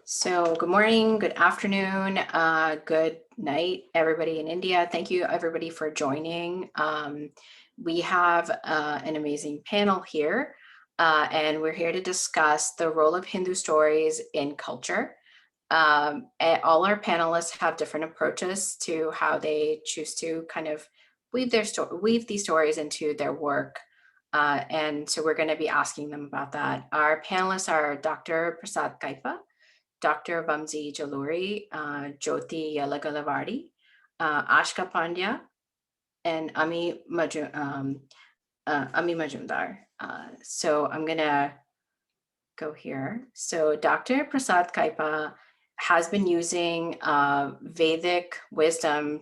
So good morning, good afternoon, good night, everybody in India. Thank you, everybody, for joining. We have an amazing panel here, and we're here to discuss the role of Hindu stories in culture. And all our panelists have different approaches to how they choose to kind of weave these stories into their work. And so we're going to be asking them about that. Our panelists are Dr. Prasad Kaipa, Dr. Vamsee, Juluri, Jyoti Yelagalawadi, Aashka Pandya, and Ami Majmudar. So I'm gonna go here. So Dr. Prasad Kaipa has been using Vedic wisdom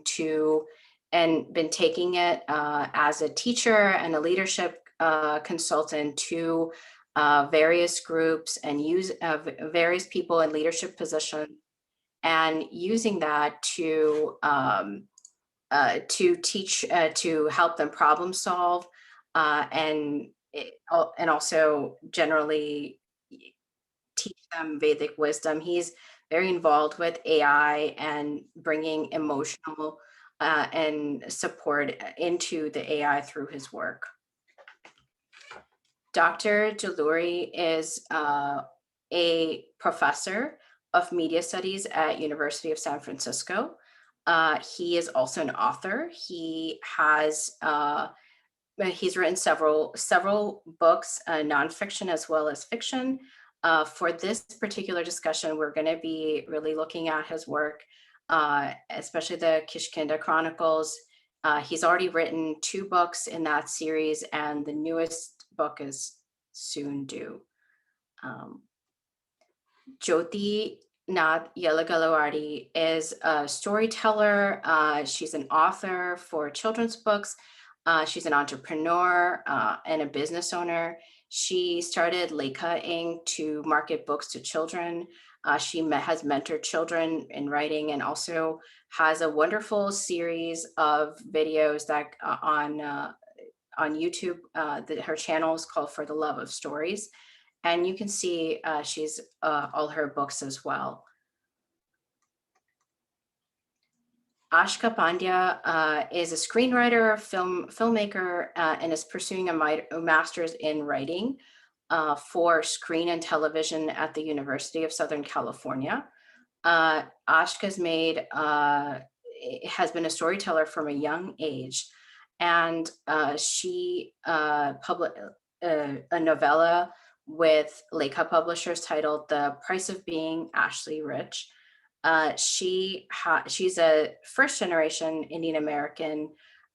and been taking it as a teacher and a leadership consultant to various groups and use various people in leadership positions, and using that to teach, to help them problem solve, and also generally teach them Vedic wisdom. He's very involved with AI and bringing emotional and support into the AI through his work. Dr. Juluri is a professor of media studies at University of San Francisco. He is also an author. He's written several books, nonfiction as well as fiction. For this particular discussion, we're going to be really looking at his work, especially the Kishkinda Chronicles. He's already written 2 books in that series, and the newest book is soon due. Jyoti Nath Yelagalawadi is a storyteller. She's an author for children's books. She's an entrepreneur and a business owner. She started Lekha Inc. to market books to children. She has mentored children in writing, and also has a wonderful series of videos that on YouTube. Her channel is called For the Love of Stories. And you can see she's all her books as well. Aashka Pandya is a screenwriter, filmmaker, and is pursuing a master's in writing for screen and television at the University of Southern California. Aashka's has been a storyteller from a young age, and she published a novella with Lekha Publishers titled The Price of Being Ashley Rich. She's a first generation Indian-American,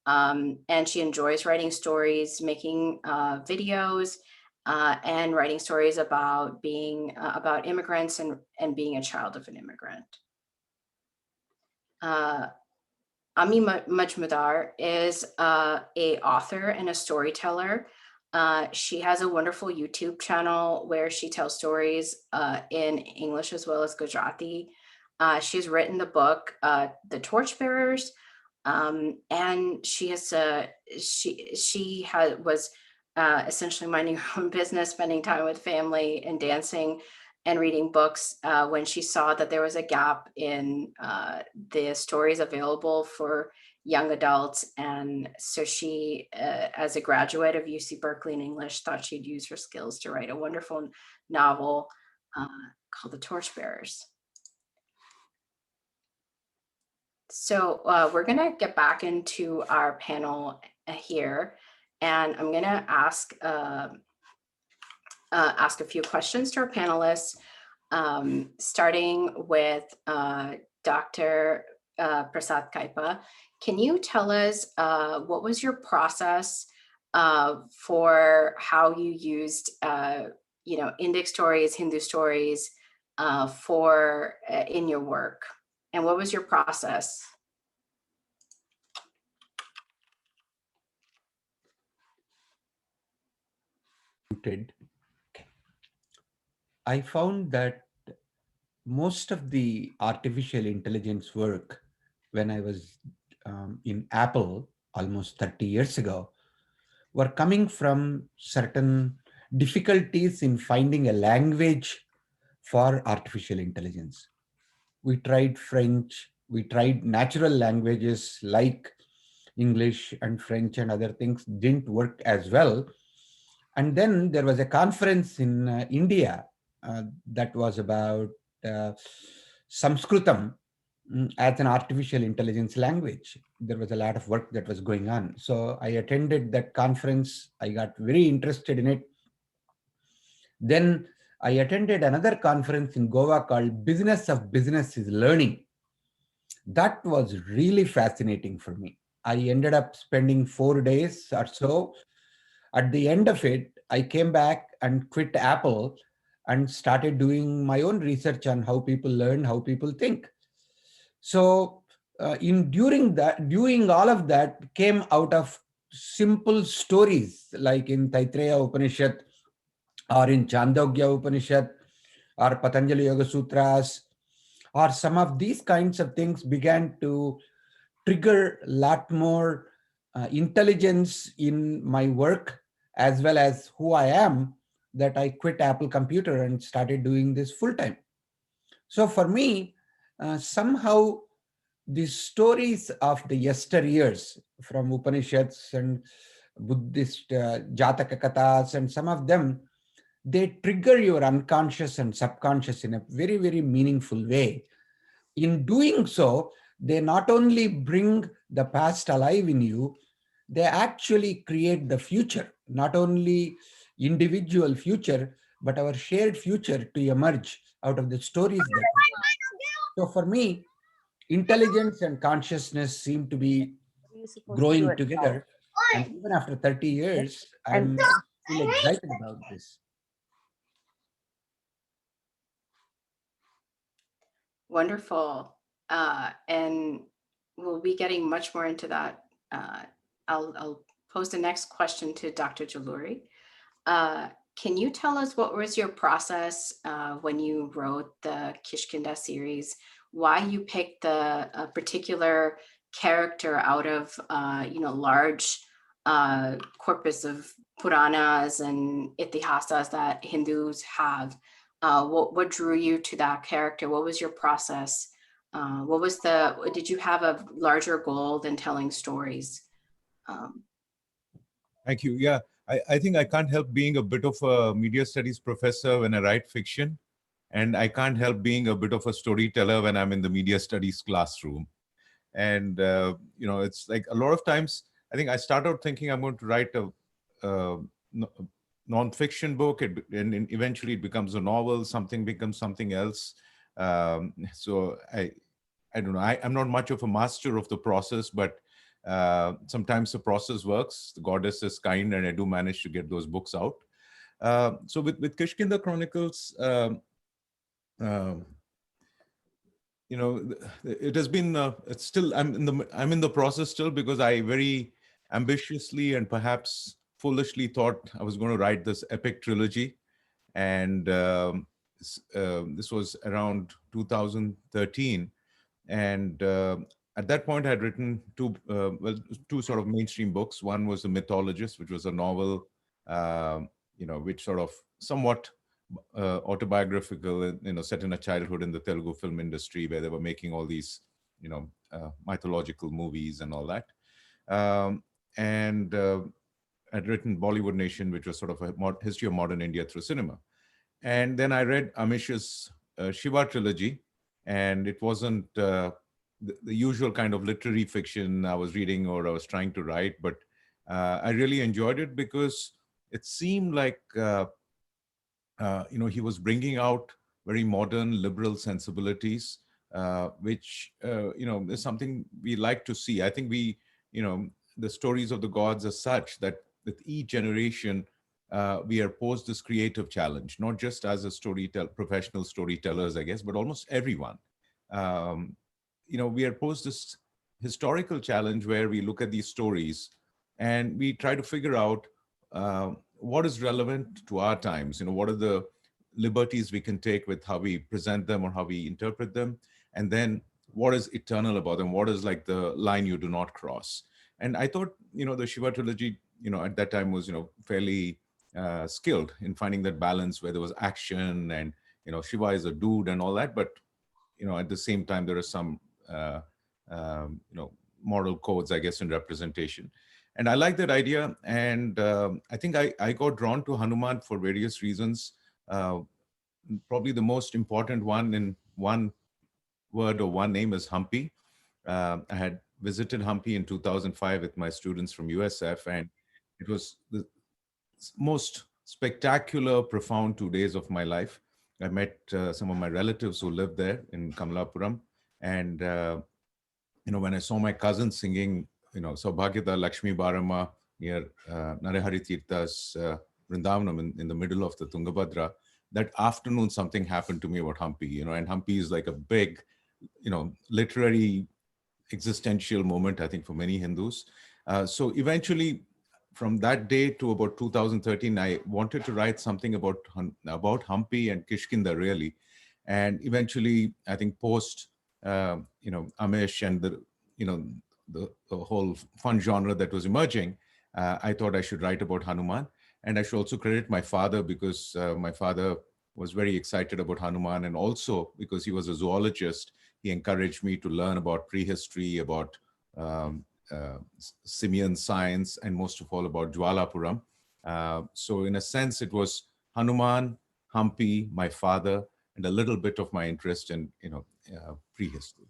and she enjoys writing stories, making videos, and writing stories about about immigrants and being a child of an immigrant. Ami Majmudar is a author and a storyteller. She has a wonderful YouTube channel where she tells stories in English as well as Gujarati. She's written the book, The Torchbearers, and she was essentially minding her own business, spending time with family and dancing and reading books when she saw that there was a gap in the stories available for young adults. And so she, as a graduate of UC Berkeley in English, thought she'd use her skills to write a wonderful novel called The Torchbearers. So we're going to get back into our panel here, and I'm going to ask a few questions to our panelists, starting with Dr. Prasad Kaipa. Can you tell us what was your process for how you used, Indic stories, Hindu stories in your work? And what was your process? I found that most of the artificial intelligence work when I was in Apple almost 30 years ago were coming from certain difficulties in finding a language for artificial intelligence. We tried French, we tried natural languages like English and French and other things, didn't work as well. And then there was a conference in India that was about uh, Sanskritam as an artificial intelligence language. There was a lot of work that was going on. So I attended that conference. I got very interested in it. Then I attended another conference in Goa called Business of Business is Learning. That was really fascinating for me. I ended up spending 4 days or so. At the end of it, I came back and quit Apple and started doing my own research on how people learn, how people think. So, in doing all of that came out of simple stories like in Taittiriya Upanishad or in Chandogya Upanishad or Patanjali Yoga Sutras, or some of these kinds of things began to trigger a lot more intelligence in my work as well as who I am, that I quit Apple Computer and started doing this full time. So for me, somehow these stories of the yesteryears from Upanishads and Buddhist Jataka Kathas and some of them, they trigger your unconscious and subconscious in a very, very meaningful way. In doing so, they not only bring the past alive in you, they actually create the future, not only individual future, but our shared future to emerge out of the stories that we tell. So for me, intelligence and consciousness seem to be growing together. And even after 30 years, I'm still excited about this. Wonderful. And we'll be getting much more into that. I'll pose the next question to Dr. Juluri. Can you tell us what was your process when you wrote the Kishkinda series? Why you picked a particular character out of large corpus of Puranas and Itihasas that Hindus have? What drew you to that character? What was your process? Did you have a larger goal than telling stories? Thank you. Yeah, I think I can't help being a bit of a media studies professor when I write fiction. And I can't help being a bit of a storyteller when I'm in the media studies classroom. And, it's like a lot of times, I think I start out thinking I'm going to write a non-fiction book, and eventually it becomes a novel, something becomes something else. So I don't know, I'm not much of a master of the process, but sometimes the process works. The goddess is kind, and I do manage to get those books out. So with Kishkinda Chronicles, it has been. It's still. I'm in the process still, because I very ambitiously and perhaps foolishly thought I was going to write this epic trilogy, and this was around 2013, and at that point I had written two sort of mainstream books. One was The Mythologist, which was a novel, which sort of somewhat autobiographical, set in a childhood in the Telugu film industry, where they were making all these, mythological movies and all that. And I'd written Bollywood Nation, which was sort of a history of modern India through cinema. And then I read Amish's Shiva trilogy, and it wasn't the usual kind of literary fiction I was reading or I was trying to write, but I really enjoyed it because it seemed like he was bringing out very modern liberal sensibilities, which is something we like to see. I think the stories of the gods are such that with each generation we are posed this creative challenge, not just as a professional storytellers, I guess, but almost everyone. We are posed this historical challenge where we look at these stories and we try to figure out what is relevant to our times. What are the liberties we can take with how we present them or how we interpret them, and then what is eternal about them, what is like the line you do not cross. And I thought the Shiva trilogy at that time was fairly skilled in finding that balance where there was action and Shiva is a dude and all that, but at the same time there are some moral codes, I guess, in representation. And I like that idea. And I think I got drawn to Hanuman for various reasons. Probably the most important one, in one word or one name, is Hampi. I had visited Hampi in 2005 with my students from USF, and it was the most spectacular, profound 2 days of my life. I met some of my relatives who lived there in Kamalapuram. And, when I saw my cousin singing, Saubhagyata Lakshmi Barama near Narahari Tirtha's Vrindavanam in the middle of the Tungabhadra, that afternoon something happened to me about Hampi, and Hampi is like a big, literary existential moment, I think, for many Hindus. So eventually, from that day to about 2013, I wanted to write something about Hampi and Kishkinda, really. And eventually, I think post, Amish and the whole fun genre that was emerging, I thought I should write about Hanuman. And I should also credit my father, because my father was very excited about Hanuman. And also because he was a zoologist, he encouraged me to learn about prehistory, about simian science, and most of all about Jwalapuram. So in a sense, it was Hanuman, Hampi, my father, and a little bit of my interest in prehistory.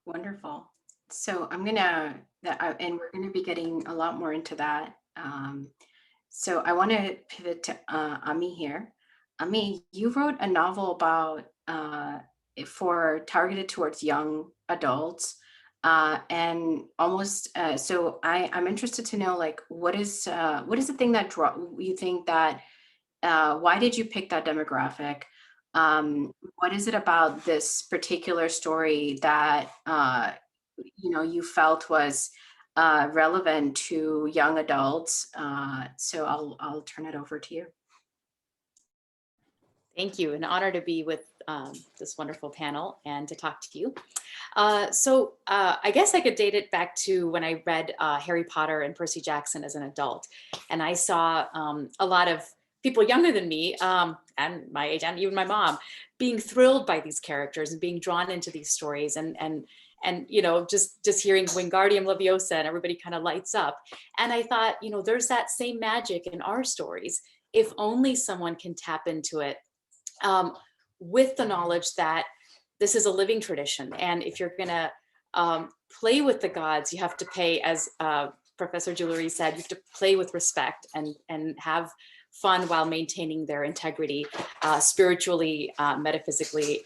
Wonderful. So I'm gonna, and we're gonna be getting a lot more into that. So I want to pivot to Ami here. Ami, you wrote a novel about targeted towards young adults, and almost. So I'm interested to know, like, what is the thing that you think that why did you pick that demographic? What is it about this particular story that you felt was relevant to young adults? So I'll turn it over to you. Thank you. An honor to be with this wonderful panel and to talk to you. So I guess I could date it back to when I read Harry Potter and Percy Jackson as an adult. And I saw a lot of people younger than me and my age, and even my mom, being thrilled by these characters and being drawn into these stories, and just hearing Wingardium Leviosa and everybody kind of lights up. And I thought, there's that same magic in our stories, if only someone can tap into it with the knowledge that this is a living tradition. And if you're gonna play with the gods, you have to pay, as Professor Juluri said, you have to play with respect and have fun while maintaining their integrity, spiritually, metaphysically,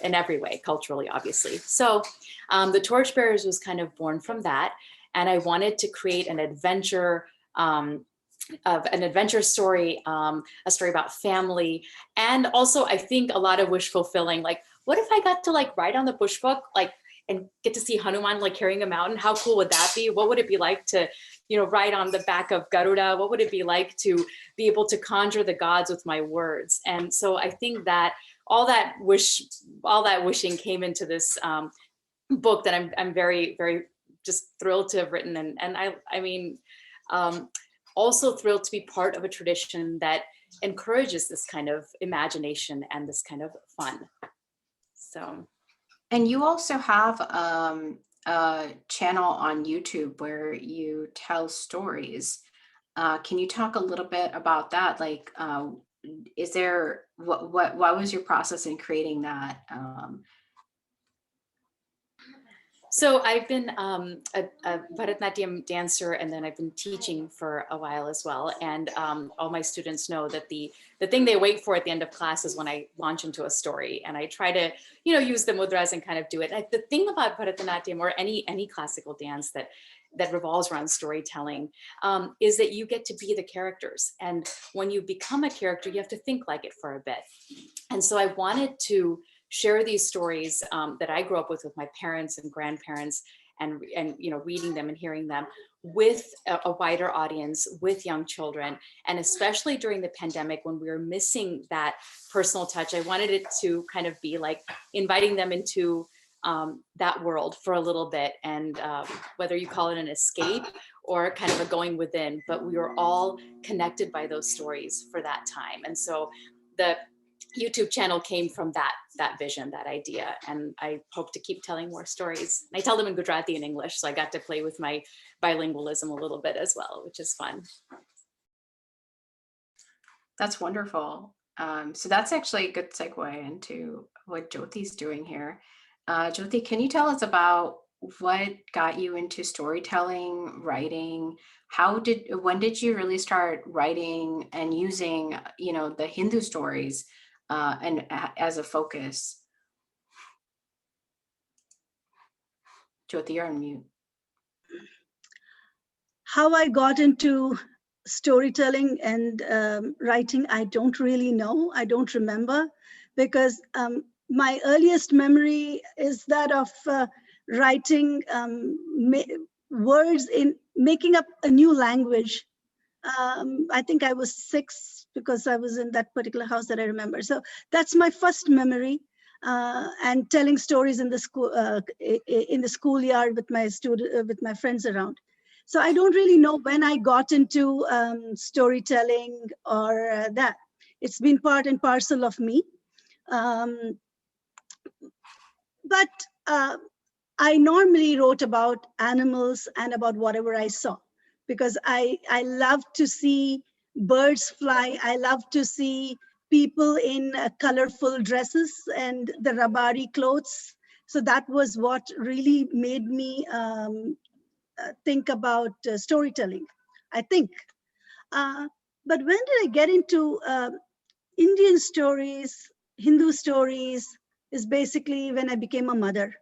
in every way, culturally, obviously. So the Torchbearers was kind of born from that. And I wanted to create an adventure story, a story about family. And also, I think a lot of wish fulfilling, like, what if I got to ride on the bush book, and get to see Hanuman carrying a mountain? How cool would that be? What would it be like to ride on the back of Garuda? What would it be like to be able to conjure the gods with my words? And so I think that all that wishing came into this book that I'm very, very just thrilled to have written. And I mean, also thrilled to be part of a tradition that encourages this kind of imagination and this kind of fun. So. And you also have a channel on YouTube where you tell stories. Can you talk a little bit about that? Like, is there, what was your process in creating that? So I've been a Bharatanatyam dancer, and then I've been teaching for a while as well. And all my students know that the thing they wait for at the end of class is when I launch into a story, and I try to, use the mudras and kind of do it. And the thing about Bharatanatyam, or any classical dance that revolves around storytelling, is that you get to be the characters. And when you become a character, you have to think like it for a bit. And so I wanted to share these stories that I grew up with my parents and grandparents, and reading them and hearing them with a wider audience, with young children. And especially during the pandemic, when we were missing that personal touch, I wanted it to kind of be like inviting them into that world for a little bit. And whether you call it an escape or kind of a going within, but we were all connected by those stories for that time. And so the YouTube channel came from that vision, that idea, and I hope to keep telling more stories. I tell them in Gujarati and English, so I got to play with my bilingualism a little bit as well, which is fun. That's wonderful. So that's actually a good segue into what Jyoti's doing here. Jyoti, can you tell us about what got you into storytelling, writing? When did you really start writing and using, the Hindu stories as a focus? Jyoti, you're on mute. How I got into storytelling and writing, I don't really know. I don't remember, because my earliest memory is that of writing words in making up a new language. I think I was 6, because I was in that particular house that I remember. So that's my first memory, and telling stories in the schoolyard with my friends around. So I don't really know when I got into storytelling or that. It's been part and parcel of me. But I normally wrote about animals and about whatever I saw, because I love to see birds fly. I love to see people in colorful dresses and the rabari clothes. So that was what really made me think about storytelling, I think. But when did I get into Indian stories, Hindu stories? Is basically when I became a mother.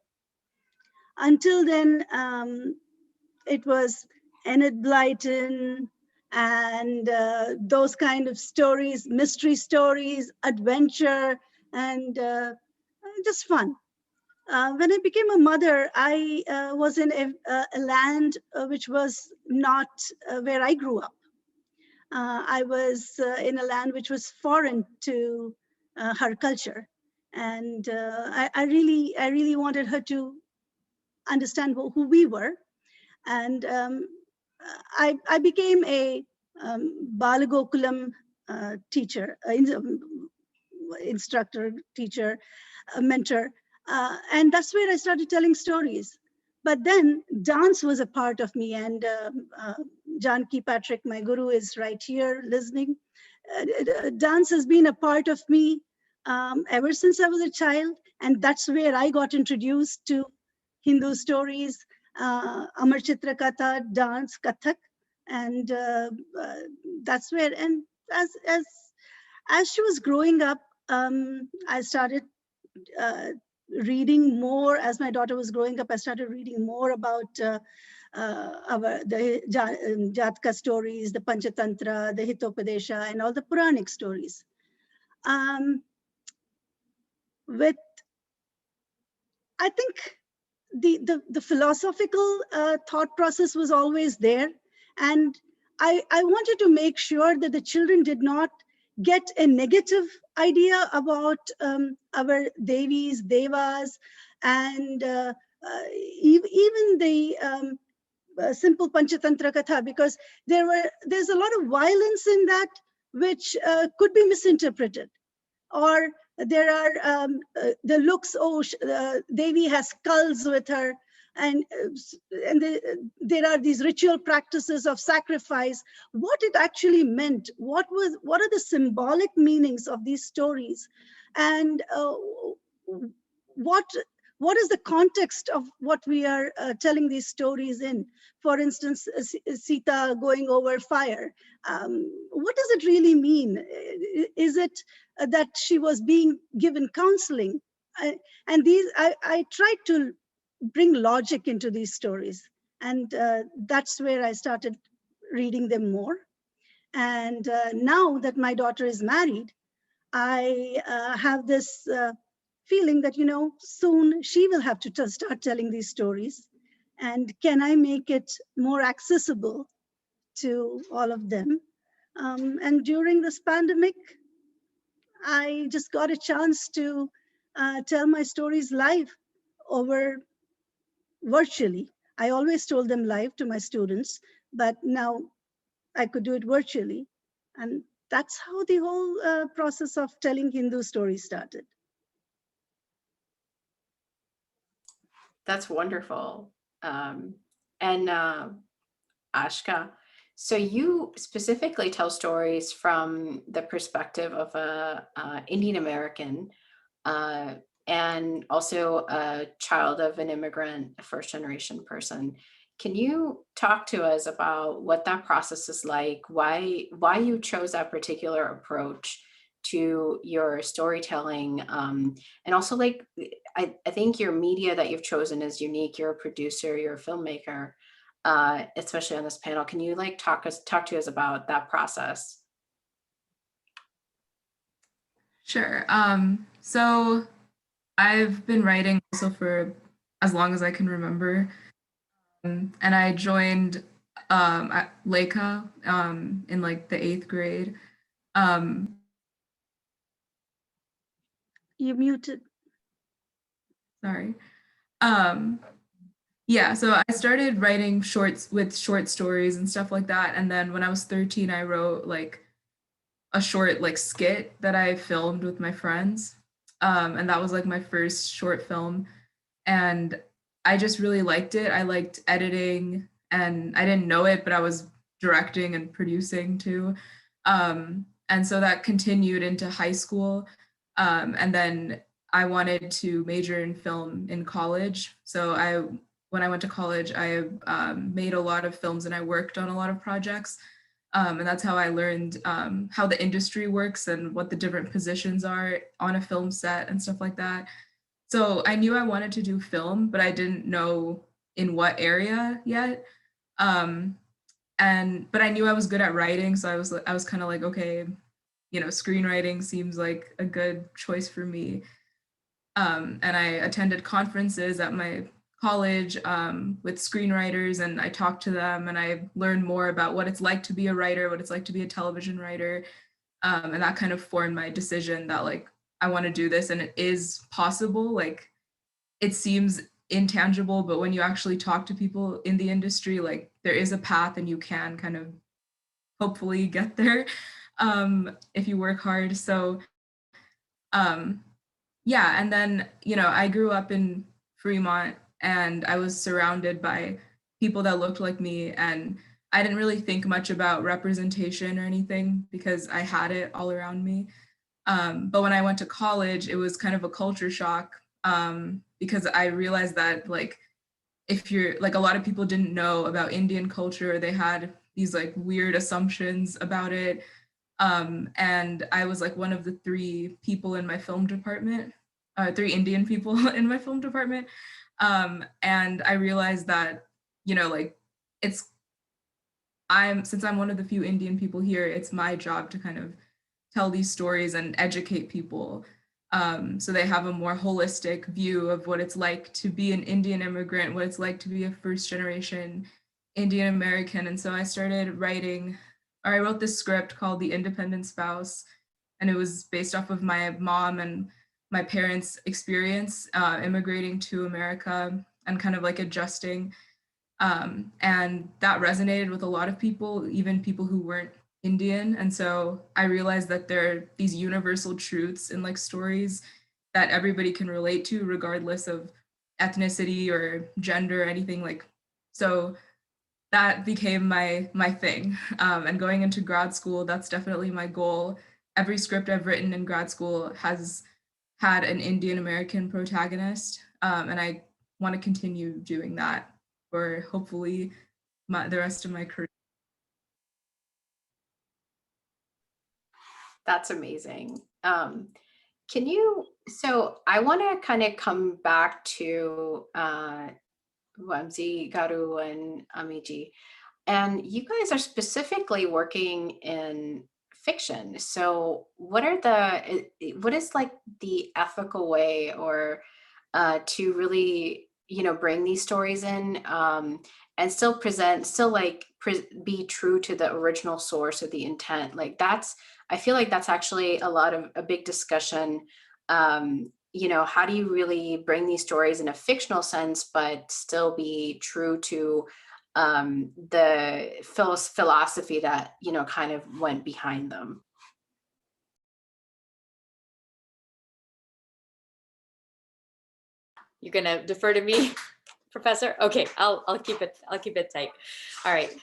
Until then, it was Enid Blyton and those kind of stories, mystery stories, adventure, and just fun. When I became a mother, I was in a land which was not where I grew up. I was in a land which was foreign to her culture. And I really wanted her to understand who we were. And I became a Balagokulam teacher, instructor, teacher, mentor. And that's where I started telling stories. But then dance was a part of me, and Janki Patrick, my guru, is right here listening. Dance has been a part of me ever since I was a child, and that's where I got introduced to Hindu stories, Amar Chitra Katha, dance, Kathak, and that's where. And as she was growing up, I started reading more. As my daughter was growing up, I started reading more about the Jatka stories, the Panchatantra, the Hitopadesha, and all the Puranic stories. With, I think, the philosophical thought process was always there, and I wanted to make sure that the children did not get a negative idea about our devis, devas, and even the simple Panchatantra Katha, because there's a lot of violence in that which could be misinterpreted. Or there are the looks, Devi has skulls with her, and there are these ritual practices of sacrifice. What it actually meant, what are the symbolic meanings of these stories, and what is the context of what we are telling these stories in? For instance, Sita going over fire. What does it really mean? Is it that she was being given counseling? And I tried to bring logic into these stories. And that's where I started reading them more. And now that my daughter is married, I have this feeling that, soon she will have to start telling these stories. And can I make it more accessible to all of them? And during this pandemic, I just got a chance to tell my stories live over virtually. I always told them live to my students, but now I could do it virtually. And that's how the whole process of telling Hindu stories started. That's wonderful. And Aashka, so you specifically tell stories from the perspective of a Indian American and also a child of an immigrant, a first generation person. Can you talk to us about what that process is like? Why you chose that particular approach to your storytelling? And also, like, I think your media that you've chosen is unique. You're a producer, you're a filmmaker, especially on this panel. Can you like talk to us about that process? Sure. So I've been writing also for as long as I can remember. And I joined at Leica in like the 8th grade. You muted. Sorry. Yeah, so I started writing short stories and stuff like that. And then when I was 13, I wrote like a short like skit that I filmed with my friends. And that was like my first short film. And I just really liked it. I liked editing, and I didn't know it, but I was directing and producing too. And so that continued into high school. And then I wanted to major in film in college. So when I went to college, I made a lot of films and I worked on a lot of projects. And that's how I learned how the industry works and what the different positions are on a film set and stuff like that. So I knew I wanted to do film, but I didn't know in what area yet. But I knew I was good at writing, so I was kind of like, okay, screenwriting seems like a good choice for me. And I attended conferences at my college with screenwriters, and I talked to them, and I learned more about what it's like to be a writer, what it's like to be a television writer, and that kind of formed my decision that like I want to do this, and it is possible. Like, it seems intangible, but when you actually talk to people in the industry, like there is a path and you can kind of hopefully get there if you work hard. So yeah, and then I grew up in Fremont, and I was surrounded by people that looked like me, and I didn't really think much about representation or anything because I had it all around me. But when I went to college, it was kind of a culture shock because I realized that like if you're like, a lot of people didn't know about Indian culture, they had these like weird assumptions about it. And I was like one of the 3 people in my film department, 3 Indian people in my film department. And I realized that, like since I'm one of the few Indian people here, it's my job to kind of tell these stories and educate people so they have a more holistic view of what it's like to be an Indian immigrant, what it's like to be a first generation Indian American. And so I wrote this script called The Independent Spouse, and it was based off of my mom and my parents' experience immigrating to America and kind of like adjusting. And that resonated with a lot of people, even people who weren't Indian. And so I realized that there are these universal truths in like stories that everybody can relate to, regardless of ethnicity or gender or anything. Like, so that became my thing. And going into grad school, that's definitely my goal. Every script I've written in grad school has had an Indian American protagonist, and I want to continue doing that for hopefully the rest of my career. That's amazing. So I want to kind of come back to Vamsee, Garu, and Amiji. And you guys are specifically working in fiction. So what is like the ethical way or to really, bring these stories in and still be true to the original source or the intent? Like I feel like that's actually a big discussion. How do you really bring these stories in a fictional sense, but still be true to the philosophy that, you know, kind of went behind them. You're gonna defer to me, Professor? Okay, I'll keep it tight. All right.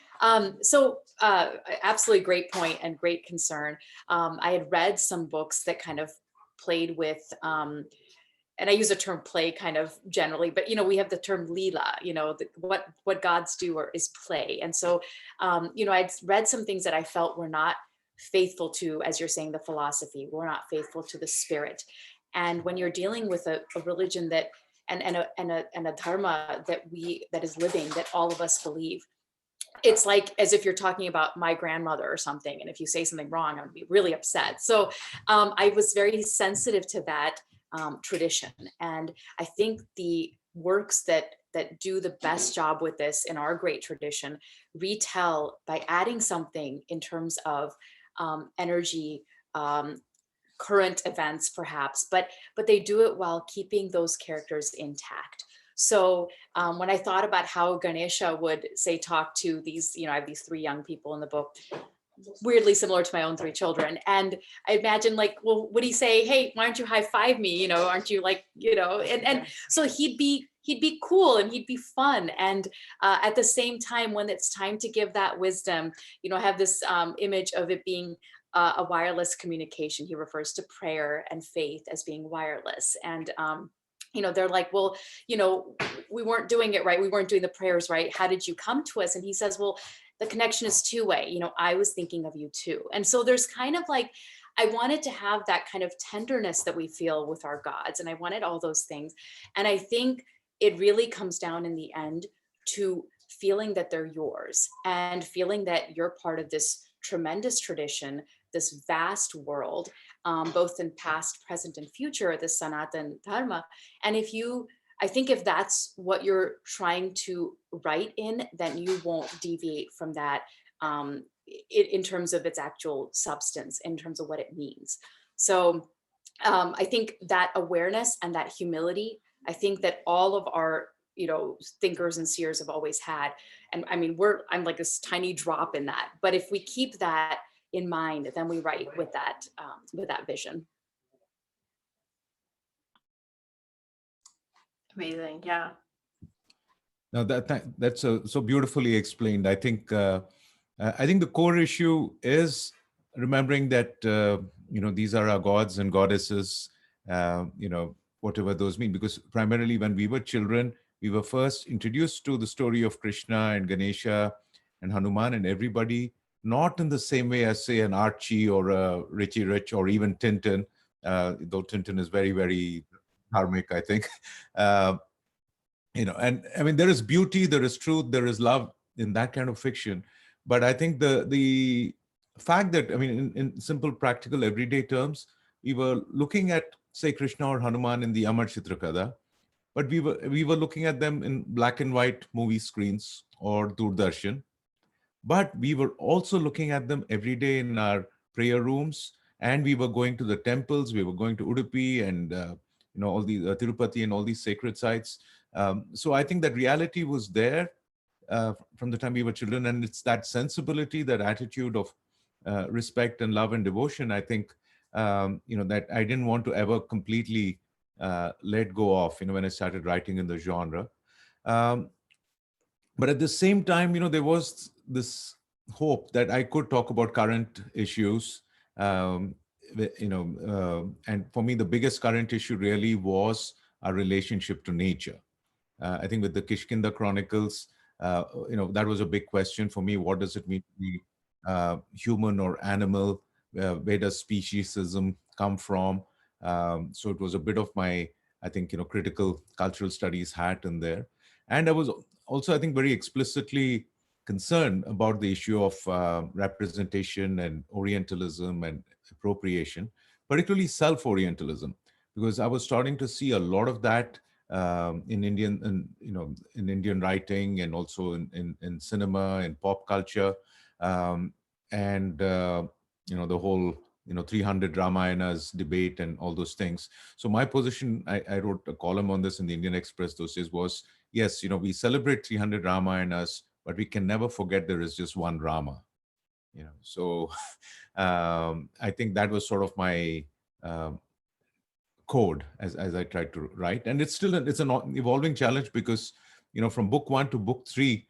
Absolutely great point and great concern. I had read some books that kind of played with, and I use the term play kind of generally, but, you know, we have the term lila, you know, what gods do is play. And so, you know, I'd read some things that I felt were not faithful to, as you're saying, the philosophy, were not faithful to the spirit. And when you're dealing with a religion that, and a dharma that is living, that all of us believe, it's like as if you're talking about my grandmother or something. And if you say something wrong, I'm gonna be really upset. So I was very sensitive to that tradition. And I think the works that do the best job with this in our great tradition retell by adding something in terms of energy, current events perhaps, but they do it while keeping those characters intact. So when I thought about how Ganesha would say talk to these, you know, I have these 3 young people in the book, weirdly similar to my own 3 children. And I imagine, like, well, would he say, hey, why don't you high five me? You know, aren't you like, you know, and so he'd be cool and he'd be fun. And at the same time, when it's time to give that wisdom, you know, I have this image of it being a wireless communication. He refers to prayer and faith as being wireless. And you know, they're like, well, you know, we weren't doing it right. We weren't doing the prayers right. How did you come to us? And he says, well, the connection is 2-way. You know, I was thinking of you too. And so there's kind of like, I wanted to have that kind of tenderness that we feel with our gods. And I wanted all those things. And I think it really comes down in the end to feeling that they're yours and feeling that you're part of this tremendous tradition, this vast world, both in past, present, and future, the Sanatan Dharma. And I think if that's what you're trying to write in, then you won't deviate from that in terms of its actual substance, in terms of what it means. So I think that awareness and that humility, I think that all of our, you know, thinkers and seers have always had. And I mean, I'm like this tiny drop in that. But if we keep that in mind, then we write with that vision. Amazing, yeah. Now that's so beautifully explained. I think the core issue is remembering that you know, these are our gods and goddesses, you know, whatever those mean. Because primarily when we were children, we were first introduced to the story of Krishna and Ganesha and Hanuman and everybody, not in the same way as, say, an Archie or a Richie Rich or even Tintin, though Tintin is very, very dharmic, I think. You know, and I mean, there is beauty, there is truth, there is love in that kind of fiction. But I think the fact that, I mean, in simple, practical, everyday terms, we were looking at, say, Krishna or Hanuman in the Amar Chitrakada, but we were looking at them in black and white movie screens or Doordarshan. But we were also looking at them every day in our prayer rooms, and we were going to the temples. We were going to Udupi and you know, all the Tirupati and all these sacred sites. So I think that reality was there from the time we were children, and it's that sensibility, that attitude of respect and love and devotion, I think, you know, that I didn't want to ever completely let go of, you know, when I started writing in the genre. But at the same time, you know, there was this hope that I could talk about current issues. You know, and for me, the biggest current issue really was our relationship to nature. I think with the Kishkinda Chronicles, you know, that was a big question for me. What does it mean to be human or animal? Where does speciesism come from? So it was a bit of my, I think, you know, critical cultural studies hat in there. And I was also, I think, very explicitly concerned about the issue of representation and Orientalism and appropriation, particularly self-Orientalism, because I was starting to see a lot of that in Indian, and you know, in Indian writing, and also in cinema and pop culture, and you know, the whole, you know, 300 Ramayanas debate and all those things. So my position, I wrote a column on this in the Indian Express those days, was, yes, you know, we celebrate 300 Ramayanas, but but we can never forget there is just one Rama. So I think that was sort of my code as I tried to write, and it's an evolving challenge because from book 1 to book 3,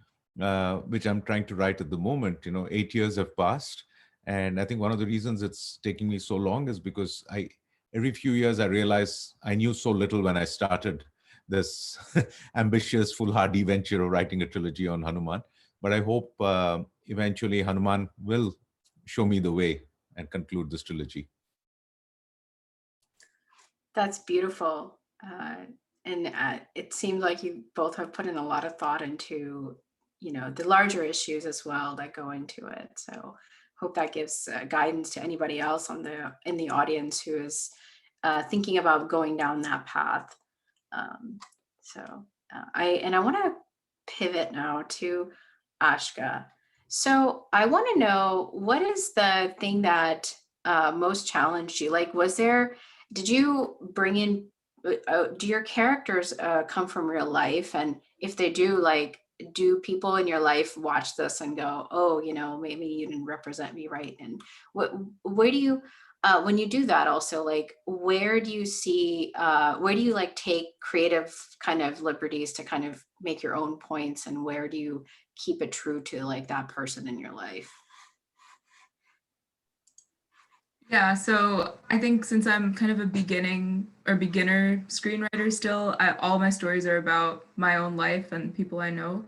which I'm trying to write at the moment, 8 years have passed, and I think one of the reasons it's taking me so long is because every few years I realize I knew so little when I started this ambitious, foolhardy venture of writing a trilogy on Hanuman. But I hope eventually Hanuman will show me the way and conclude this trilogy. That's beautiful. And it seems like you both have put in a lot of thought into, the larger issues as well that go into it. So hope that gives guidance to anybody else in the audience who is thinking about going down that path. I want to pivot now to Aashka. So I want to know, what is the thing that most challenged you? Like, did you bring in, do your characters come from real life? And if they do, like, do people in your life watch this and go, oh, maybe you didn't represent me right? And where do you, when you do that also, like, where do you like take creative kind of liberties to kind of make your own points, and where do you keep it true to like that person in your life? Yeah, so I think since I'm kind of a beginner screenwriter still, all my stories are about my own life and people I know.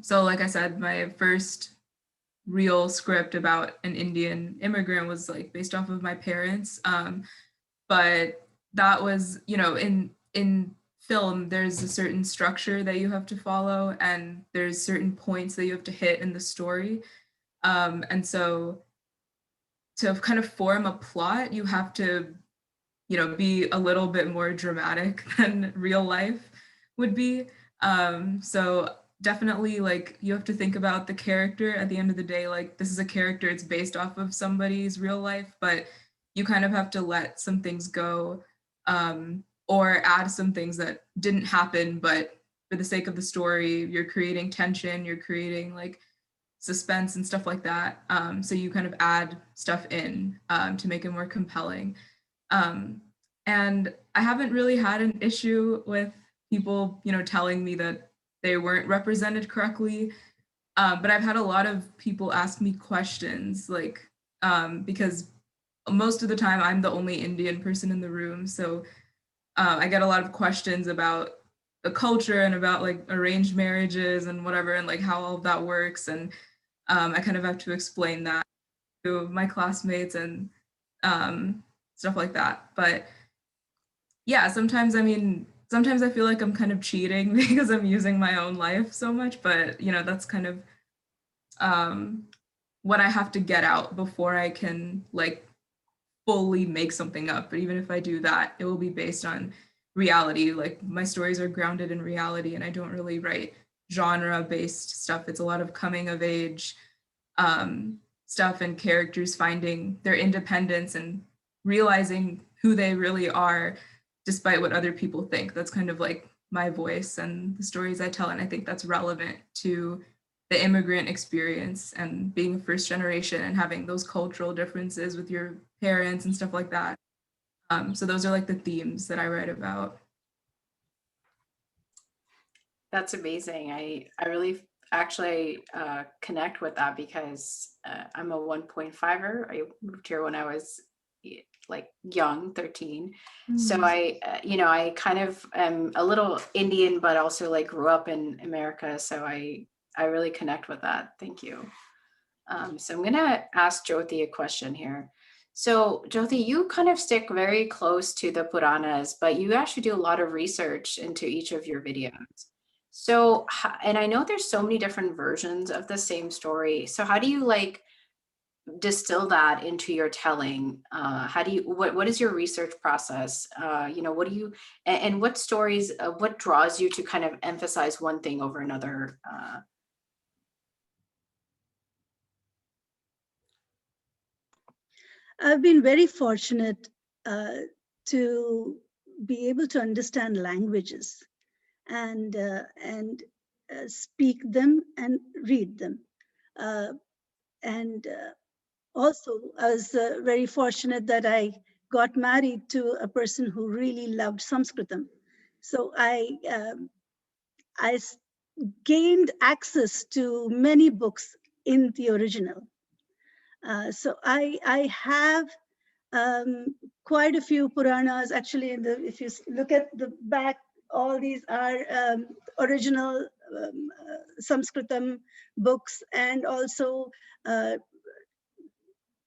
So like I said, my first real script about an Indian immigrant was like based off of my parents. But that was, in film, there's a certain structure that you have to follow, and there's certain points that you have to hit in the story. And so to kind of form a plot, you have to, be a little bit more dramatic than real life would be. So definitely, like, you have to think about the character at the end of the day. Like, this is a character, it's based off of somebody's real life, but you kind of have to let some things go, or add some things that didn't happen, but for the sake of the story, you're creating tension, you're creating like suspense and stuff like that. So you kind of add stuff in to make it more compelling. And I haven't really had an issue with people, telling me that they weren't represented correctly. But I've had a lot of people ask me questions, like, because most of the time I'm the only Indian person in the room. So I get a lot of questions about the culture and about like arranged marriages and whatever, and like how all of that works. And I kind of have to explain that to my classmates and stuff like that. But yeah, sometimes I feel like I'm kind of cheating because I'm using my own life so much, but that's kind of what I have to get out before I can like fully make something up. But even if I do that, it will be based on reality. Like, my stories are grounded in reality, and I don't really write genre-based stuff. It's a lot of coming of age stuff, and characters finding their independence and realizing who they really are despite what other people think. That's kind of like my voice and the stories I tell, and I think that's relevant to the immigrant experience and being a first generation and having those cultural differences with your parents and stuff like that. So those are like the themes that I write about. That's amazing. I really actually connect with that because I'm a 1.5er. I moved here when I was like young, 13. So I kind of am a little Indian, but also like grew up in America. So I really connect with that. Thank you. So I'm gonna ask Jyoti a question here. So Jyoti, you kind of stick very close to the Puranas, but you actually do a lot of research into each of your videos. So, and I know there's so many different versions of the same story. So how do you like distill that into your telling? What is your research process? What do you, and what stories, what draws you to kind of emphasize one thing over another? I've been very fortunate to be able to understand languages, and speak them and read them. And also, I was very fortunate that I got married to a person who really loved Sanskritam. So I gained access to many books in the original. So I have quite a few Puranas. Actually, if you look at the back, all these are original Sanskritam books, and also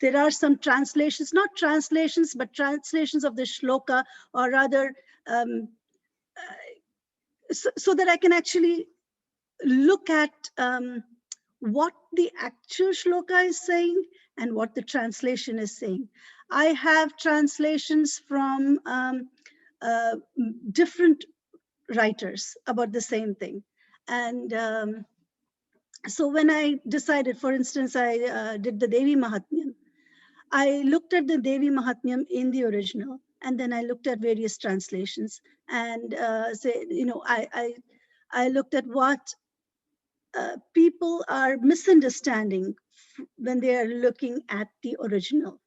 there are some translations, not translations, but translations of the shloka, or rather, so that I can actually look at what the actual shloka is saying and what the translation is saying. I have translations from different writers about the same thing. And so when I decided, for instance, I did the Devi Mahatmyam, I looked at the Devi Mahatmyam in the original, and then I looked at various translations, and I looked at what people are misunderstanding when they are looking at the original.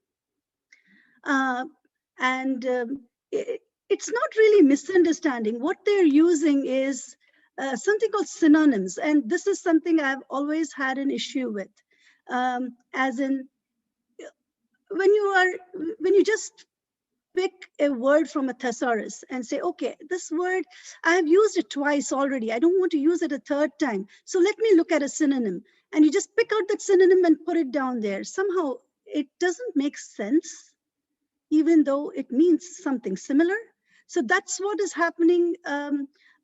It's not really misunderstanding. What they're using is something called synonyms. And this is something I've always had an issue with. As in, when you just pick a word from a thesaurus and say, okay, this word, I have used it twice already. I don't want to use it a third time. So let me look at a synonym. And you just pick out that synonym and put it down there. Somehow it doesn't make sense, even though it means something similar. So that's what is happening.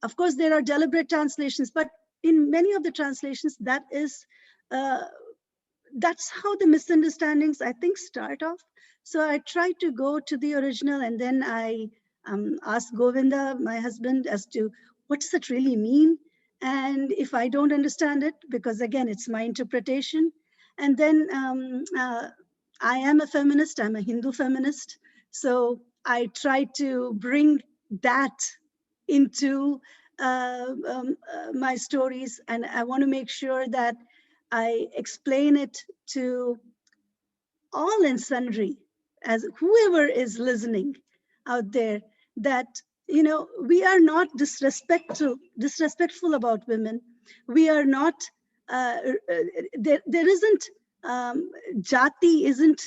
Of course, there are deliberate translations, but in many of the translations, that's how the misunderstandings, I think, start off. So I try to go to the original, and then I ask Govinda, my husband, as to what does it really mean? And if I don't understand it, because again, it's my interpretation. And then I am a feminist, I'm a Hindu feminist. So I try to bring that into my stories, and I want to make sure that I explain it to all and sundry, as whoever is listening out there, that we are not disrespectful about women. We are not. There isn't jati isn't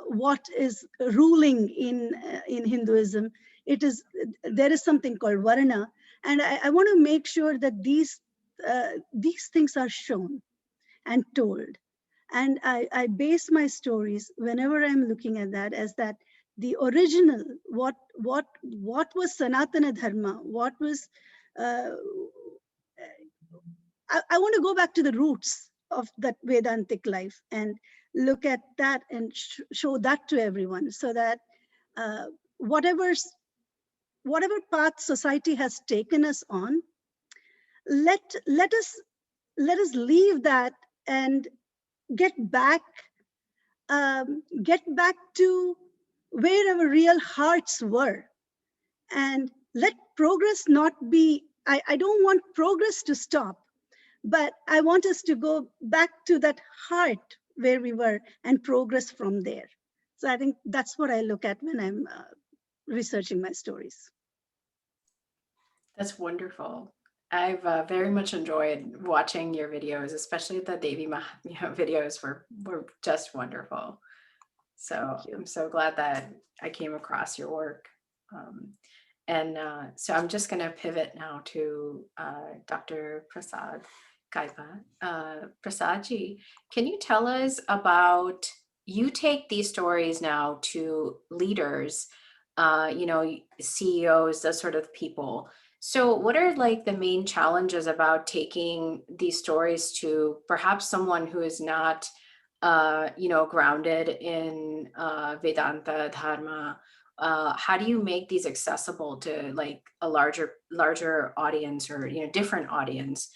what is ruling in Hinduism. It is, there is something called varna, and I want to make sure that these things are shown and told. And I base my stories whenever I'm looking at that as that the original, what was Sanatana Dharma, what was, I want to go back to the roots of that Vedantic life and look at that and show that to everyone, so that whatever path society has taken us on, let us leave that and get back to where our real hearts were, and let progress not be, I don't want progress to stop, but I want us to go back to that heart where we were and progress from there. So I think that's what I look at when I'm researching my stories. That's wonderful. I've very much enjoyed watching your videos, especially the Devi Mahatmya videos were just wonderful. So I'm so glad that I came across your work. So I'm just going to pivot now to Dr. Prasad Kaipa. Prasadji, can you tell us about, you take these stories now to leaders, CEOs, those sort of people. So what are like the main challenges about taking these stories to perhaps someone who is not, grounded in Vedanta Dharma? How do you make these accessible to like a larger audience, or different audience?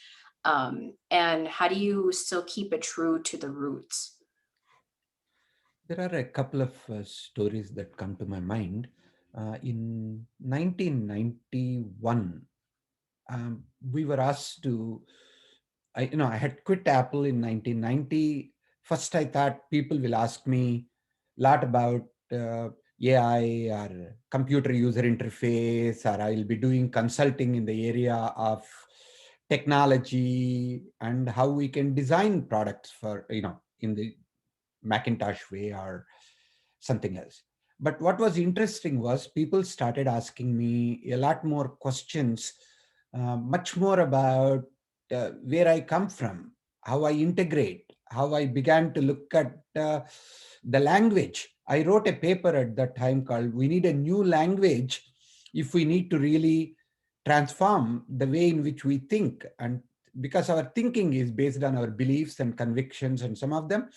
And how do you still keep it true to the roots? There are a couple of stories that come to my mind. In 1991, we were asked to I had quit Apple in 1990. First, I thought people will ask me a lot about AI or computer user interface, or I'll be doing consulting in the area of technology and how we can design products for, in the Macintosh way or something else. But what was interesting was people started asking me a lot more questions, much more about where I come from, how I integrate, how I began to look at the language. I wrote a paper at that time called "We Need a New Language If We Need to Really Transform the Way in which we think." And because our thinking is based on our beliefs and convictions, and some of them,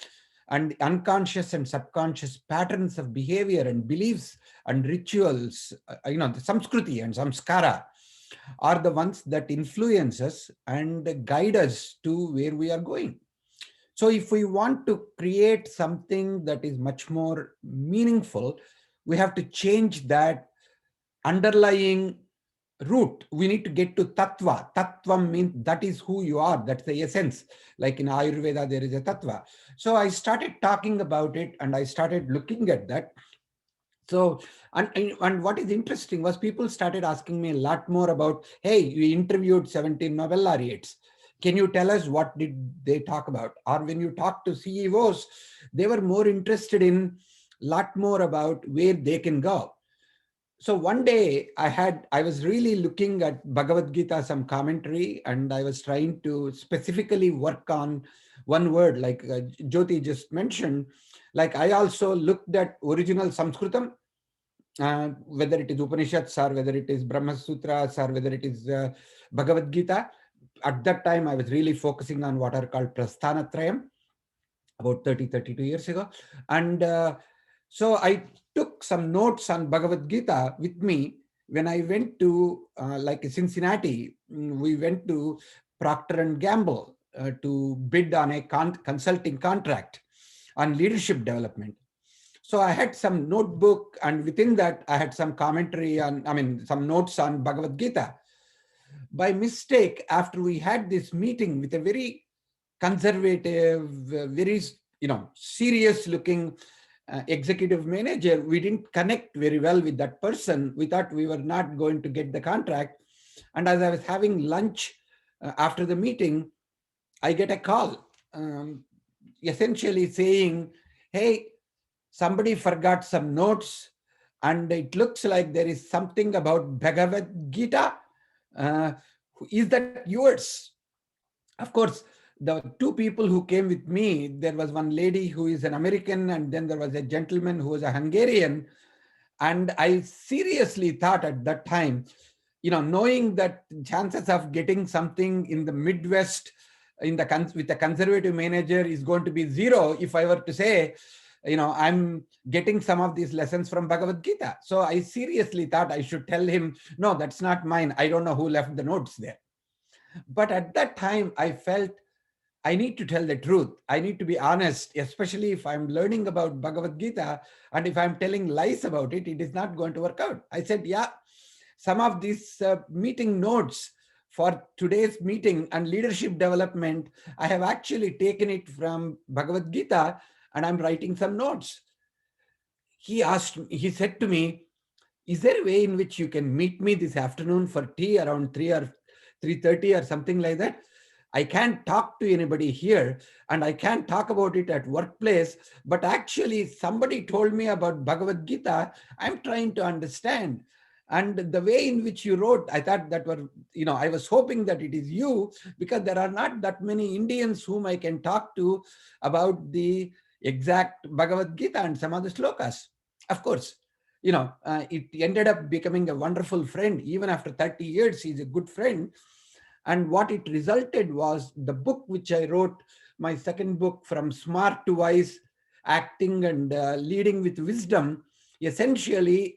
and unconscious and subconscious patterns of behavior and beliefs and rituals, the Samskruti and Samskara are the ones that influence us and guide us to where we are going. So if we want to create something that is much more meaningful, we have to change that underlying root. We need to get to tattva. Tattva means that is who you are. That's the essence. Like in Ayurveda, there is a tattva. So I started talking about it and I started looking at that. So, and what is interesting was people started asking me a lot more about, hey, you interviewed 17 Nobel laureates. Can you tell us what did they talk about? Or when you talk to CEOs, they were more interested in a lot more about where they can go. So one day I was really looking at Bhagavad Gita, some commentary, and I was trying to specifically work on one word, like Jyoti just mentioned. Like I also looked at original Sanskritam, whether it is Upanishads or whether it is Brahma Sutras or whether it is Bhagavad Gita. At that time, I was really focusing on what are called Prasthanatrayam, about 32 years ago. And so I took some notes on Bhagavad Gita with me when I went to like Cincinnati. We went to Procter and Gamble to bid on a consulting contract on leadership development. So I had some notebook, and within that I had some commentary on, some notes on Bhagavad Gita. By mistake, after we had this meeting with a very conservative, very serious looking executive manager, we didn't connect very well with that person. We thought we were not going to get the contract. And as I was having lunch after the meeting, I get a call essentially saying, hey, somebody forgot some notes and it looks like there is something about Bhagavad Gita. Is that yours? Of course, the two people who came with me, there was one lady who is an American, and then there was a gentleman who was a Hungarian. And I seriously thought at that time, knowing that chances of getting something in the Midwest with a conservative manager is going to be zero if I were to say, I'm getting some of these lessons from Bhagavad Gita. So I seriously thought I should tell him, no, that's not mine. I don't know who left the notes there. But at that time, I felt I need to tell the truth. I need to be honest, especially if I'm learning about Bhagavad Gita, and if I'm telling lies about it, it is not going to work out. I said, yeah, some of these meeting notes for today's meeting and leadership development, I have actually taken it from Bhagavad Gita and I'm writing some notes. He said to me, is there a way in which you can meet me this afternoon for tea around 3 or 3:30 or something like that? I can't talk to anybody here and I can't talk about it at workplace, but actually somebody told me about Bhagavad Gita. I'm trying to understand. And the way in which you wrote, I thought that I was hoping that it is you, because there are not that many Indians whom I can talk to about the exact Bhagavad Gita and some other slokas. Of course, it ended up becoming a wonderful friend. Even after 30 years, he's a good friend. And what it resulted was the book which I wrote, my second book, From Smart to Wise, Acting and Leading with Wisdom. Essentially,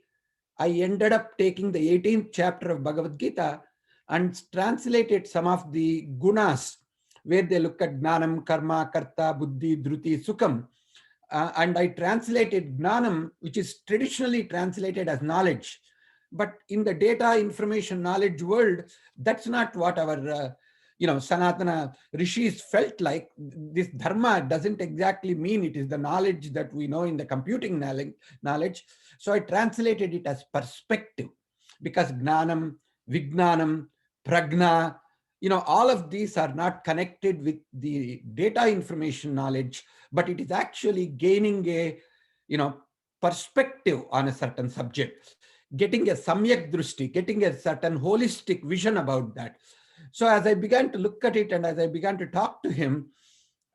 I ended up taking the 18th chapter of Bhagavad Gita and translated some of the gunas, where they look at Gnanam, Karma, Karta, Buddhi, Dhruti, Sukham. And I translated Gnanam, which is traditionally translated as knowledge. But in the data, information, knowledge world, that's not what our Sanatana rishis felt like this dharma doesn't exactly mean it is the knowledge that we know in the computing knowledge. So I translated it as perspective, because gnanam, vignanam, pragna, all of these are not connected with the data information knowledge, but it is actually gaining a, perspective on a certain subject, getting a samyak drushti, getting a certain holistic vision about that. So as I began to look at it and as I began to talk to him,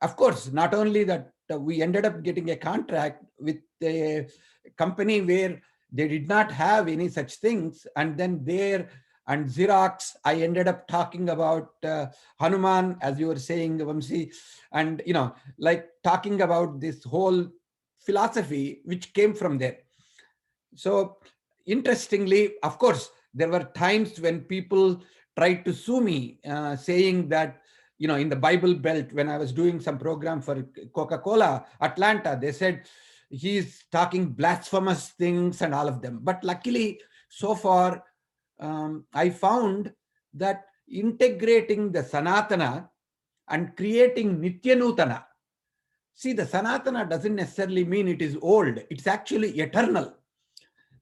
of course, not only that we ended up getting a contract with a company where they did not have any such things. And then there and Xerox, I ended up talking about Hanuman, as you were saying, Vamsee, and, like talking about this whole philosophy which came from there. So interestingly, of course, there were times when people tried to sue me, saying that, in the Bible Belt, when I was doing some program for Coca-Cola, Atlanta, they said he's talking blasphemous things and all of them. But luckily, so far, I found that integrating the Sanatana and creating Nityanutana. See, the Sanatana doesn't necessarily mean it is old. It's actually eternal.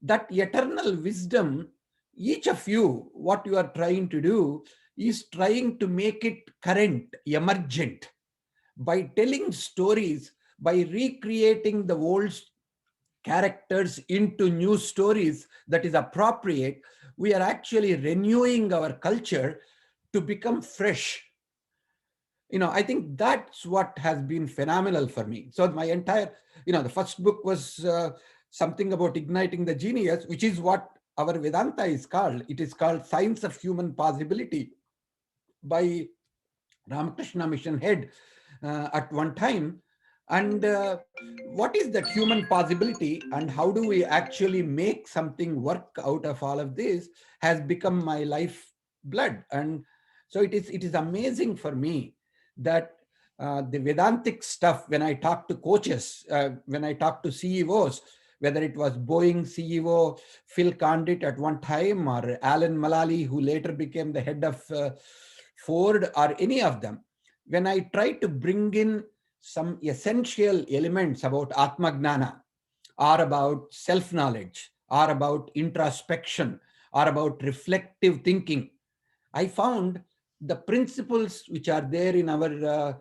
That eternal wisdom, each of you, what you are trying to do is trying to make it current, emergent, by telling stories, by recreating the old characters into new stories that is appropriate. We are actually renewing our culture to become fresh. I think that's what has been phenomenal for me. So my entire, the first book was something about igniting the genius, which is what our Vedanta is called. It is called Science of Human Possibility by Ramakrishna Mission Head at one time. And what is that human possibility and how do we actually make something work out of all of this has become my life blood. And so it is amazing for me that the Vedantic stuff, when I talk to coaches, when I talk to CEOs, whether it was Boeing CEO Phil Condit at one time or Alan Mulally, who later became the head of Ford, or any of them, when I try to bring in some essential elements about Atmagnana, or about self-knowledge, or about introspection, or about reflective thinking, I found the principles which are there in our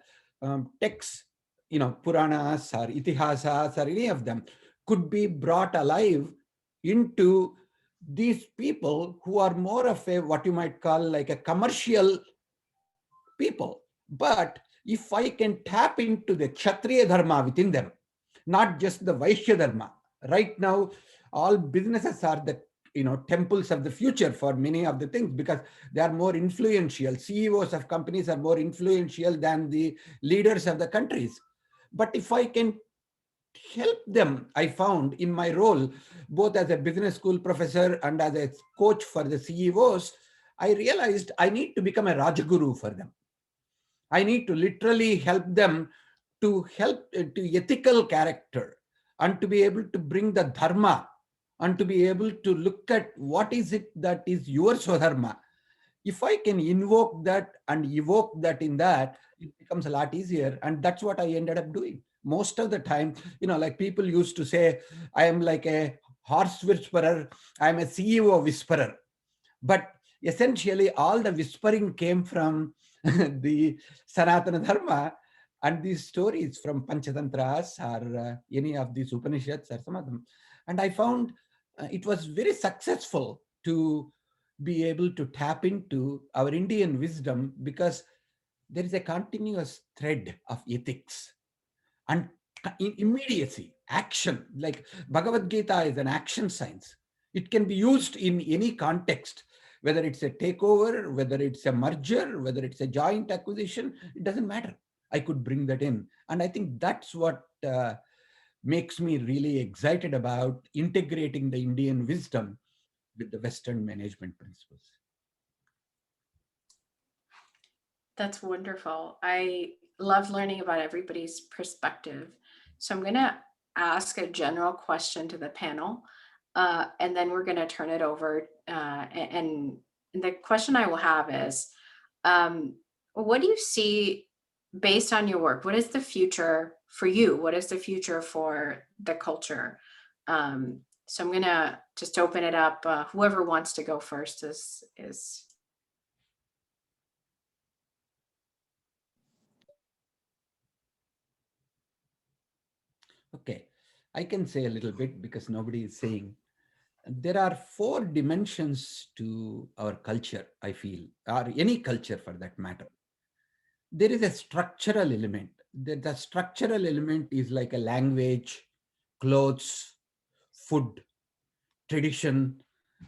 texts, Puranas or Itihasas or any of them, could be brought alive into these people who are more of a, what you might call like a commercial people. But if I can tap into the Kshatriya Dharma within them, not just the Vaishya Dharma. Right now, all businesses are the temples of the future for many of the things, because they are more influential. CEOs of companies are more influential than the leaders of the countries. But if I can help them, I found in my role, both as a business school professor and as a coach for the CEOs, I realized I need to become a Rajaguru for them. I need to literally help them to ethical character, and to be able to bring the dharma, and to be able to look at what is it that is your swadharma. If I can invoke that and evoke that in that, it becomes a lot easier. And that's what I ended up doing. Most of the time, like people used to say, I am like a horse whisperer, I'm a CEO whisperer. But essentially, all the whispering came from the Sanatana Dharma and these stories from Panchatantras or any of these Upanishads or some of them. And I found it was very successful to be able to tap into our Indian wisdom, because there is a continuous thread of ethics and immediacy, action. Like Bhagavad Gita is an action science. It can be used in any context, whether it's a takeover, whether it's a merger, whether it's a joint acquisition, it doesn't matter. I could bring that in. And I think that's what makes me really excited about integrating the Indian wisdom with the Western management principles. That's wonderful. I love learning about everybody's perspective. So I'm going to ask a general question to the panel, and then we're going to turn it over. And the question I will have is, what do you see based on your work? What is the future for you? What is the future for the culture? So I'm gonna just open it up. Whoever wants to go first is. Okay, I can say a little bit because nobody is saying. There are 4 dimensions to our culture, I feel, or any culture for that matter. There is a structural element. The structural element is like a language, clothes, food, tradition.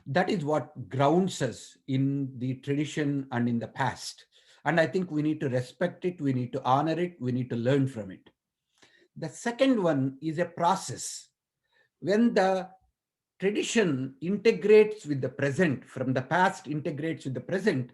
That is what grounds us in the tradition and in the past. And I think we need to respect it, we need to honor it, we need to learn from it. The second one is a process. When the tradition integrates with the present, from the past integrates with the present,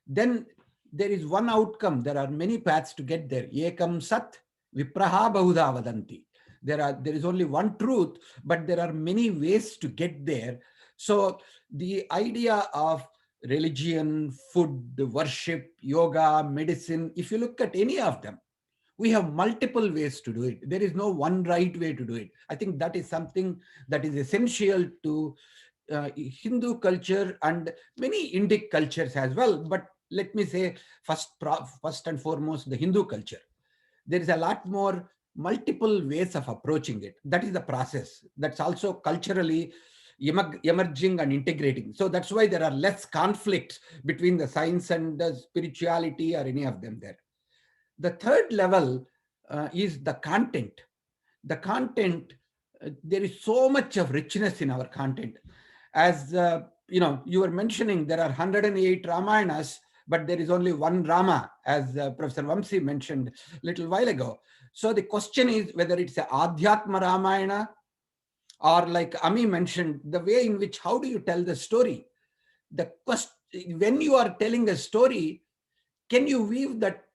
then there is one outcome. There are many paths to get there. Ekam sat vipraha bahuda vadanti. There is only one truth, but there are many ways to get there. So the idea of religion, food, worship, yoga, medicine, if you look at any of them, we have multiple ways to do it. There is no one right way to do it. I think that is something that is essential to Hindu culture and many Indic cultures as well. But let me say first and foremost, the Hindu culture. There is a lot more multiple ways of approaching it. That is the process. That's also culturally emerging and integrating. So that's why there are less conflicts between the science and the spirituality or any of them there. The third level is the content. The content, there is so much of richness in our content. As you were mentioning, there are 108 Ramayanas, but there is only one Rama, as Professor Vamsee mentioned a little while ago. So the question is whether it's a Adhyatma Ramayana or, like Ami mentioned, the way in which, how do you tell the story? When you are telling a story, can you weave that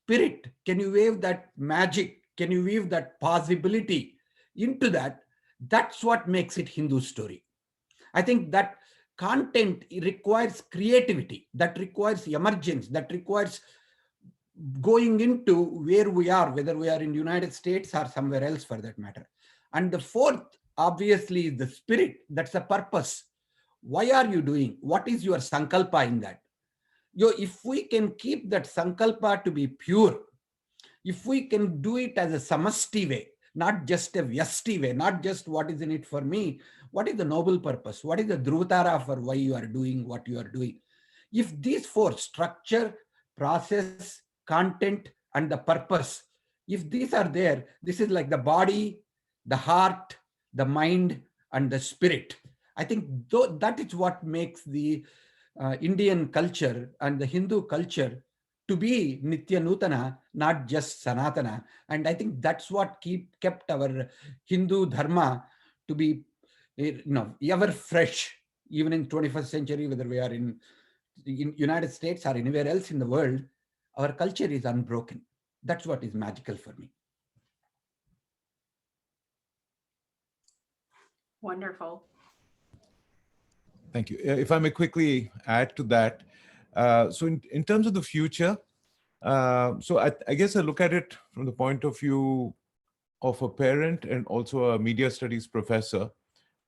spirit? Can you weave that magic? Can you weave that possibility into that? That's what makes it Hindu story. I think that content requires creativity, that requires emergence, that requires going into where we are, whether we are in the United States or somewhere else for that matter. And the fourth, obviously, is the spirit. That's the purpose. Why are you doing? What is your sankalpa in that? If we can keep that sankalpa to be pure, if we can do it as a samasti way, not just a vyasti way, not just what is in it for me, what is the noble purpose? What is the dhruvatara for why you are doing what you are doing? If these 4, structure, process, content, and the purpose, if these are there, this is like the body, the heart, the mind, and the spirit. I think that is what makes the Indian culture and the Hindu culture to be Nitya Nutana, not just Sanatana. And I think that's what kept our Hindu dharma to be ever fresh, even in 21st century, whether we are in United States or anywhere else in the world, our culture is unbroken. That's what is magical for me. Wonderful. Thank you. If I may quickly add to that. So in terms of the future, so I guess I look at it from the point of view of a parent and also a media studies professor.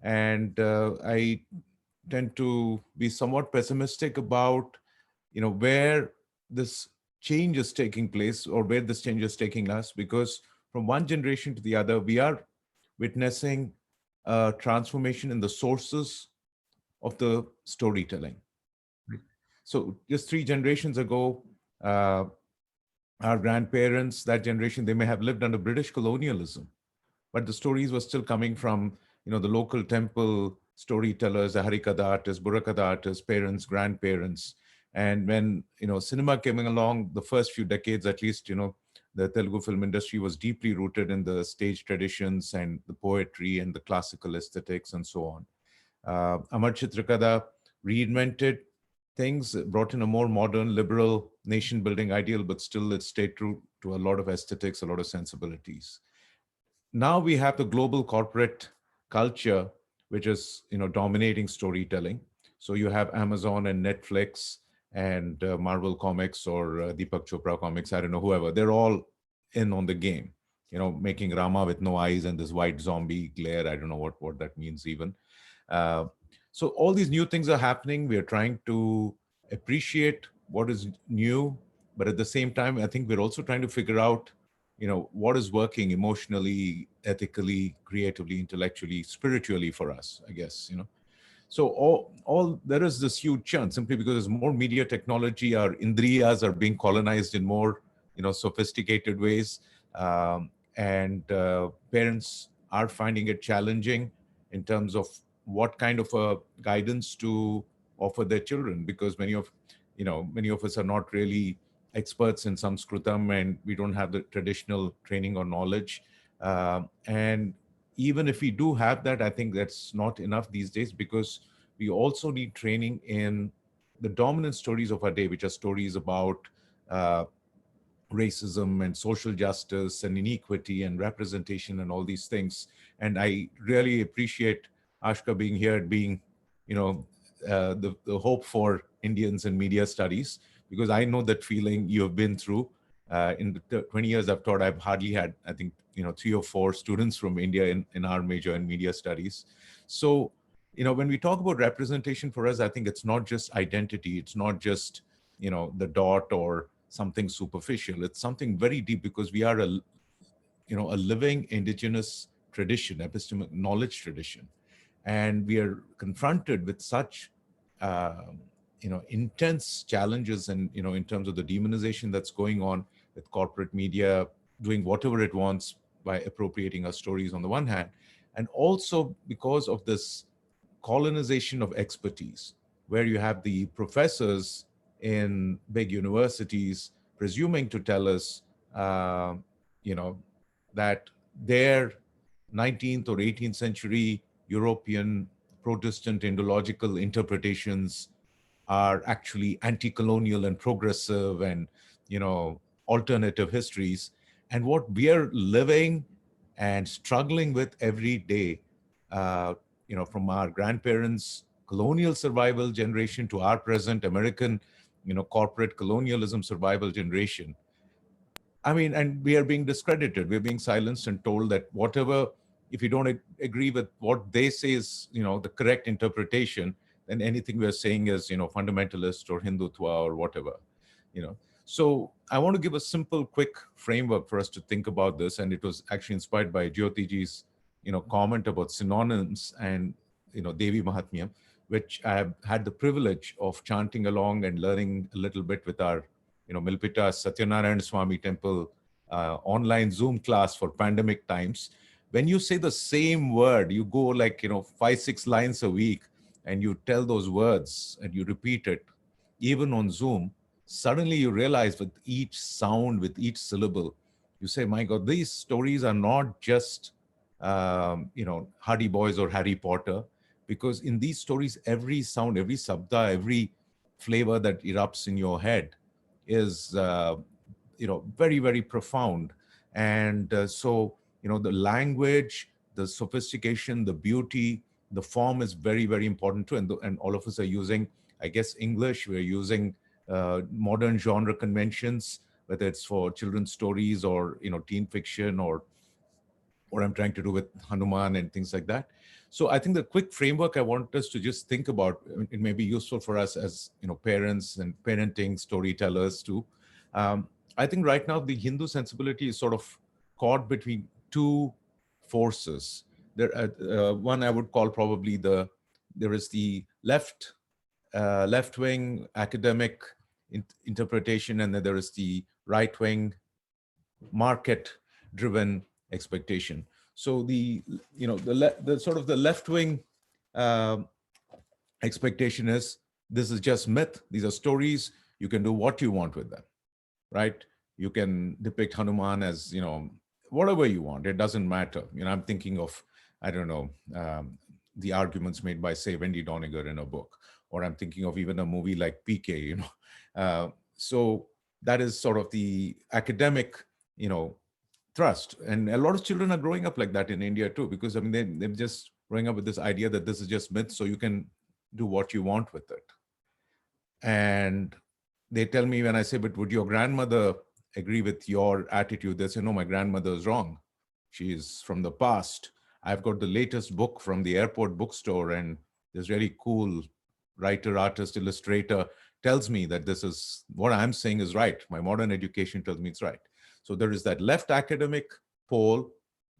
And I tend to be somewhat pessimistic about, where this change is taking place or where this change is taking us, because from one generation to the other, we are witnessing a transformation in the sources of the storytelling. So just 3 generations ago, our grandparents, that generation, they may have lived under British colonialism, but the stories were still coming from, the local temple storytellers, the Harikatha artists, Burakatha artists, parents, grandparents. And when, cinema came along, the first few decades, at least, the Telugu film industry was deeply rooted in the stage traditions and the poetry and the classical aesthetics and so on. Amar Chitrakada reinvented things, brought in a more modern, liberal, nation-building ideal, but still it stayed true to a lot of aesthetics, a lot of sensibilities. Now we have the global corporate culture, which is dominating storytelling. So you have Amazon and Netflix and Marvel Comics or Deepak Chopra Comics, I don't know, whoever, they're all in on the game, making Rama with no eyes and this white zombie glare. I don't know what that means even. Uh, so all these new things are happening. We are trying to appreciate what is new, but at the same time, I think we're also trying to figure out, what is working emotionally, ethically, creatively, intellectually, spiritually for us, I guess. So all there is this huge churn simply because there's more media technology. Our indriyas are being colonized in more, sophisticated ways, and parents are finding it challenging in terms of what kind of a guidance to offer their children, because many of us are not really experts in Sanskritam, and we don't have the traditional training or knowledge. And even if we do have that, I think that's not enough these days, because we also need training in the dominant stories of our day, which are stories about racism and social justice and inequity and representation and all these things. And I really appreciate Aashka being here, being, the hope for Indians in media studies, because I know that feeling you have been through. In the 20 years I've taught, I've hardly had, I think, 3 or 4 students from India in our major in media studies. So, when we talk about representation for us, I think it's not just identity. It's not just, the dot or something superficial. It's something very deep, because we are a living indigenous tradition, epistemic knowledge tradition. And we are confronted with such, intense challenges, and, in terms of the demonization that's going on with corporate media doing whatever it wants by appropriating our stories on the one hand, and also because of this colonization of expertise, where you have the professors in big universities presuming to tell us, that their 19th or 18th century European Protestant Indological interpretations are actually anti-colonial and progressive and, alternative histories. And what we are living and struggling with every day, from our grandparents' colonial survival generation to our present American, corporate colonialism survival generation. I mean, and we are being discredited. We're being silenced and told that whatever, if you don't agree with what they say is, the correct interpretation, then anything we're saying is, fundamentalist or Hindutva or whatever, So I want to give a simple, quick framework for us to think about this. And it was actually inspired by Jyoti ji's, comment about synonyms and, Devi Mahatmyam, which I have had the privilege of chanting along and learning a little bit with our, Milpita Satyanarayana Swami Temple online Zoom class for pandemic times. When you say the same word, you go like, 5-6 lines a week, and you tell those words and you repeat it, even on Zoom, suddenly you realize with each sound, with each syllable, you say, my God, these stories are not just, Hardy Boys or Harry Potter, because in these stories, every sound, every sabda, every flavor that erupts in your head is, very, very profound. And so, the language, the sophistication, the beauty, the form is very, very important too. And all of us are using, I guess, English. We're using modern genre conventions, whether it's for children's stories or, teen fiction, or what I'm trying to do with Hanuman and things like that. So I think the quick framework I want us to just think about, it may be useful for us as, parents and parenting storytellers too. I think right now the Hindu sensibility is sort of caught between two forces. One I would call probably there is the left-wing academic interpretation, and then there is the right-wing market-driven expectation. So the sort of the left-wing expectation is, this is just myth. These are stories. You can do what you want with them, right? You can depict Hanuman as, whatever you want. It doesn't matter. I'm thinking of, I don't know, the arguments made by, say, Wendy Doniger in a book, or I'm thinking of even a movie like PK, So that is sort of the academic, thrust. And a lot of children are growing up like that in India too, because they're just growing up with this idea that this is just myth, so you can do what you want with it. And they tell me when I say, but would your grandmother agree with your attitude? They say, no, my grandmother is wrong. She's from the past. I've got the latest book from the airport bookstore, and this really cool writer, artist, illustrator tells me that this is what I'm saying is right. My modern education tells me it's right. So there is that left academic pole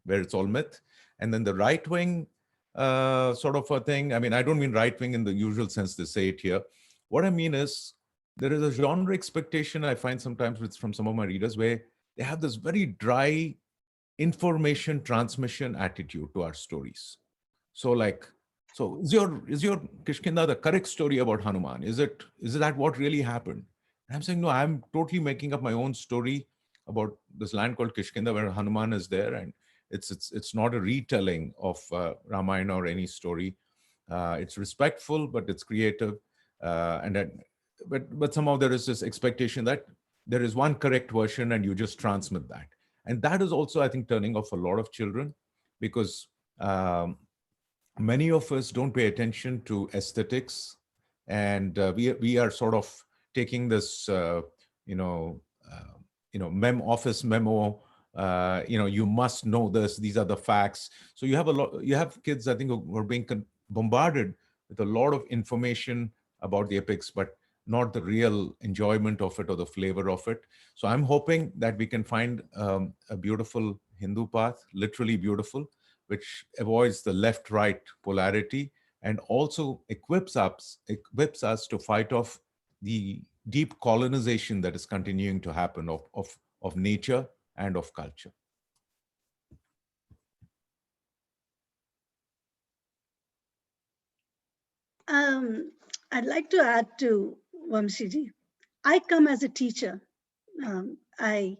where it's all myth, and then the right wing sort of a thing. I mean, I don't mean right wing in the usual sense they say it here. What I mean is there is a genre expectation I find sometimes from some of my readers where they have this very dry information transmission attitude to our stories. So like, so is your Kishkinda the correct story about Hanuman? Is that what really happened? And I'm saying, no, I'm totally making up my own story about this land called Kishkinda where Hanuman is there. And it's not a retelling of Ramayana or any story. It's respectful, but it's creative. But somehow there is this expectation that there is one correct version and you just transmit that. And that is also, I think, turning off a lot of children because many of us don't pay attention to aesthetics. And we are sort of taking this, office memo, you must know this, these are the facts. So you have kids, I think, who are being bombarded with a lot of information about the epics, but not the real enjoyment of it or the flavor of it. So I'm hoping that we can find a beautiful Hindu path, literally beautiful, which avoids the left-right polarity and also equips us to fight off the deep colonization that is continuing to happen of nature and of culture. I'd like to add to Vamsee. I come as a teacher. I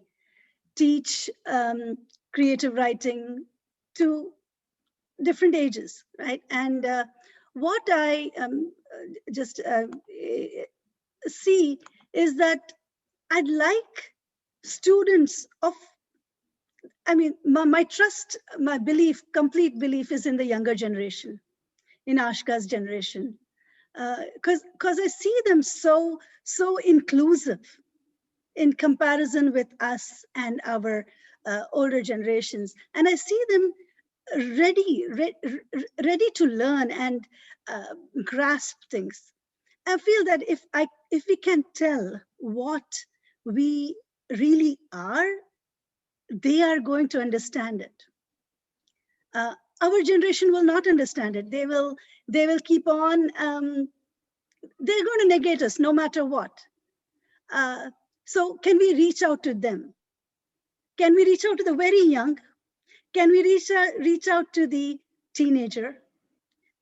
teach creative writing to different ages, right? And what I just see is that I'd like students of, my trust, my belief, complete belief is in the younger generation, in Aashka's generation. Because I see them so inclusive in comparison with us and our older generations. And I see them ready to learn and grasp things. I feel that if we can tell what we really are, they are going to understand it. Our generation will not understand it. They will keep on, they're going to negate us no matter what. So can we reach out to them? Can we reach out to the very young? Can we reach out to the teenager?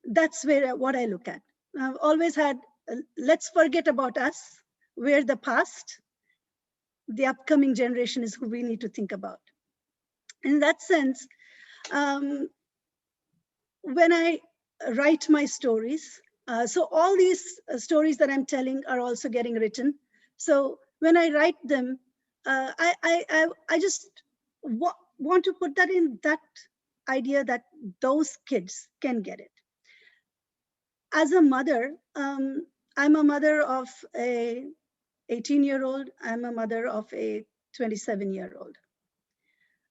That's what I look at. I've always had, let's forget about us. We're the past. The upcoming generation is who we need to think about. In that sense, when I write my stories, so all these stories that I'm telling are also getting written. So when I write them, I just want to put that in that idea that those kids can get it. As a mother, I'm a mother of a 18-year-old. I'm a mother of a 27-year-old.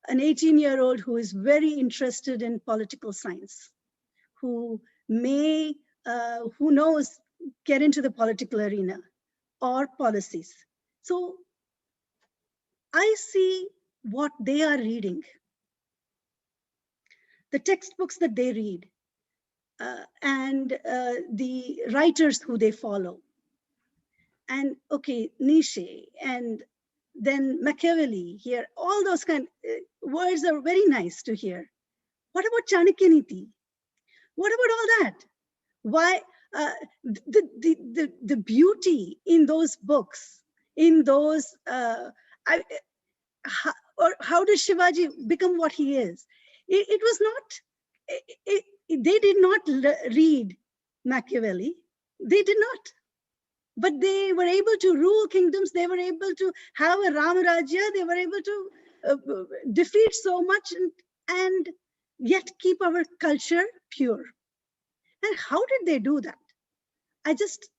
An 18-year-old who is very interested in political science, who may, who knows, get into the political arena or policies. So I see what they are reading, the textbooks that they read, and the writers who they follow. And okay, Nietzsche, and then Machiavelli here, all those kind of words are very nice to hear. What about Chanakya Niti? What about all that? Why the beauty in those books, in those, how does Shivaji become what he is? It was not, they did not read Machiavelli. They did not. But they were able to rule kingdoms. They were able to have a Ramarajya. They were able to defeat so much and yet keep our culture pure. And how did they do that? I just,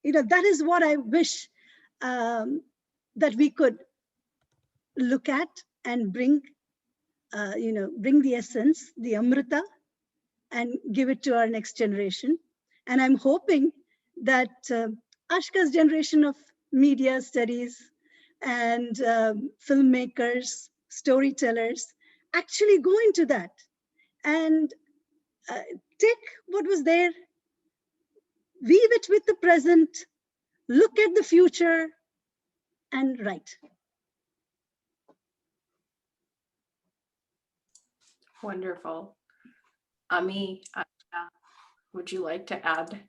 that is what I wish that we could look at and bring, bring the essence, the Amrita, and give it to our next generation. And I'm hoping that Aashka's generation of media studies and filmmakers, storytellers actually go into that and take what was there, weave it with the present, look at the future, and write. Wonderful. Ami, would you like to add?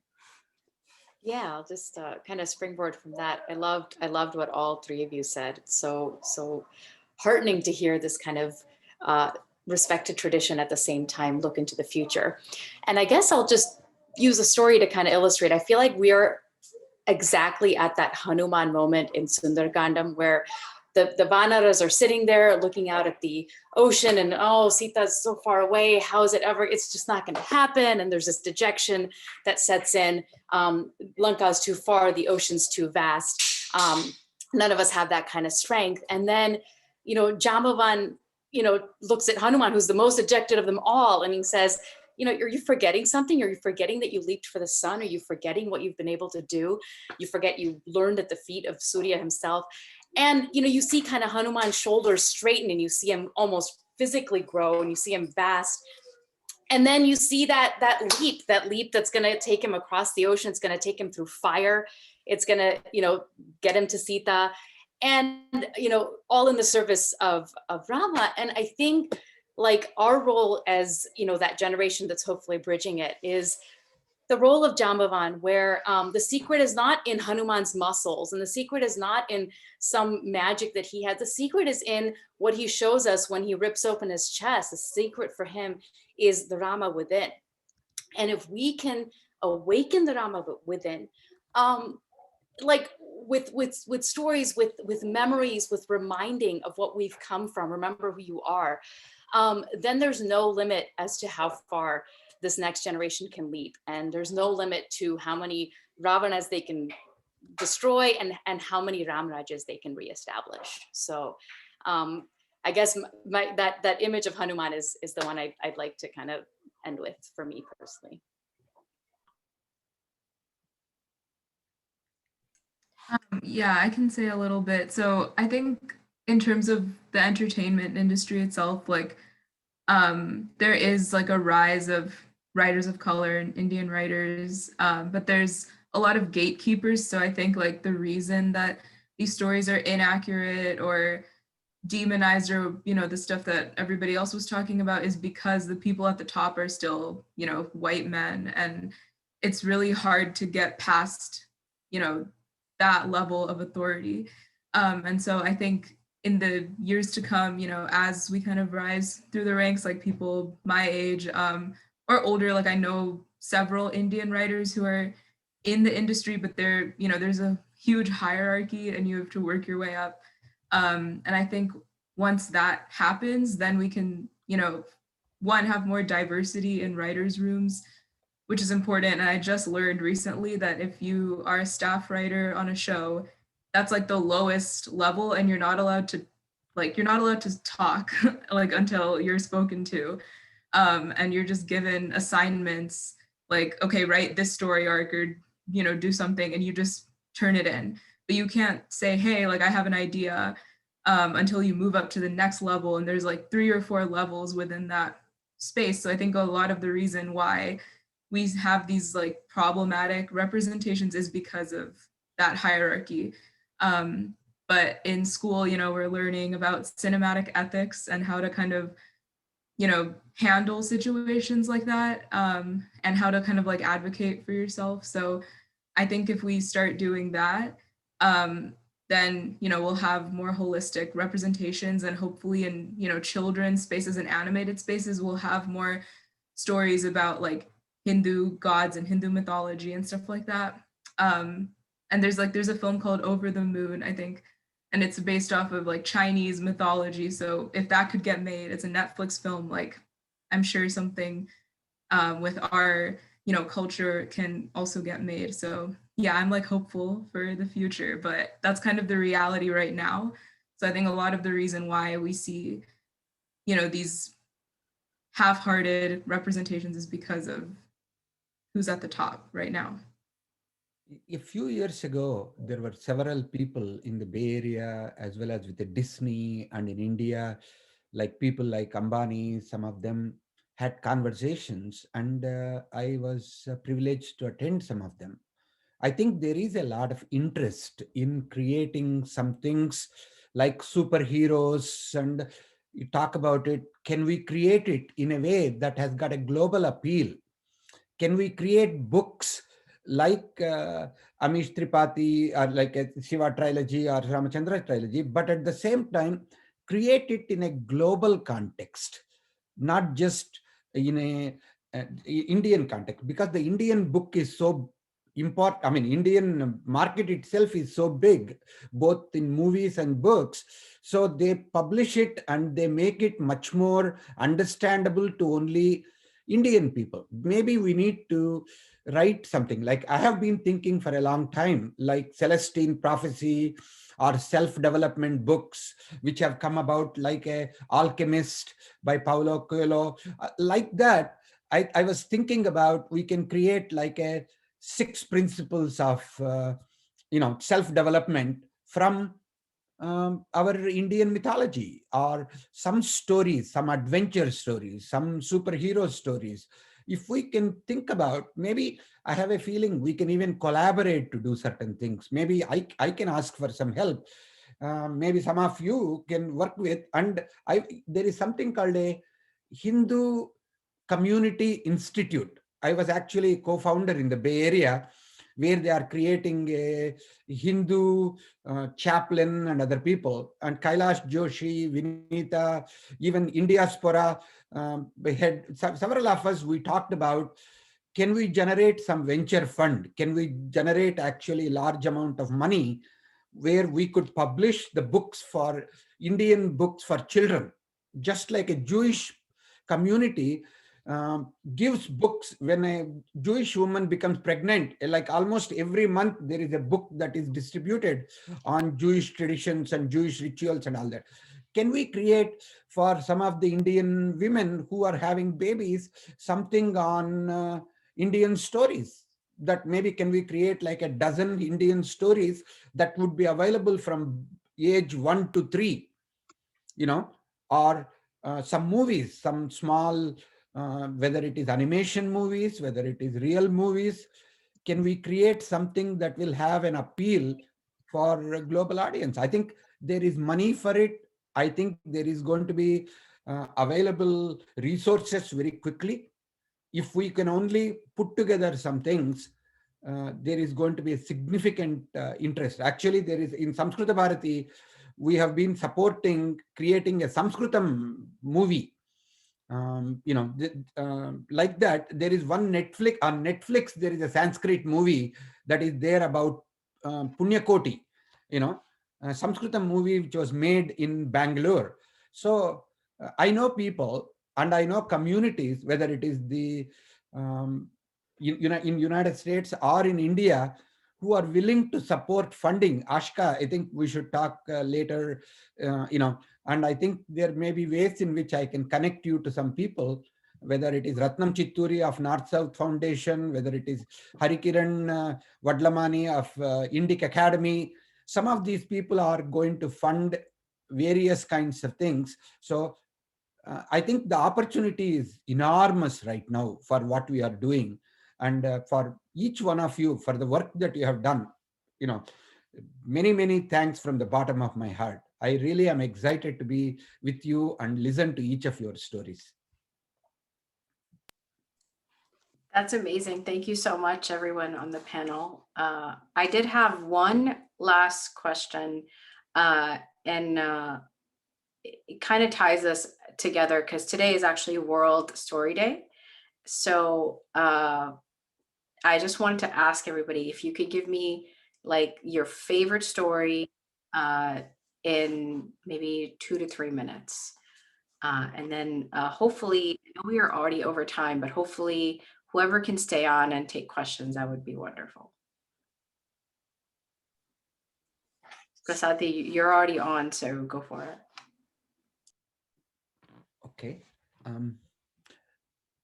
Yeah, I'll just kind of springboard from that. I loved what all three of you said. It's so heartening to hear this kind of respected tradition at the same time look into the future. And I guess I'll just use a story to kind of illustrate. I feel like we are exactly at that Hanuman moment in Sundarkandam where the Vanaras are sitting there looking out at the ocean and, oh, Sita's so far away. How is it ever? It's just not going to happen. And there's this dejection that sets in. Lanka's too far. The ocean's too vast. None of us have that kind of strength. And then, Jambavan, looks at Hanuman, who's the most dejected of them all. And he says, are you forgetting something? Are you forgetting that you leaped for the sun? Are you forgetting what you've been able to do? You forget you learned at the feet of Surya himself. And, you see kind of Hanuman's shoulders straighten and you see him almost physically grow and you see him vast. And then you see that leap that's going to take him across the ocean. It's going to take him through fire. It's going to, get him to Sita and, all in the service of Rama. And I think like our role as, that generation that's hopefully bridging it is the role of Jambavan, where the secret is not in Hanuman's muscles and the secret is not in some magic that he had. The secret is in what he shows us when he rips open his chest. The secret for him is the Rama within. And if we can awaken the Rama within, like with stories, with memories, with reminding of what we've come from, remember who you are, then there's no limit as to how far this next generation can leap. And there's no limit to how many Ravanas they can destroy and how many Ramrajas they can reestablish. So I guess that image of Hanuman is the one I'd like to kind of end with for me personally. Yeah, I can say a little bit. So I think in terms of the entertainment industry itself, like there is like a rise of writers of color and Indian writers, but there's a lot of gatekeepers. So I think like the reason that these stories are inaccurate or demonized or, the stuff that everybody else was talking about is because the people at the top are still, white men. And it's really hard to get past, that level of authority. And so I think in the years to come, as we kind of rise through the ranks, like people my age or older, like I know several Indian writers who are in the industry, but they're, there's a huge hierarchy and you have to work your way up. And I think once that happens, then we can, one, have more diversity in writers' rooms, which is important. And I just learned recently that if you are a staff writer on a show, that's like the lowest level and you're not allowed to talk like until you're spoken to. And you're just given assignments like, okay, write this story arc or, do something and you just turn it in. But you can't say, hey, like I have an idea until you move up to the next level. And there's like 3 or 4 levels within that space. So I think a lot of the reason why we have these like problematic representations is because of that hierarchy. But in school, we're learning about cinematic ethics and how to kind of, handle situations like that and how to kind of like advocate for yourself. So I think if we start doing that, then, we'll have more holistic representations and hopefully in, children's spaces and animated spaces, we'll have more stories about like Hindu gods and Hindu mythology and stuff like that. And there's a film called Over the Moon, I think, and it's based off of like Chinese mythology. So if that could get made, it's a Netflix film, like I'm sure something with our, culture can also get made. So yeah, I'm like hopeful for the future, but that's kind of the reality right now. So I think a lot of the reason why we see, these half-hearted representations is because of who's at the top right now. A few years ago, there were several people in the Bay Area as well as with the Disney and in India, like people like Ambani, some of them had conversations, and I was privileged to attend some of them. I think there is a lot of interest in creating some things like superheroes, and you talk about it. Can we create it in a way that has got a global appeal? Can we create books like Amish Tripathi or like a Shiva trilogy or Ramachandra trilogy, but at the same time, create it in a global context, not just in a Indian context, because the Indian book is so important. I mean, Indian market itself is so big, both in movies and books. So they publish it and they make it much more understandable to only Indian people. Maybe we need to write something like, I have been thinking for a long time, like Celestine Prophecy or self-development books which have come about, like a Alchemist by Paulo Coelho. Like that, I was thinking about we can create like a 6 principles of self-development from our Indian mythology, or some stories, some adventure stories, some superhero stories. If we can think about, maybe I have a feeling we can even collaborate to do certain things. Maybe I can ask for some help. Maybe some of you can work with, and there is something called a Hindu Community Institute. I was actually co-founder in the Bay Area, where they are creating a Hindu chaplain and other people. And Kailash Joshi, Vinita, even Indiaspora, we had several of us, we talked about, can we generate some venture fund? Can we generate actually large amount of money where we could publish the books for Indian books for children, just like a Jewish community gives books when a Jewish woman becomes pregnant. Like almost every month, there is a book that is distributed on Jewish traditions and Jewish rituals and all that. Can we create for some of the Indian women who are having babies something on Indian stories? That maybe can we create like a dozen Indian stories that would be available from age 1 to 3, or some movies, some small, whether it is animation movies, whether it is real movies. Can we create something that will have an appeal for a global audience? I think there is money for it. I think there is going to be available resources very quickly. If we can only put together some things, there is going to be a significant interest. Actually, there is in Samskrita Bharati, we have been supporting creating a Sanskritam movie. Like that, there is one Netflix, on Netflix, there is a Sanskrit movie that is there about Punyakoti, a Sanskritam movie which was made in Bangalore. So I know people and I know communities, whether it is the in United States or in India, who are willing to support funding. Aashka, I think we should talk later, and I think there may be ways in which I can connect you to some people, whether it is Ratnam Chitturi of North South Foundation, whether it is Harikiran Vadlamani of Indic Academy. Some of these people are going to fund various kinds of things. So I think the opportunity is enormous right now for what we are doing. And for each one of you, for the work that you have done, many, many thanks from the bottom of my heart. I really am excited to be with you and listen to each of your stories. That's amazing. Thank you so much, everyone on the panel. I did have one last question, and it kind of ties us together because today is actually World Story Day. So I just wanted to ask everybody if you could give me like your favorite story in maybe 2 to 3 minutes. And then hopefully, I know we are already over time, but hopefully whoever can stay on and take questions, that would be wonderful. Prasad, you're already on, so go for it. Okay.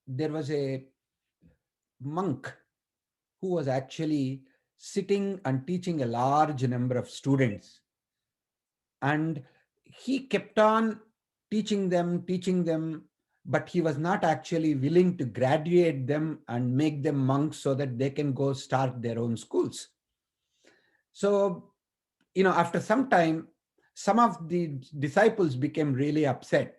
There was a monk who was actually sitting and teaching a large number of students. And he kept on teaching them, but he was not actually willing to graduate them and make them monks so that they can go start their own schools. So, after some time, some of the disciples became really upset.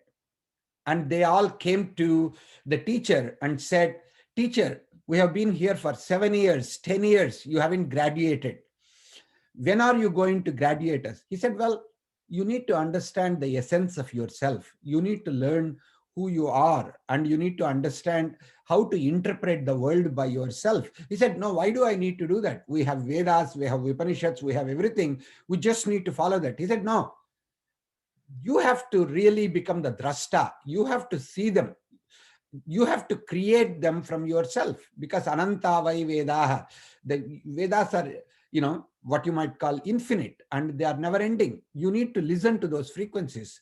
And they all came to the teacher and said, "Teacher, we have been here for 7 years, 10 years, you haven't graduated. When are you going to graduate us?" He said, "Well, you need to understand the essence of yourself. You need to learn who you are, and you need to understand how to interpret the world by yourself." He said, "No, why do I need to do that? We have Vedas, we have Upanishads, we have everything. We just need to follow that." He said, "No, you have to really become the drashta. You have to see them. You have to create them from yourself, because ananta vai vedaha." The Vedas are, what you might call infinite, and they are never ending. You need to listen to those frequencies.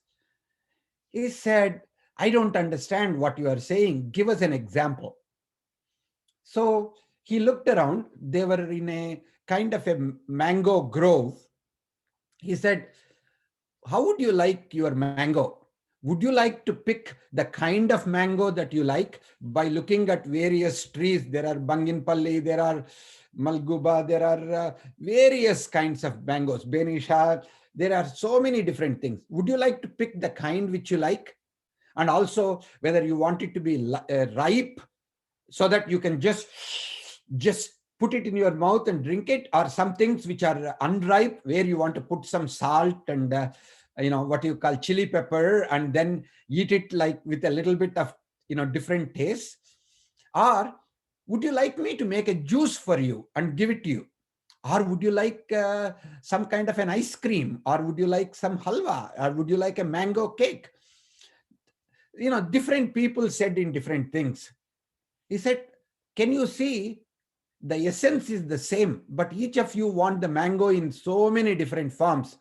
He said, "I don't understand what you are saying. Give us an example." So he looked around. They were in a kind of a mango grove. He said, "How would you like your mango? Would you like to pick the kind of mango that you like by looking at various trees? There are Banginpalli, there are Malguba, there are various kinds of mangoes, Benisha. There are so many different things. Would you like to pick the kind which you like? And also whether you want it to be ripe so that you can just put it in your mouth and drink it, or some things which are unripe where you want to put some salt and what you call chili pepper and then eat it like with a little bit of different tastes? Or would you like me to make a juice for you and give it to you? Or would you like some kind of an ice cream? Or would you like some halwa? Or would you like a mango cake?" Different people said in different things. He said, "Can you see? The essence is the same, but each of you want the mango in so many different forms.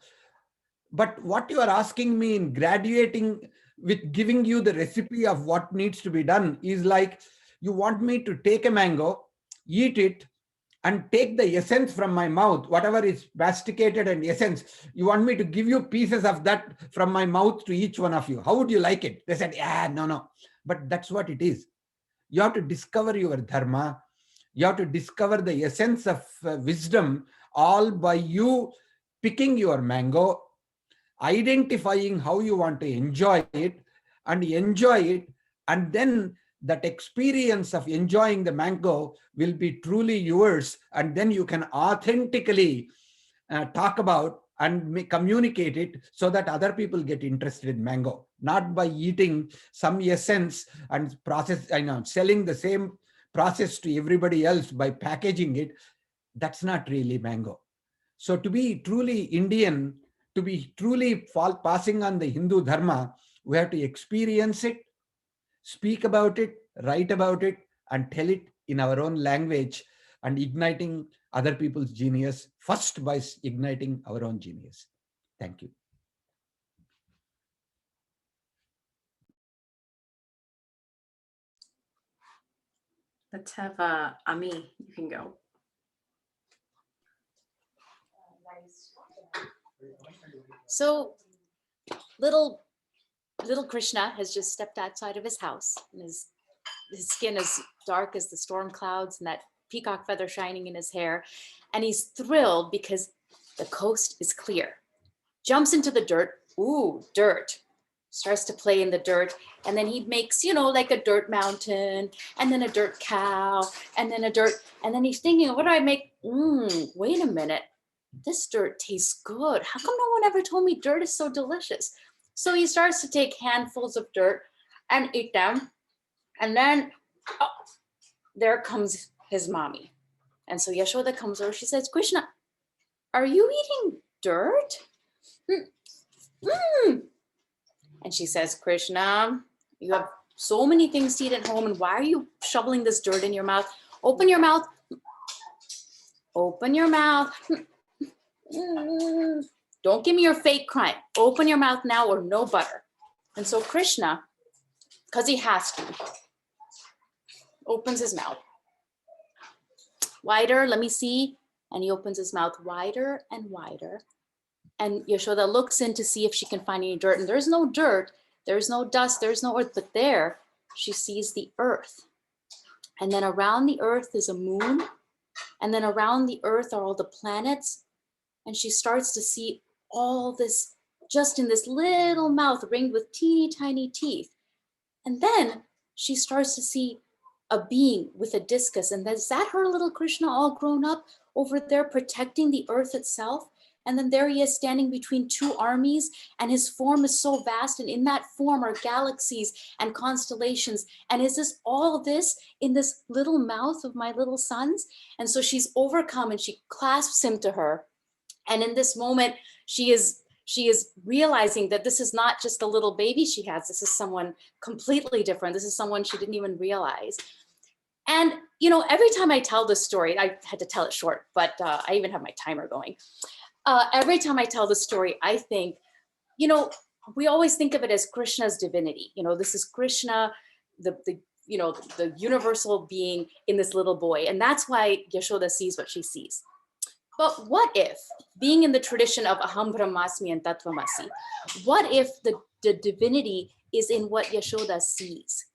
But what you are asking me in graduating with giving you the recipe of what needs to be done is like you want me to take a mango, eat it, and take the essence from my mouth, whatever is masticated and essence. You want me to give you pieces of that from my mouth to each one of you. How would you like it?" They said, "Yeah, no." But that's what it is. You have to discover your dharma. You have to discover the essence of wisdom, all by you picking your mango, identifying how you want to enjoy it, and then that experience of enjoying the mango will be truly yours, and then you can authentically talk about and communicate it so that other people get interested in mango, not by eating some essence and selling the same process to everybody else by packaging it. That's not really mango. So to be truly Indian, to be truly passing on the Hindu dharma, we have to experience it, speak about it, write about it, and tell it in our own language, and igniting other people's genius first by igniting our own genius. Thank you. Let's have Ami, you can go. So little Krishna has just stepped outside of his house, and his skin is dark as the storm clouds and that peacock feather shining in his hair. And he's thrilled because the coast is clear. Jumps into the dirt. Ooh, dirt. Starts to play in the dirt. And then he makes, like a dirt mountain, and then a dirt cow, and then a dirt. And then he's thinking, what do I make? Wait a minute. This dirt tastes good. How come no one ever told me dirt is so delicious? So he starts to take handfuls of dirt and eat them. And then there comes his mommy. And so Yashoda comes over. She says, "Krishna, are you eating dirt?" And she says, "Krishna, you have so many things to eat at home, and why are you shoveling this dirt in your mouth? Open your mouth. Open your mouth." don't give me your fake crying. Open your mouth now or no butter. And so Krishna, because he has to, opens his mouth. Wider, let me see. And he opens his mouth wider and wider. And Yashoda looks in to see if she can find any dirt. And there's no dirt, there's no dust, there's no earth. But there, she sees the earth. And then around the earth is a moon. And then around the earth are all the planets. And she starts to see all this just in this little mouth ringed with teeny tiny teeth. And then she starts to see a being with a discus. And is that her little Krishna all grown up over there protecting the earth itself? And then there he is standing between two armies, and his form is so vast. And in that form are galaxies and constellations. And is this all this in this little mouth of my little sons? And so she's overcome and she clasps him to her. And in this moment, she is realizing that this is not just a little baby she has. This is someone completely different. This is someone she didn't even realize. And, every time I tell this story, I had to tell it short, but I even have my timer going. Every time I tell the story, I think, we always think of it as Krishna's divinity. This is Krishna, the universal being in this little boy. And that's why Yashoda sees what she sees. But what if, being in the tradition of Aham Brahmasmi and Tattvamasi, what if the divinity is in what Yashoda sees?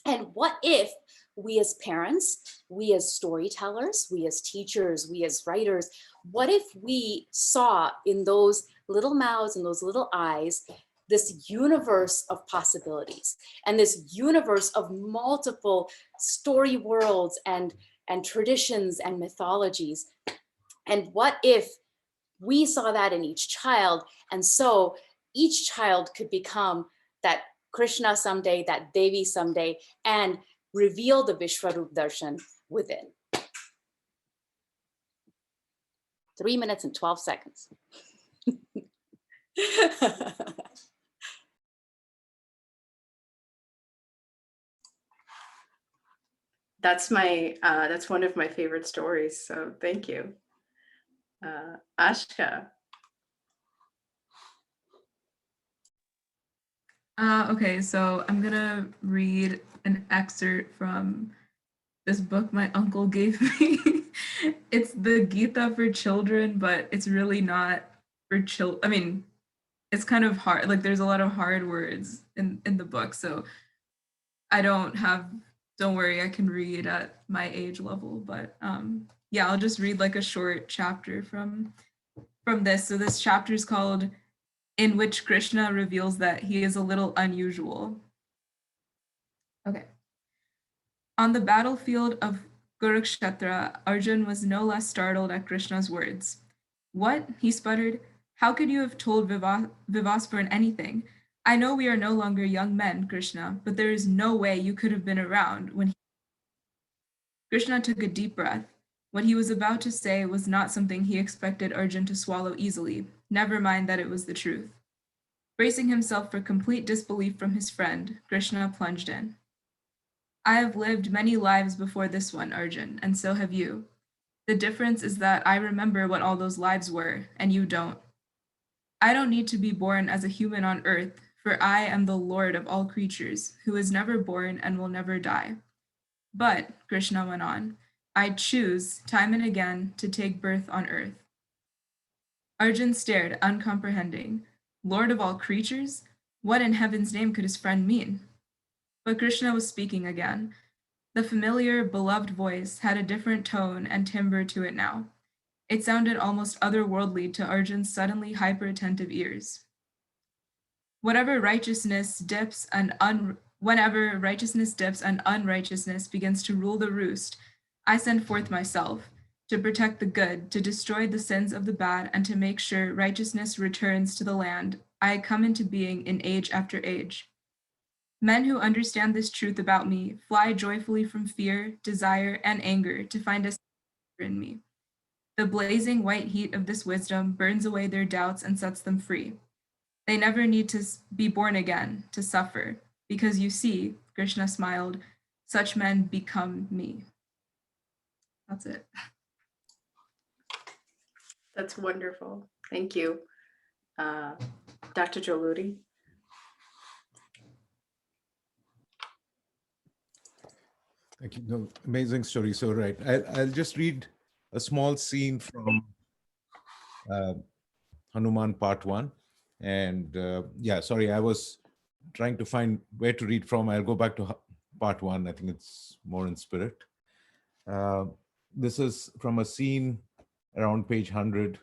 And what if we as parents, we as storytellers, we as teachers, we as writers, what if we saw in those little mouths and those little eyes this universe of possibilities and this universe of multiple story worlds and traditions and mythologies? And what if we saw that in each child? And so each child could become that Krishna someday, that Devi someday, and reveal the Vishwarup Darshan within. 3 minutes and 12 seconds. That's one of my favorite stories. So thank you. Aashka. Okay, so I'm gonna read an excerpt from this book my uncle gave me. It's the Gita for children, but it's really not for children. I mean, it's kind of hard. Like there's a lot of hard words in the book. So don't worry, I can read at my age level, but yeah, I'll just read like a short chapter from this. So this chapter is called "In which Krishna reveals that he is a little unusual." Okay. On the battlefield of Kurukshetra, Arjun was no less startled at Krishna's words. "What?" he sputtered. "How could you have told Vivasparan anything? I know we are no longer young men, Krishna, but there is no way you could have been around when he..." Krishna took a deep breath. What he was about to say was not something he expected Arjun to swallow easily, never mind that it was the truth. Bracing himself for complete disbelief from his friend, Krishna plunged in. "I have lived many lives before this one, Arjun, and so have you. The difference is that I remember what all those lives were, and you don't. I don't need to be born as a human on earth, for I am the Lord of all creatures, who is never born and will never die. But," Krishna went on, "I choose, time and again, to take birth on earth." Arjun stared, uncomprehending. Lord of all creatures? What in heaven's name could his friend mean? But Krishna was speaking again. The familiar, beloved voice had a different tone and timbre to it now. It sounded almost otherworldly to Arjun's suddenly hyper-attentive ears. Whenever righteousness dips and unrighteousness begins to rule the roost, I send forth myself, to protect the good, to destroy the sins of the bad, and to make sure righteousness returns to the land. I come into being in age after age. Men who understand this truth about me fly joyfully from fear, desire, and anger to find a savior in me. The blazing white heat of this wisdom burns away their doubts and sets them free. They never need to be born again, to suffer, because you see, Krishna smiled, such men become me. That's it. That's wonderful. Thank you. Dr. Juluri. Thank you. No, amazing story. So, right. I'll just read a small scene from Hanuman Part 1. And yeah, sorry, I was trying to find where to read from. I'll go back to Part 1. I think it's more in spirit. This is from a scene around page 100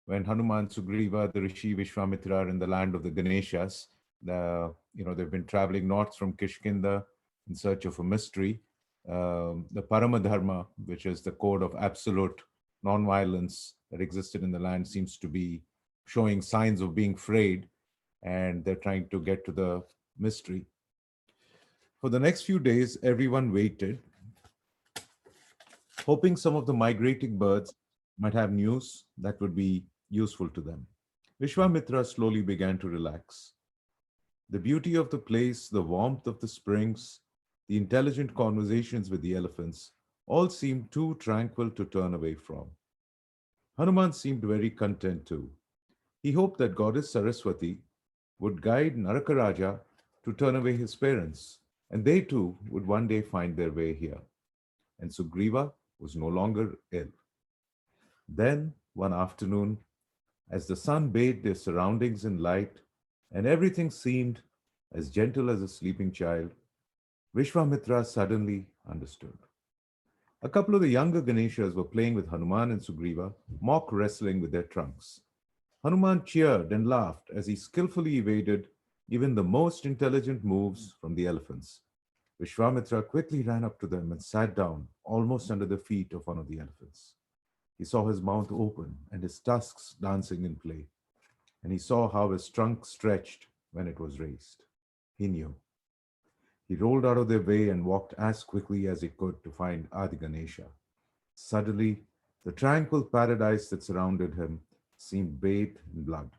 when Hanuman, Sugriva, the Rishi, Vishwamitra are in the land of the Ganeshas. They've been traveling north from Kishkinda in search of a mystery. The Paramadharma, which is the code of absolute non-violence that existed in the land, seems to be showing signs of being frayed, and they're trying to get to the mystery. For the next few days, everyone waited, hoping some of the migrating birds might have news that would be useful to them. Vishwamitra slowly began to relax. The beauty of the place, the warmth of the springs, the intelligent conversations with the elephants, all seemed too tranquil to turn away from. Hanuman seemed very content too. He hoped that goddess Saraswati would guide Narakaraja to turn away his parents, and they too would one day find their way here. And Sugriva was no longer ill. Then, one afternoon, as the sun bathed their surroundings in light, and everything seemed as gentle as a sleeping child, Vishwamitra suddenly understood. A couple of the younger Ganeshas were playing with Hanuman and Sugriva, mock wrestling with their trunks. Hanuman cheered and laughed as he skillfully evaded even the most intelligent moves from the elephants. Vishwamitra quickly ran up to them and sat down almost under the feet of one of the elephants. He saw his mouth open and his tusks dancing in play, and he saw how his trunk stretched when it was raised. He knew. He rolled out of their way and walked as quickly as he could to find Adi Ganesha. Suddenly, the tranquil paradise that surrounded him seemed bathed in blood.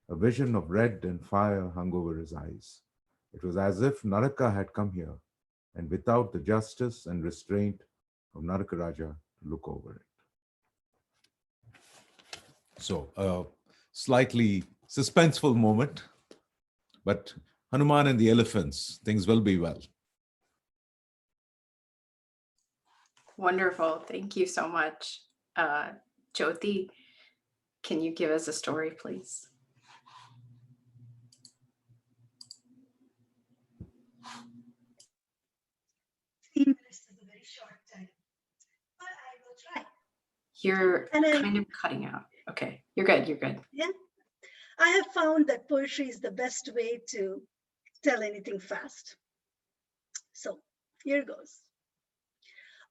A vision of red and fire hung over his eyes. It was as if Naraka had come here, and without the justice and restraint of Narakaraja to look over it. So, a slightly suspenseful moment, but Hanuman and the elephants, things will be well. Wonderful. Thank you so much. Jyoti, can you give us a story, please? Minutes is a very short time, but I will try. You're kind of cutting out. Okay, you're good. You're good. Yeah. I have found that poetry is the best way to tell anything fast. So here goes.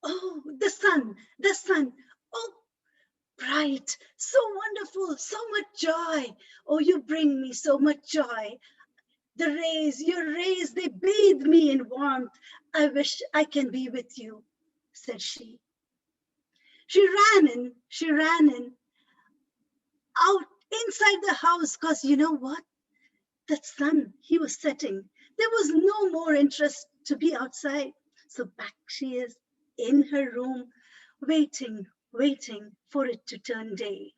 Oh, the sun, the sun. Oh, bright, so wonderful, so much joy. Oh, you bring me so much joy. The rays, your rays, they bathe me in warmth. I wish I can be with you, said she. She ran in, out inside the house, because you know what? That sun, he was setting. There was no more interest to be outside. So back she is in her room, waiting for it to turn day.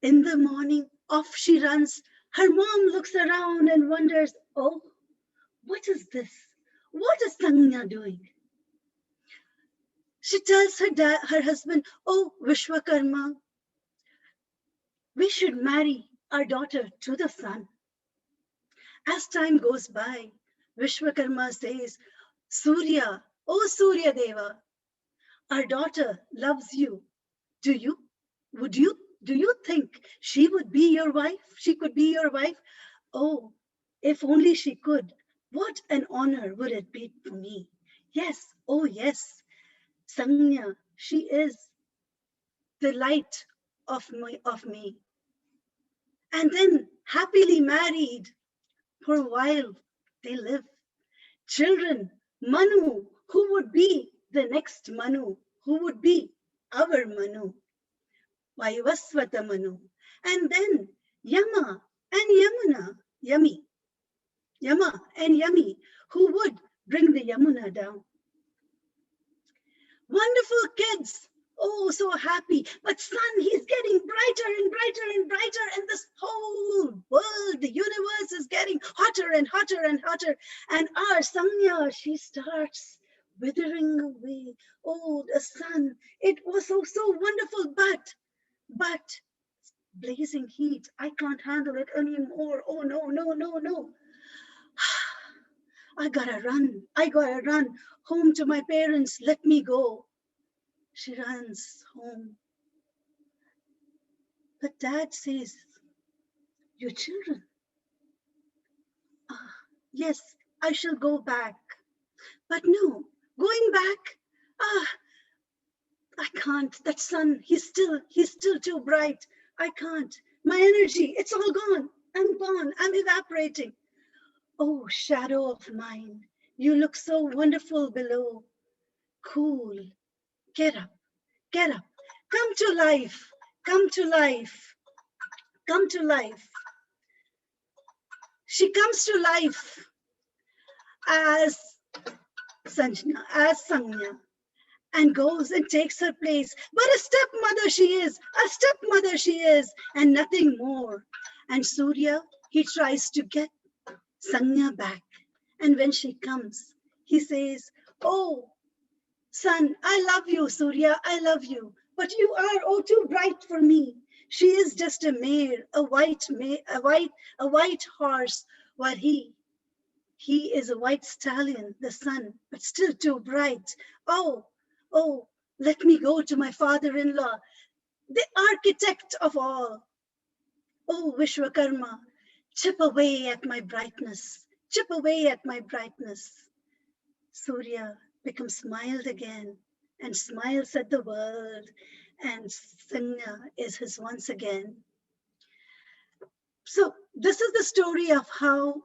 In the morning, off she runs. Her mom looks around and wonders, oh, what is this? What is Sangya doing? She tells her husband, oh, Vishwakarma, we should marry our daughter to the sun. As time goes by, Vishwakarma says, Surya, oh Surya Deva, our daughter loves you. Do you think she would be your wife? She could be your wife? Oh, if only she could. What an honor would it be for me? Yes, oh yes, Sangya, she is the light of me. And then happily married, for a while they live. Children, Manu, who would be the next Manu? Who would be our Manu? Vaivasvata Manu. And then Yama and Yamuna, Yama and Yami, who would bring the Yamuna down. Wonderful kids, Oh, so happy. But sun, he's getting brighter and brighter and brighter, and this whole world, the universe is getting hotter and hotter and hotter. And our Sangya, she starts withering away. Oh, the sun, it was so wonderful, but blazing heat, I can't handle it anymore. Oh no, no, no, no. I gotta run home to my parents. Let me go. She runs home. But dad says, your children. Ah, yes, I shall go back. But no, going back, I can't. That sun, he's still too bright. I can't. My energy, it's all gone. I'm gone. I'm evaporating. Oh, shadow of mine, you look so wonderful below. Cool. Get up, get up. Come to life, come to life, come to life. She comes to life as Sangya, and goes and takes her place. But a stepmother she is, and nothing more. And Surya, he tries to get Sangya back. And when she comes, he says, oh, son, I love you, Surya, I love you. But you are too bright for me. She is just a mare, a white horse, while he is a white stallion, the sun, but still too bright. Oh, let me go to my father-in-law, the architect of all. Oh, Vishwakarma, chip away at my brightness, chip away at my brightness. Surya becomes mild again and smiles at the world, and Sangya is his once again. So this is the story of how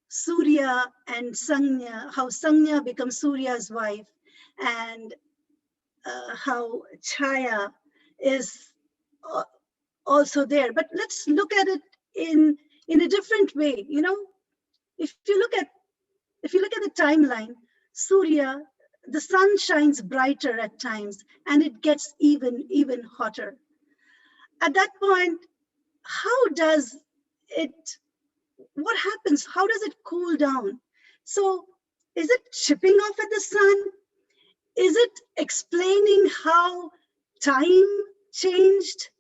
Surya and Sangya, how Sangya becomes Surya's wife, and how Chaya is also there. But let's look at it in a different way. You know, if you look at the timeline, Surya, the sun shines brighter at times, and it gets even hotter. At that point, what happens? How does it cool down? So is it chipping off at the sun? Is it explaining how time changed?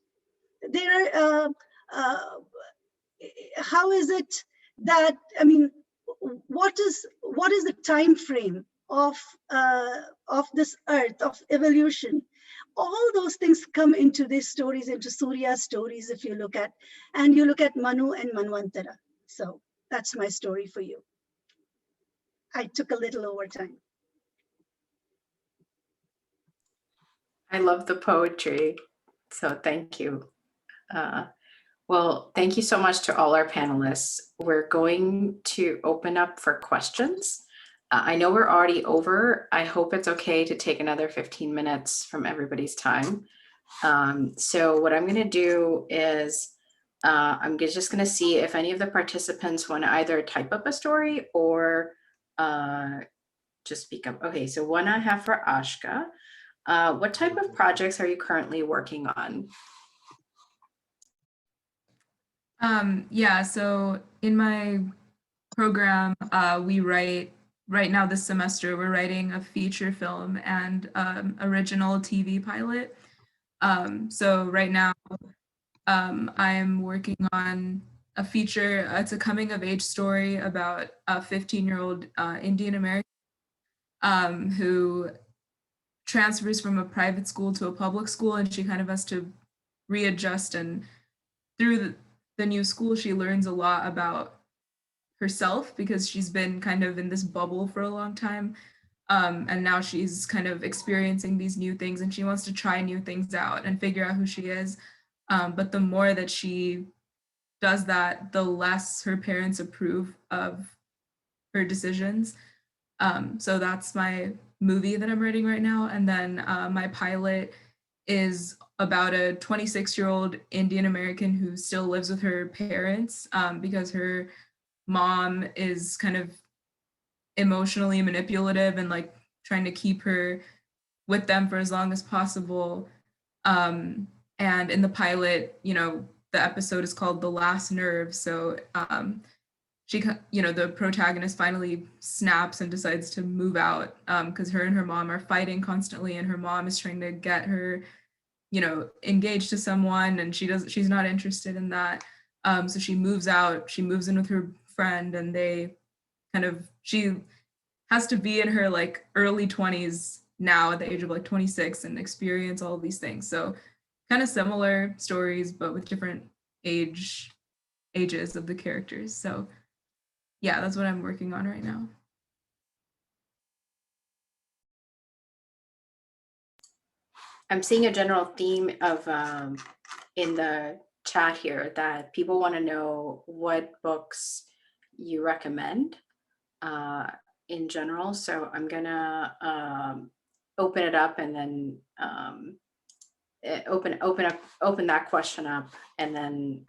How is it that, I mean, what is the time frame of this earth, of evolution? All those things come into these stories, into Surya's stories, if you look at Manu and Manvantara. So that's my story for you. I took a little overtime. I love the poetry, so thank you. Well, thank you so much to all our panelists. We're going to open up for questions. I know we're already over. I hope it's okay to take another 15 minutes from everybody's time. So what I'm going to do is I'm just going to see if any of the participants want to either type up a story or just speak up. Okay, so one I have for Aashka. What type of projects are you currently working on? Yeah, so in my program, we write, right now this semester, we're writing a feature film and original TV pilot. So right now, I'm working on a feature. It's a coming of age story about a 15-year-old Indian-American who transfers from a private school to a public school, and she kind of has to readjust, and through the new school, she learns a lot about herself because she's been kind of in this bubble for a long time. And now she's kind of experiencing these new things, and she wants to try new things out and figure out who she is. But the more that she does that, the less her parents approve of her decisions. So that's my movie that I'm writing right now. And then my pilot is about a 26-year-old Indian American who still lives with her parents because her mom is kind of emotionally manipulative and like trying to keep her with them for as long as possible. And in the pilot, the episode is called The Last Nerve. So she, the protagonist finally snaps and decides to move out because her and her mom are fighting constantly, and her mom is trying to get her, engaged to someone, and she's not interested in that. So she moves out, she moves in with her friend, and she has to be in her like early 20s now at the age of like 26 and experience all of these things. So kind of similar stories, but with different ages of the characters. So yeah, that's what I'm working on right now. I'm seeing a general theme of in the chat here that people want to know what books you recommend in general. So I'm gonna open it up and then open that question up, and then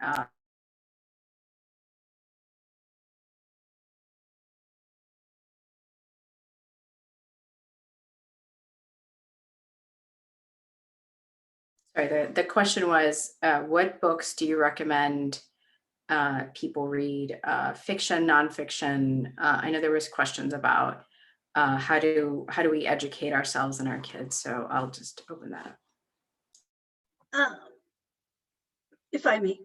sorry, the question was, what books do you recommend people read? Fiction, nonfiction? I know there was questions about how do we educate ourselves and our kids? So I'll just open that up. If I may.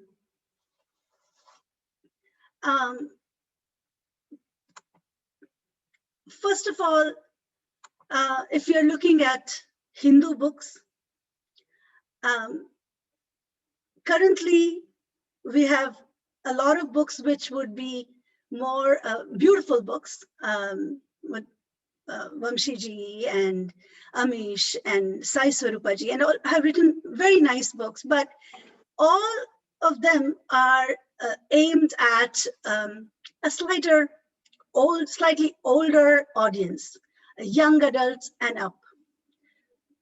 First of all, if you're looking at Hindu books, currently we have a lot of books which would be more beautiful books, with Vamsee ji and Amish and Sai Swarupaji, and all have written very nice books, but all of them are aimed at a slightly older audience, young adults and up.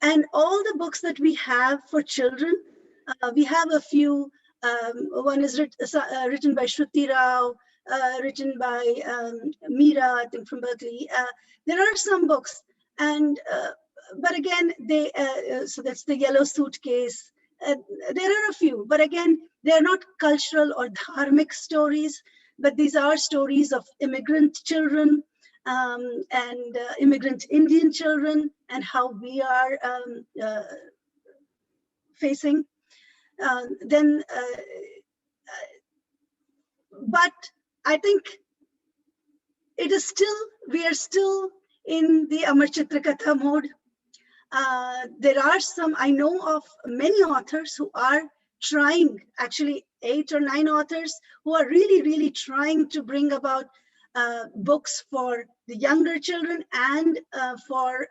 And all the books that we have for children, we have a few. One is written by Shruti Rao, written by Meera, I think from Berkeley. There are some books, and but again, so that's The Yellow Suitcase. There are a few, but again, they're not cultural or dharmic stories, but these are stories of immigrant children and immigrant Indian children, and how we are facing. But I think it is still, we are still in the Amar Chitra Katha mode. There are some, I know of many authors who are trying, actually 8 or 9 authors who are really trying to bring about books for the younger children and for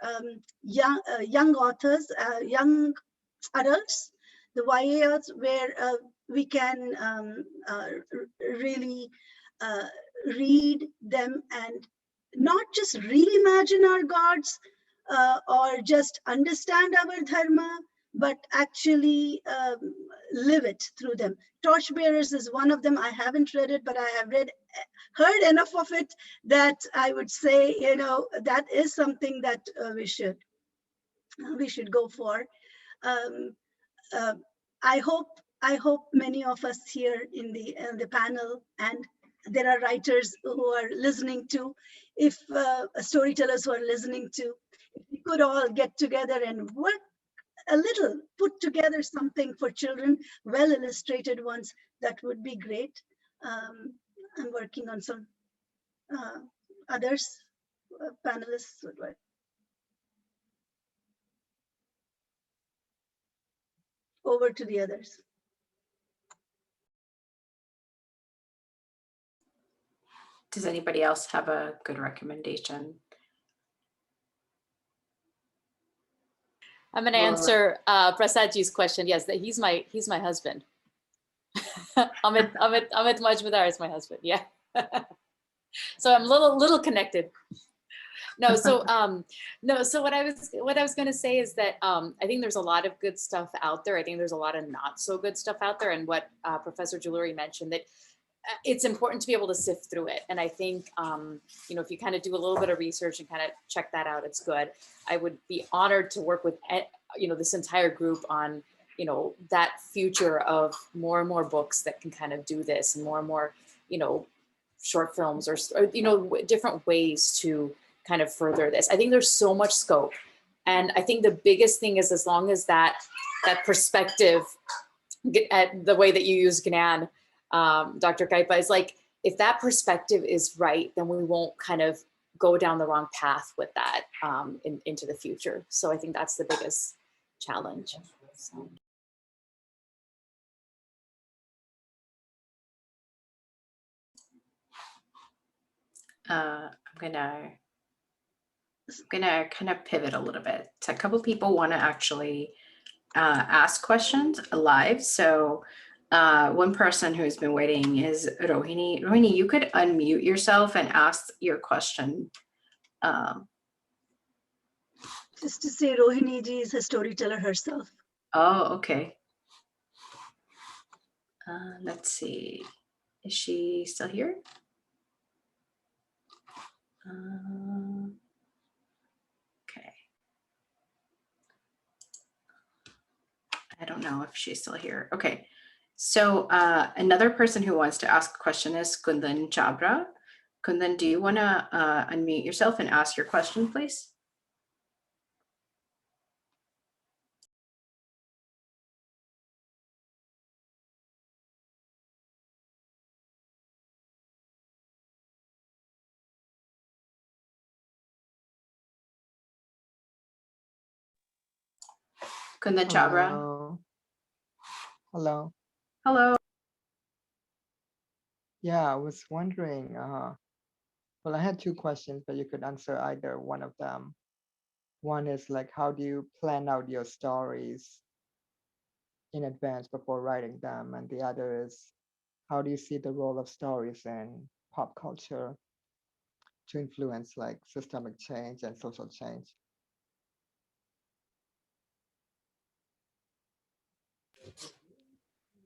young authors, young adults, the YAs, where we can really read them and not just reimagine our gods or just understand our dharma, but actually live it through them. Torchbearers is one of them. I haven't read it, but I have heard enough of it that I would say, that is something that we should go for. I hope many of us here in the panel, and there are writers who are listening to, if storytellers who are listening to, if we could all get together and work a little, put together something for children, well illustrated ones, that would be great. I'm working on some others, panelists would like. Over to the others. Does anybody else have a good recommendation? I'm going to answer Prasadji's question. Yes, that he's my husband. Amit Majmudar is my husband. Yeah. So I'm a little connected. No, so So what I was going to say is that I think there's a lot of good stuff out there. I think there's a lot of not so good stuff out there. And what Professor Juluri mentioned, that it's important to be able to sift through it. And I think, you know, if you kind of do a little bit of research and kind of check that out, it's good. I would be honored to work with, you know, this entire group on, you know, that future of more and more books that can kind of do this, and more, you know, short films or you know, different ways to kind of further this. I think there's so much scope. And I think the biggest thing is, as long as that perspective, at the way that you use Gnan, Dr. Kaipa, is like, if that perspective is right, then we won't kind of go down the wrong path with that into the future. So I think that's the biggest challenge. So. I'm gonna kind of pivot a little bit. So a couple people want to actually ask questions live. So one person who's been waiting is Rohini. Rohini, you could unmute yourself and ask your question. Just to say, Rohini ji is a storyteller herself. Oh, okay. Let's see. Is she still here? Okay. I don't know if she's still here. Okay. So another person who wants to ask a question is Kundan Chabra. Kundan, do you want to unmute yourself and ask your question, please? Kundan Chabra. Hello. Hello. Hello. Yeah, I was wondering, well, I had two questions, but you could answer either one of them. One is like, how do you plan out your stories in advance before writing them? And the other is, how do you see the role of stories in pop culture to influence like systemic change and social change?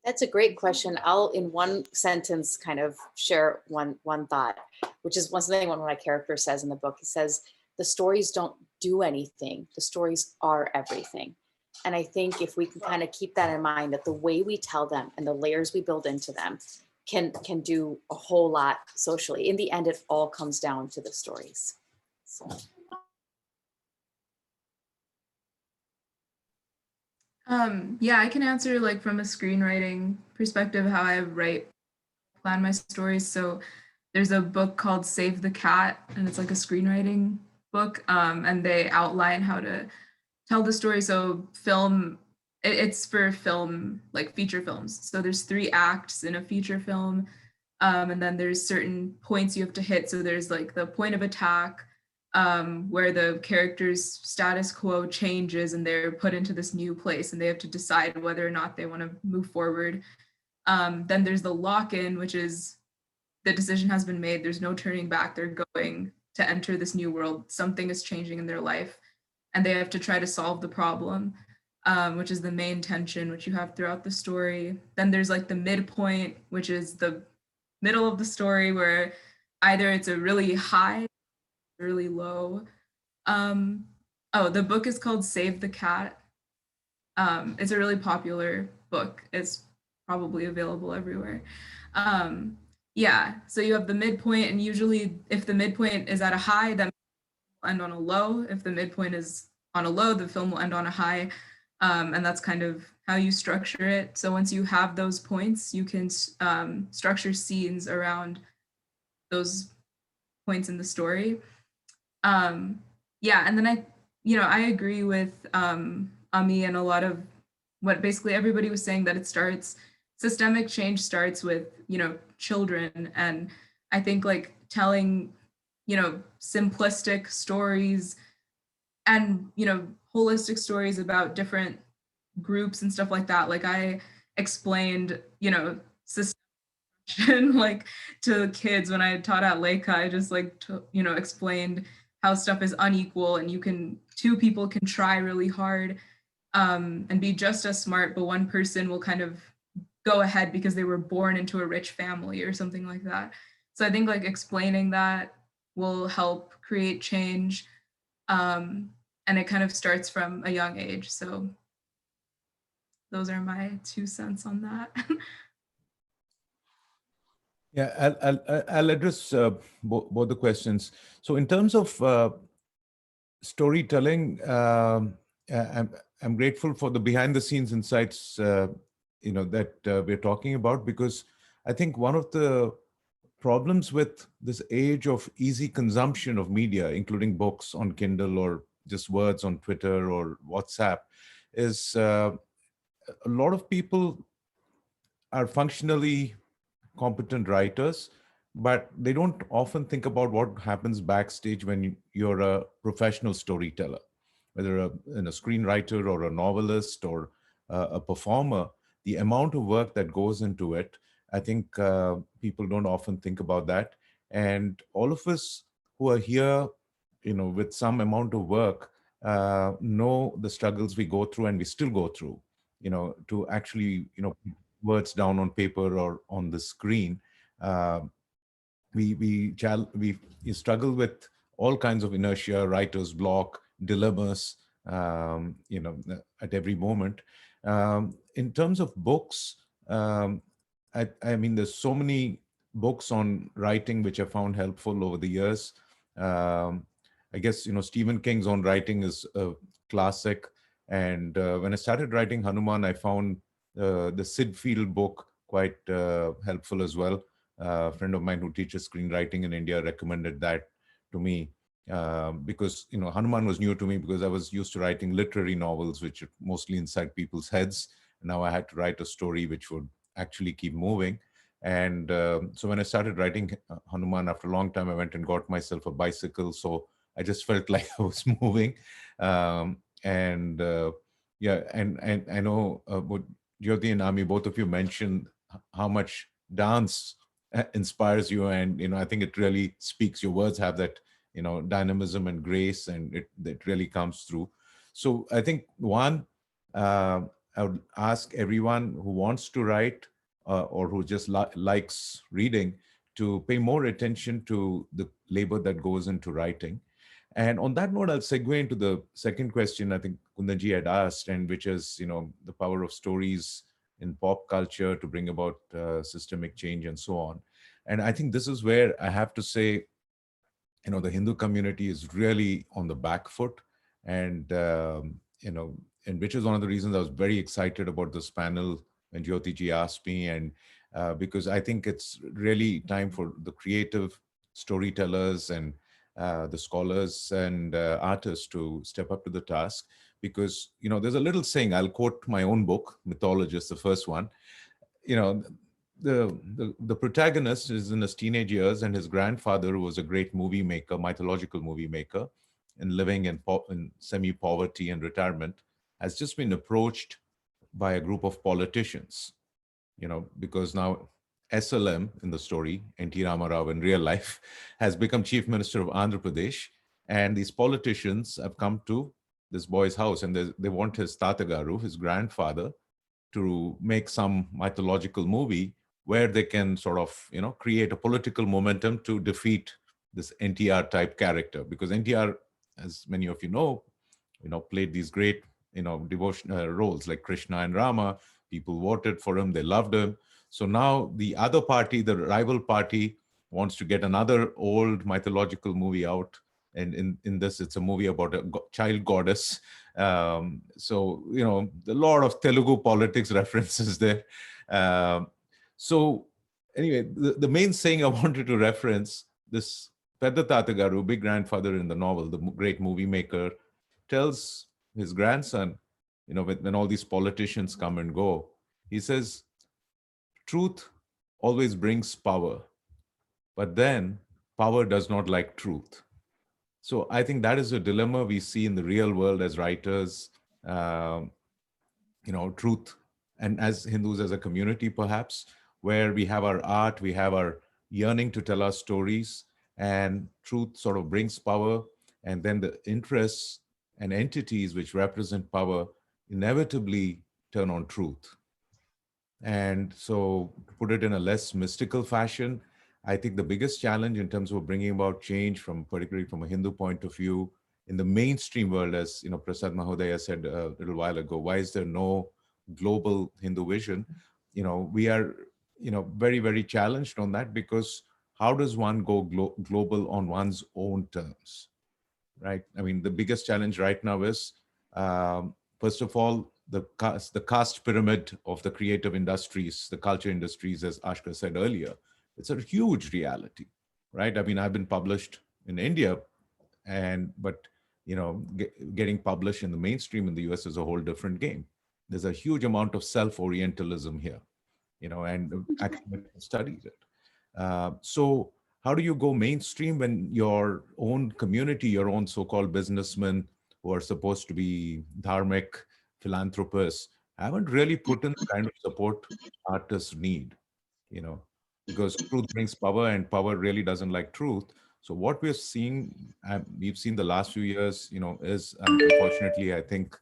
That's a great question. I'll, in one sentence, kind of share one thought, which is something one of my characters says in the book. He says, the stories don't do anything. The stories are everything. And I think if we can kind of keep that in mind, that the way we tell them and the layers we build into them can do a whole lot socially. In the end, it all comes down to the stories. So. Yeah, I can answer like from a screenwriting perspective how I plan my stories. So there's a book called Save the Cat, and it's like a screenwriting book, and they outline how to tell the story. So it's for film, like feature films. So there's 3 acts in a feature film, and then there's certain points you have to hit. So there's like the point of attack, where the character's status quo changes and they're put into this new place and they have to decide whether or not they want to move forward. Then there's the lock-in, which is the decision has been made. There's no turning back. They're going to enter this new world. Something is changing in their life and they have to try to solve the problem, which is the main tension, which you have throughout the story. Then there's like the midpoint, which is the middle of the story where either it's a really high, really low. The book is called Save the Cat. It's a really popular book. It's probably available everywhere. Yeah, so you have the midpoint, and usually if the midpoint is at a high, then will end on a low. If the midpoint is on a low, the film will end on a high. And that's kind of how you structure it. So once you have those points, you can structure scenes around those points in the story. Yeah, and then I agree with Ami and a lot of what basically everybody was saying, that systemic change starts with, children. And I think like telling, simplistic stories and, holistic stories about different groups and stuff like that. Like I explained, like to kids when I taught at Leica, I just explained how stuff is unequal and two people can try really hard and be just as smart, but one person will kind of go ahead because they were born into a rich family or something like that. So I think like explaining that will help create change. And it kind of starts from a young age. So those are my 2 cents on that. Yeah, I'll address both the questions. So in terms of storytelling, I'm grateful for the behind the scenes insights, that we're talking about, because I think one of the problems with this age of easy consumption of media, including books on Kindle or just words on Twitter or WhatsApp, is a lot of people are functionally competent writers, but they don't often think about what happens backstage when you're a professional storyteller, whether a screenwriter or a novelist or a performer. The amount of work that goes into it, I think people don't often think about that. And all of us who are here, with some amount of work, know the struggles we go through and we still go through, to actually, words down on paper or on the screen. Uh, we struggle with all kinds of inertia, writer's block, dilemmas, at every moment. In terms of books, I mean, there's so many books on writing which I found helpful over the years. I guess, Stephen King's On Writing is a classic. And when I started writing Hanuman, I found the Sid Field book quite helpful as well. A friend of mine who teaches screenwriting in India recommended that to me, because Hanuman was new to me because I was used to writing literary novels, which are mostly inside people's heads. And now I had to write a story which would actually keep moving. And so when I started writing Hanuman, after a long time, I went and got myself a bicycle. So I just felt like I was moving. Yeah, and I know what Jyoti and Ami, both of you mentioned how much dance inspires you, and I think it really speaks. Your words have that dynamism and grace, and it really comes through. So I think one, I would ask everyone who wants to write or who just likes reading to pay more attention to the labor that goes into writing. And on that note, I'll segue into the second question I think Kundanji had asked, and which is, the power of stories in pop culture to bring about systemic change and so on. And I think this is where I have to say, the Hindu community is really on the back foot. And, and which is one of the reasons I was very excited about this panel when Jyoti ji asked me. And because I think it's really time for the creative storytellers and the scholars and artists to step up to the task. Because, there's a little saying, I'll quote my own book, Mythologist, the first one. The protagonist is in his teenage years, and his grandfather was a great movie maker, mythological movie maker, and living in semi-poverty and retirement, has just been approached by a group of politicians, because now SLM in the story, N.T. Ramarao in real life, has become chief minister of Andhra Pradesh. And these politicians have come to this boy's house, and they want his Tatagaru, his grandfather, to make some mythological movie where they can sort of, create a political momentum to defeat this NTR type character. Because NTR, as many of you know, played these great, devotional roles like Krishna and Rama. People voted for him, they loved him. So now the other party, the rival party, wants to get another old mythological movie out. And in this, it's a movie about a child goddess. So, a lot of Telugu politics references there. So anyway, the main saying I wanted to reference, this Pedda Tatagaru, big grandfather in the novel, the great movie maker, tells his grandson, when all these politicians come and go, he says, truth always brings power, but then power does not like truth. So I think that is a dilemma we see in the real world as writers, truth, and as Hindus as a community, perhaps, where we have our art, we have our yearning to tell our stories, and truth sort of brings power, and then the interests and entities which represent power inevitably turn on truth. And so, to put it in a less mystical fashion, I think the biggest challenge in terms of bringing about change, from particularly from a Hindu point of view, in the mainstream world, as Prasad Mahodaya said a little while ago, why is there no global Hindu vision? We are, very, very challenged on that, because how does one go global on one's own terms? Right? I mean, the biggest challenge right now is, first of all, the caste pyramid of the creative industries, the culture industries, as Ashka said earlier. It's a huge reality, right? I mean, I've been published in India, but getting published in the mainstream in the US is a whole different game. There's a huge amount of self-orientalism here, and academic studies it. So how do you go mainstream when your own community, your own so-called businessmen who are supposed to be dharmic philanthropists, haven't really put in the kind of support artists need, you know, because truth brings power and power really doesn't like truth. So what we're seeing, we've seen the last few years, is unfortunately, I think,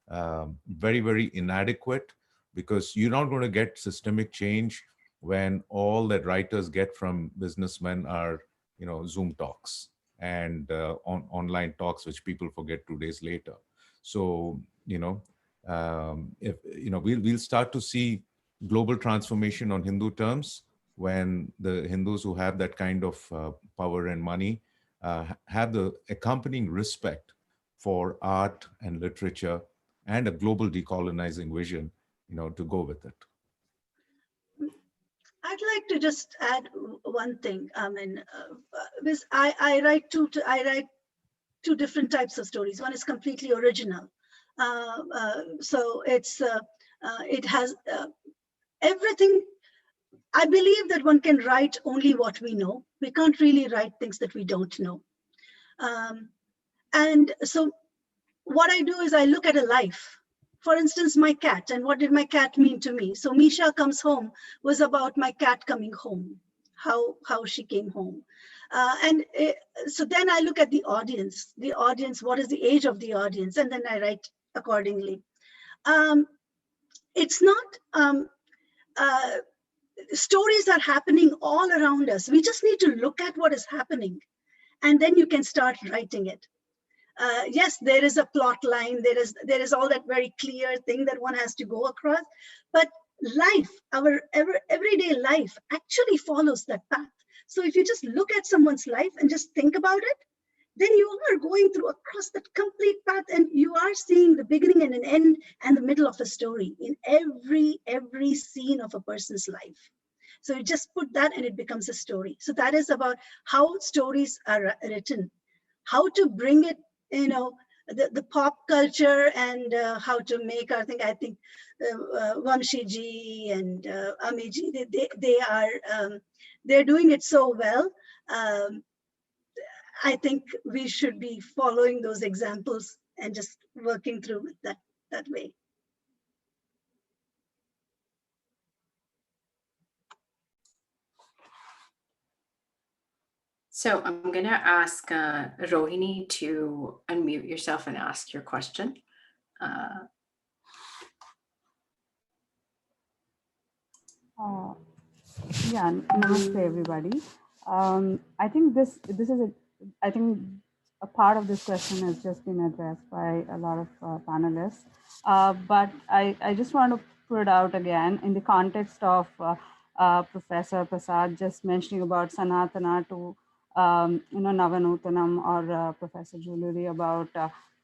very, very inadequate, because you're not going to get systemic change when all that writers get from businessmen are, Zoom talks and online talks, which people forget 2 days later. So, if we'll start to see global transformation on Hindu terms when the Hindus who have that kind of power and money have the accompanying respect for art and literature and a global decolonizing vision, to go with it. I'd like to just add one thing. I mean, I write two different types of stories. One is completely original, so it has everything. I believe that one can write only what we know. We can't really write things that we don't know. And so what I do is I look at a life. For instance, my cat, and what did my cat mean to me? So Misha Comes Home was about my cat coming home, how she came home. So then I look at the audience, what is the age of the audience? And then I write accordingly. It's not, stories are happening all around us. We just need to look at what is happening, and then you can start writing it. Yes, there is a plot line. There is all that very clear thing that one has to go across. But life, our everyday life, actually follows that path. So if you just look at someone's life and just think about it, then you are going through across that complete path, and you are seeing the beginning and an end and the middle of a story in every scene of a person's life. So you just put that and it becomes a story. So that is about how stories are written, how to bring it, the pop culture, and how to make, I think Vamsee ji and Ami ji, they're doing it so well. I think we should be following those examples and just working through it that way. So I'm going to ask Rohini to unmute yourself and ask your question. Yeah, namaste everybody. I think this is I think a part of this question has just been addressed by a lot of panelists, but I just want to put it out again in the context of Professor Prasad just mentioning about Sanatana to Navanutanam, or Professor Juluri about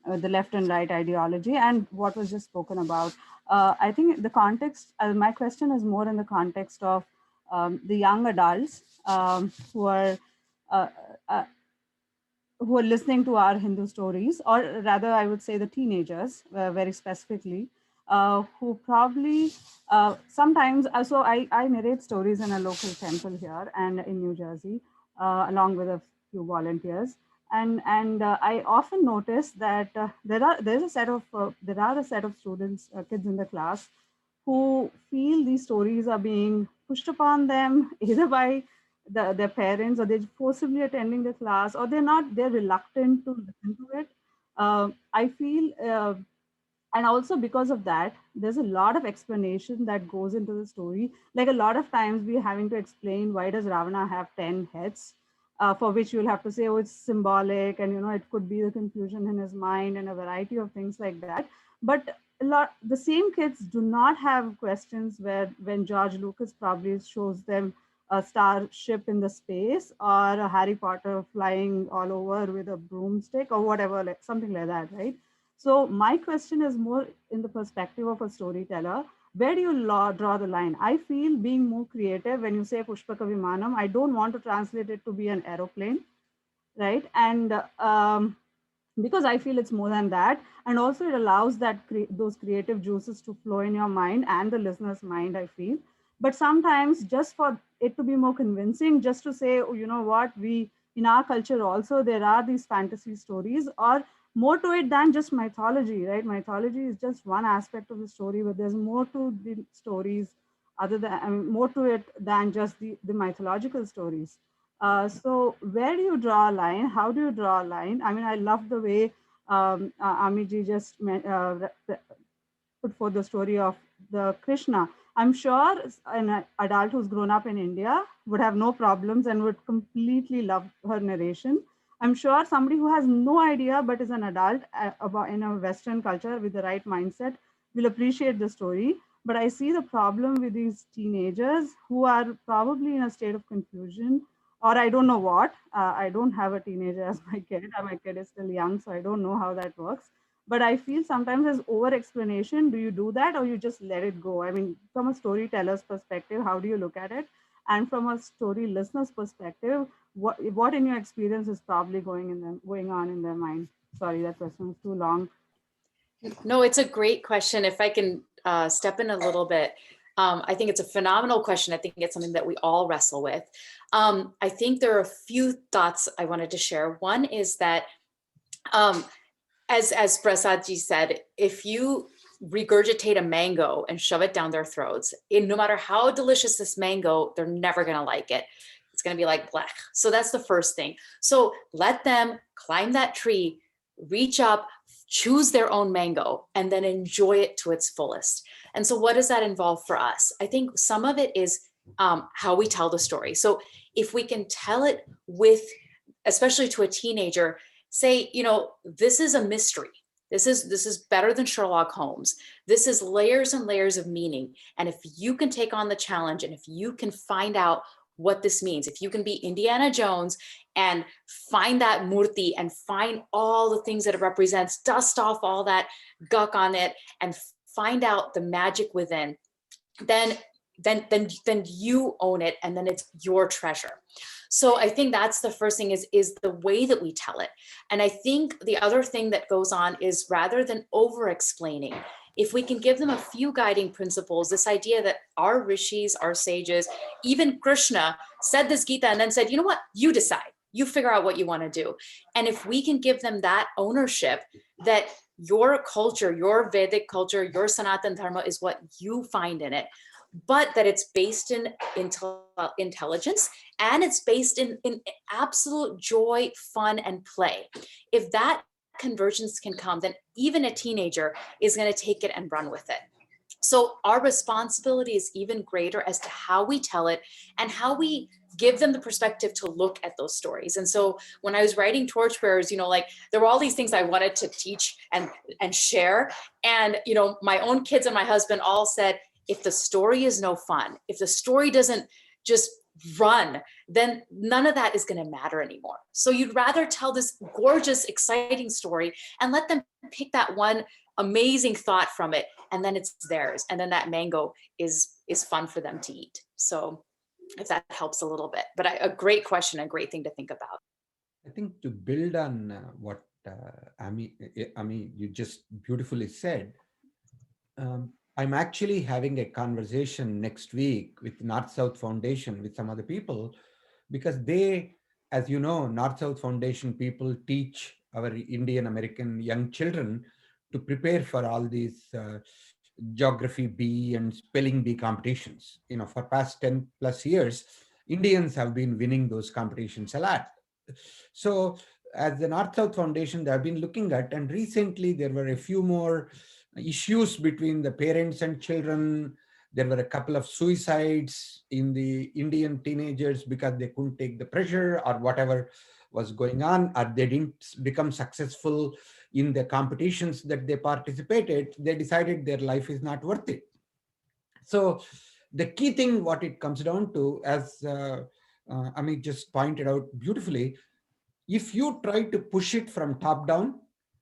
the left and right ideology and what was just spoken about. I think the context, my question is more in the context of the young adults who are listening to our Hindu stories, or rather, I would say the teenagers, very specifically, who probably sometimes. So I narrate stories in a local temple here and in New Jersey, along with a few volunteers. And I often notice that there are a set of students, kids in the class, who feel these stories are being pushed upon them either by their parents, or they're forcibly attending the class, or they're reluctant to listen to it. I feel And also because of that, there's a lot of explanation that goes into the story. Like a lot of times we're having to explain why does Ravana have 10 heads, for which you'll have to say, oh, it's symbolic, and it could be the confusion in his mind and a variety of things like that. But the same kids do not have questions where when George Lucas probably shows them a starship in the space, or a Harry Potter flying all over with a broomstick or whatever, like something like that, right? So my question is more in the perspective of a storyteller. Where do you draw the line? I feel being more creative when you say Pushpaka Vimanam, I don't want to translate it to be an aeroplane, right? And because I feel it's more than that. And also it allows that those creative juices to flow in your mind and the listener's mind, I feel. But sometimes just for it to be more convincing, just to say, oh, you know what, we, in our culture also, there are these fantasy stories, or more to it than just mythology, right? Mythology is just one aspect of the story, but there's more to the stories other than, I mean, more to it than just the mythological stories. So where do you draw a line? How do you draw a line? I mean, I love the way Amiji just put forth the story of the Krishna. I'm sure an adult who's grown up in India would have no problems and would completely love her narration. I'm sure somebody who has no idea but is an adult about in a Western culture with the right mindset will appreciate the story. But I see the problem with these teenagers who are probably in a state of confusion, or I don't know what. I don't have a teenager as my kid. My kid is still young, so I don't know how that works. But I feel sometimes as over explanation. Do you do that, or you just let it go? I mean, from a storyteller's perspective, how do you look at it? And from a story listener's perspective, what in your experience is probably going on in their mind? Sorry, that question was too long. No, it's a great question. If I can step in a little bit, I think it's a phenomenal question. I think it's something that we all wrestle with. I think there are a few thoughts I wanted to share. One is that, as Prasadji said, if you regurgitate a mango and shove it down their throats, no matter how delicious this mango, they're never going to like it. It's going to be like blech. So that's the first thing. So let them climb that tree, reach up, choose their own mango, and then enjoy it to its fullest. And so what does that involve for us? I think some of it is how we tell the story. So if we can tell it with, especially to a teenager, say, this is a mystery. This is better than Sherlock Holmes. This is layers and layers of meaning. And if you can take on the challenge, and if you can find out what this means, if you can be Indiana Jones and find that murti and find all the things that it represents, dust off all that guk on it and find out the magic within, then you own it, and then it's your treasure. So I think that's the first thing is the way that we tell it. And I think the other thing that goes on is, rather than over explaining, if we can give them a few guiding principles, this idea that our rishis, our sages, even Krishna said this Gita and then said, you know what, you decide, you figure out what you want to do. And if we can give them that ownership, that your culture, your Vedic culture, your Sanatan Dharma is what you find in it, but that it's based in intelligence, and it's based in absolute joy, fun, and play. If that convergence can come, then even a teenager is going to take it and run with it. So our responsibility is even greater as to how we tell it and how we give them the perspective to look at those stories. And so when I was writing Torchbearers, there were all these things I wanted to teach and share. And, my own kids and my husband all said, if the story is no fun, if the story doesn't just run, then none of that is going to matter anymore. So you'd rather tell this gorgeous, exciting story and let them pick that one amazing thought from it, and then it's theirs. And then that mango is fun for them to eat. So if that helps a little bit, but a great question, a great thing to think about. I think to build on what Ami, you just beautifully said, I'm actually having a conversation next week with North-South Foundation with some other people, because they, as you know, North-South Foundation people teach our Indian-American young children to prepare for all these geography B and spelling bee competitions. For past 10 plus years, Indians have been winning those competitions a lot. So as the North-South Foundation, they have been looking at, and recently there were a few more issues between the parents and children. There were a couple of suicides in the Indian teenagers because they couldn't take the pressure or whatever was going on, or they didn't become successful in the competitions that they participated. They decided their life is not worth it. So the key thing, what it comes down to, as Amit just pointed out beautifully, if you try to push it from top down,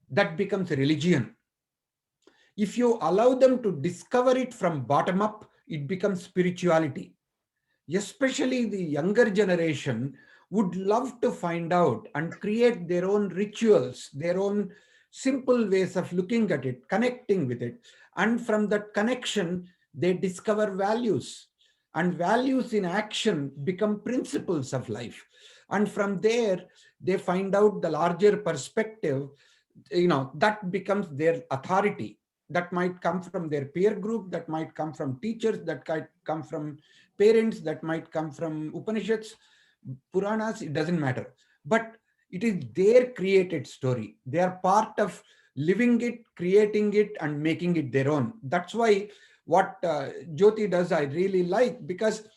that becomes a religion. If you allow them to discover it from bottom up, it becomes spirituality. Especially the younger generation would love to find out and create their own rituals, their own simple ways of looking at it, connecting with it. And from that connection, they discover values. And values in action become principles of life. And from there, they find out the larger perspective, that becomes their authority. That might come from their peer group, that might come from teachers, that might come from parents, that might come from Upanishads, Puranas, it doesn't matter. But it is their created story. They are part of living it, creating it, and making it their own. That's why what Jyoti does, I really like, because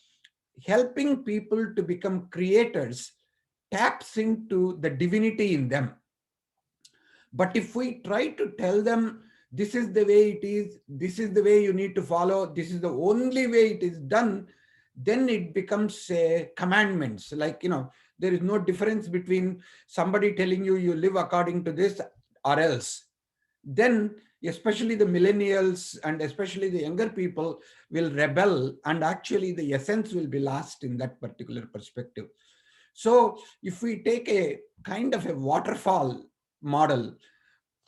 helping people to become creators taps into the divinity in them. But if we try to tell them, this is the way it is, this is the way you need to follow, this is the only way it is done, then it becomes commandments. Like, there is no difference between somebody telling you you live according to this or else. Then especially the millennials and especially the younger people will rebel, and actually the essence will be lost in that particular perspective. So if we take a kind of a waterfall model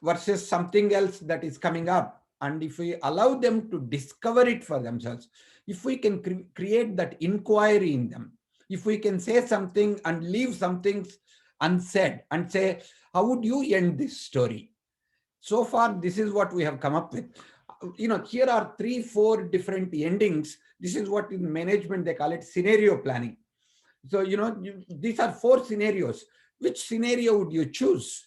versus something else that is coming up, and if we allow them to discover it for themselves, if we can create that inquiry in them, if we can say something and leave some things unsaid and say, how would you end this story? So far, this is what we have come up with. Here are 3-4 different endings. This is what in management they call it scenario planning. So, these are 4 scenarios. Which scenario would you choose?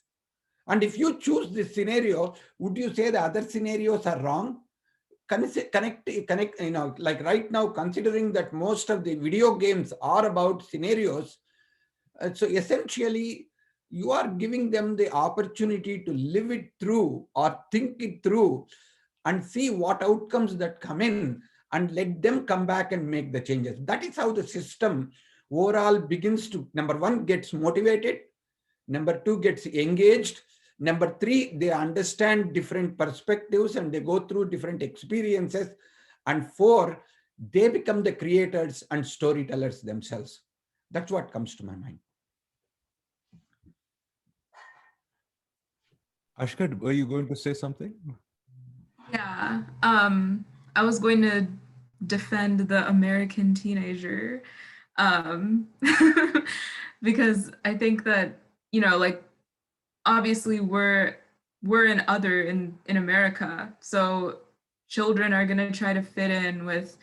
And if you choose this scenario, would you say the other scenarios are wrong? Connect, like right now, considering that most of the video games are about scenarios, so essentially, you are giving them the opportunity to live it through or think it through and see what outcomes that come in, and let them come back and make the changes. That is how the system overall begins to, number 1, gets motivated, number 2, gets engaged, number 3, they understand different perspectives and they go through different experiences, and 4, they become the creators and storytellers themselves. That's what comes to my mind. Aashka, were you going to say something? Yeah, I was going to defend the American teenager, because I think that, like, obviously we're an other in America, so children are going to try to fit in with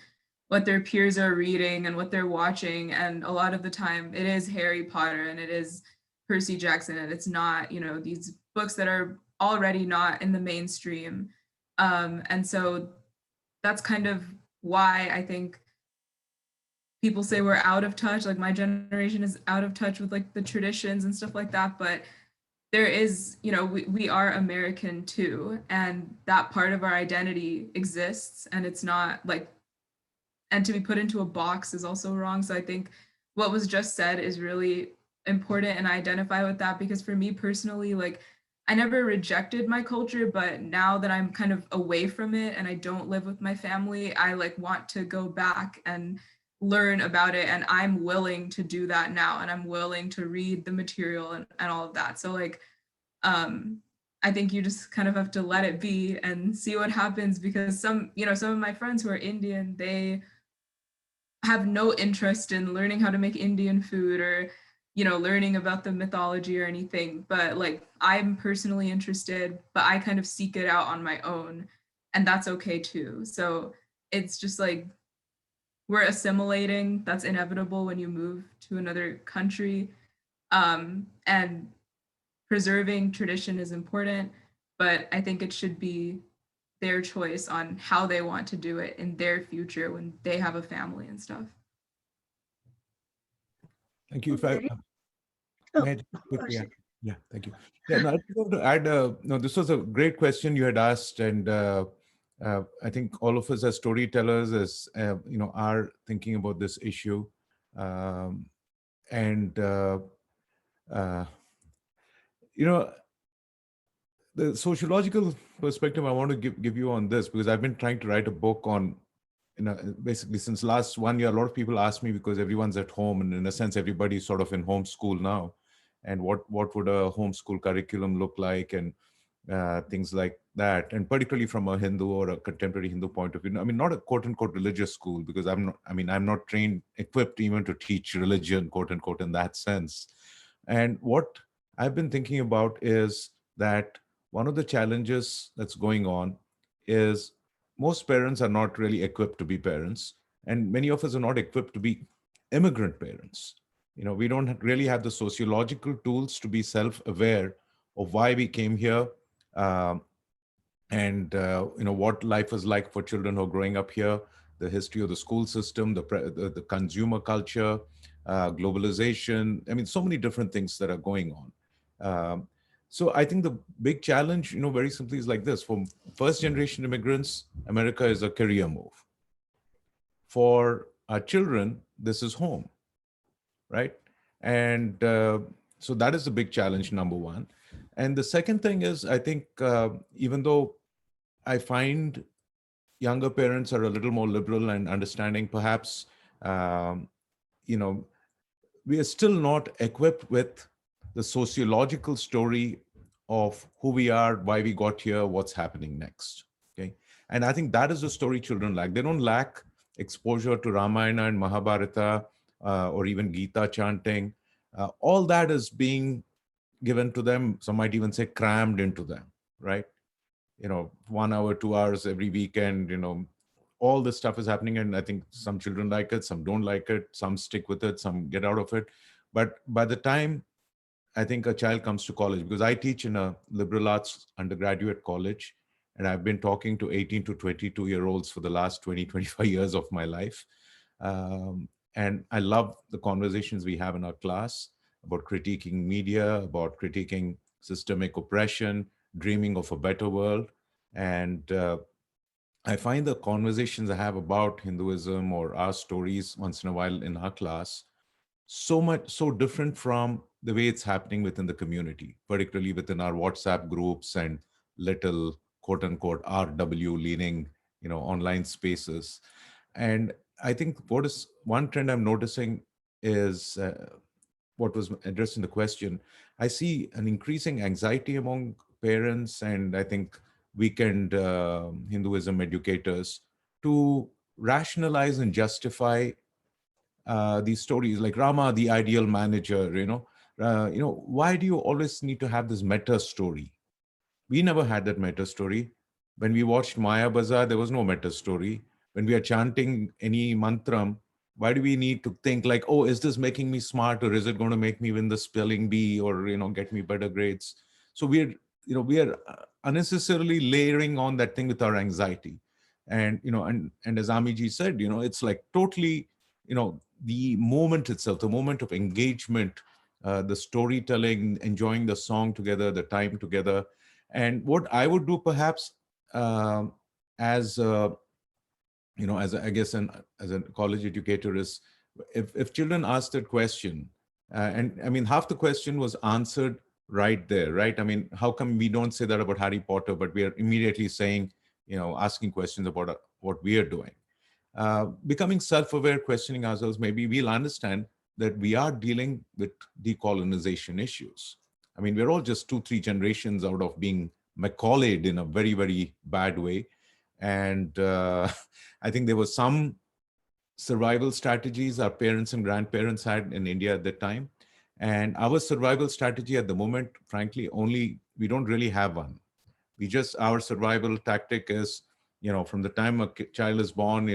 what their peers are reading and what they're watching, and a lot of the time it is Harry Potter and it is Percy Jackson, and it's not, these books that are already not in the mainstream. And so that's kind of why I think people say we're out of touch. Like, my generation is out of touch with like the traditions and stuff like that. But there is, we are American too. And that part of our identity exists. And it's not like, and to be put into a box is also wrong. So I think what was just said is really important, and I identify with that, because for me personally, like, I never rejected my culture, but now that I'm kind of away from it and I don't live with my family, I like want to go back and learn about it. And I'm willing to do that now. And I'm willing to read the material and all of that. So like, I think you just kind of have to let it be and see what happens, because some of my friends who are Indian, they have no interest in learning how to make Indian food or learning about the mythology or anything, but like, I'm personally interested, but I kind of seek it out on my own, and that's okay too. So it's just like, we're assimilating. That's inevitable when you move to another country, and preserving tradition is important, but I think it should be their choice on how they want to do it in their future when they have a family and stuff. Thank you. If Okay. may I just quickly add? Yeah, thank you. Yeah, no, I just want to add, no, this was a great question you had asked, and I think all of us as storytellers, as are thinking about this issue, and the sociological perspective I want to give you on this, because I've been trying to write a book on, basically since last 1 year, a lot of people ask me, because everyone's at home, and in a sense, everybody's sort of in homeschool now, and what would a homeschool curriculum look like, and things like that, and particularly from a Hindu or a contemporary Hindu point of view. I mean, not a quote unquote religious school, because I'm not trained, equipped even to teach religion, quote unquote, in that sense. And what I've been thinking about is that one of the challenges that's going on is most parents are not really equipped to be parents, and many of us are not equipped to be immigrant parents. We don't really have the sociological tools to be self-aware of why we came here, and what life is like for children who are growing up here, the history of the school system, the consumer culture, globalization. I mean, so many different things that are going on. So I think the big challenge, very simply is like this. For first generation immigrants, America is a career move. For our children, this is home, right? And so that is the big challenge, number one. And the second thing is, I think even though I find younger parents are a little more liberal and understanding, perhaps, we are still not equipped with the sociological story of who we are, why we got here, what's happening next. Okay. And I think that is the story children lack. They don't lack exposure to Ramayana and Mahabharata, or even Gita chanting. All that is being given to them. Some might even say crammed into them, right? 1 hour, 2 hours every weekend, all this stuff is happening. And I think some children like it, some don't like it, some stick with it, some get out of it. But by the time I think a child comes to college, because I teach in a liberal arts undergraduate college, and I've been talking to 18 to 22-year-olds for the last 20, 25 years of my life. And I love the conversations we have in our class about critiquing media, about critiquing systemic oppression, dreaming of a better world. And I find the conversations I have about Hinduism or our stories once in a while in our class so different from the way it's happening within the community, particularly within our WhatsApp groups and little quote unquote RW leaning, online spaces. And I think what is one trend I'm noticing is what was addressed in the question. I see an increasing anxiety among parents, and I think weekend Hinduism educators, to rationalize and justify these stories like Rama, the ideal manager. Why do you always need to have this meta story? We never had that meta story. When we watched Maya Bazaar, there was no meta story. When we are chanting any mantram, why do we need to think like, oh, is this making me smart, or is it going to make me win the spelling bee, or get me better grades? So we are unnecessarily layering on that thing with our anxiety. And and as Amiji said, it's like totally, the moment itself, the moment of engagement, the storytelling, enjoying the song together, the time together. And what I would do perhaps as I guess as a college educator is, if children ask that question, and I mean, half the question was answered right there, right? I mean, how come we don't say that about Harry Potter, but we are immediately saying, asking questions about what we are doing? Becoming self-aware, questioning ourselves, maybe we'll understand that we are dealing with decolonization issues. I mean, we're all just 2-3 generations out of being Macaulayed in a very, very bad way. And I think there were some survival strategies our parents and grandparents had in India at that time. And our survival strategy at the moment, frankly, we don't really have one. Our survival tactic is, from the time a child is born,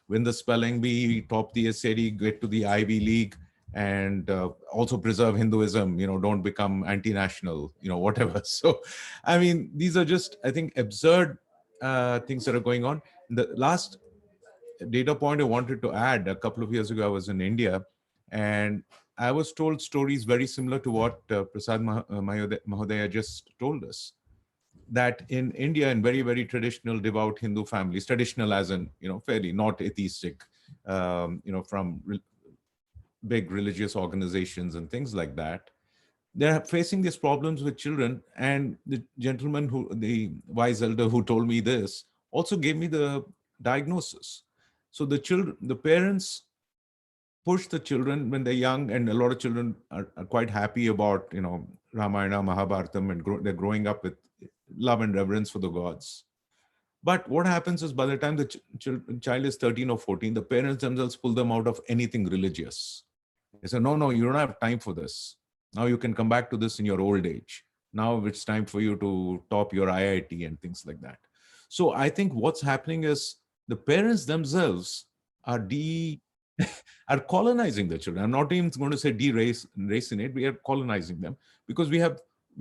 win the spelling bee, top the SAT, get to the Ivy League, and also preserve Hinduism, don't become anti-national, whatever. So, I mean, these are just, I think, absurd things that are going on. The last data point I wanted to add, a couple of years ago, I was in India, and I was told stories very similar to what Prasad Mahodaya just told us. That in India, in very, very traditional, devout Hindu families, traditional as in, fairly not atheistic, from big religious organizations and things like that, they're facing these problems with children. And the gentleman the wise elder who told me this, also gave me the diagnosis. So the parents push the children when they're young, and a lot of children are quite happy about, Ramayana, Mahabharatam, and they're growing up with love and reverence for the gods. But what happens is, by the time the child is 13 or 14, the parents themselves pull them out of anything religious. They say, no, you don't have time for this. Now you can come back to this in your old age. Now it's time for you to top your IIT and things like that. So I think what's happening is the parents themselves are colonizing the children. I'm not even going to say de-racinate. We are colonizing them because we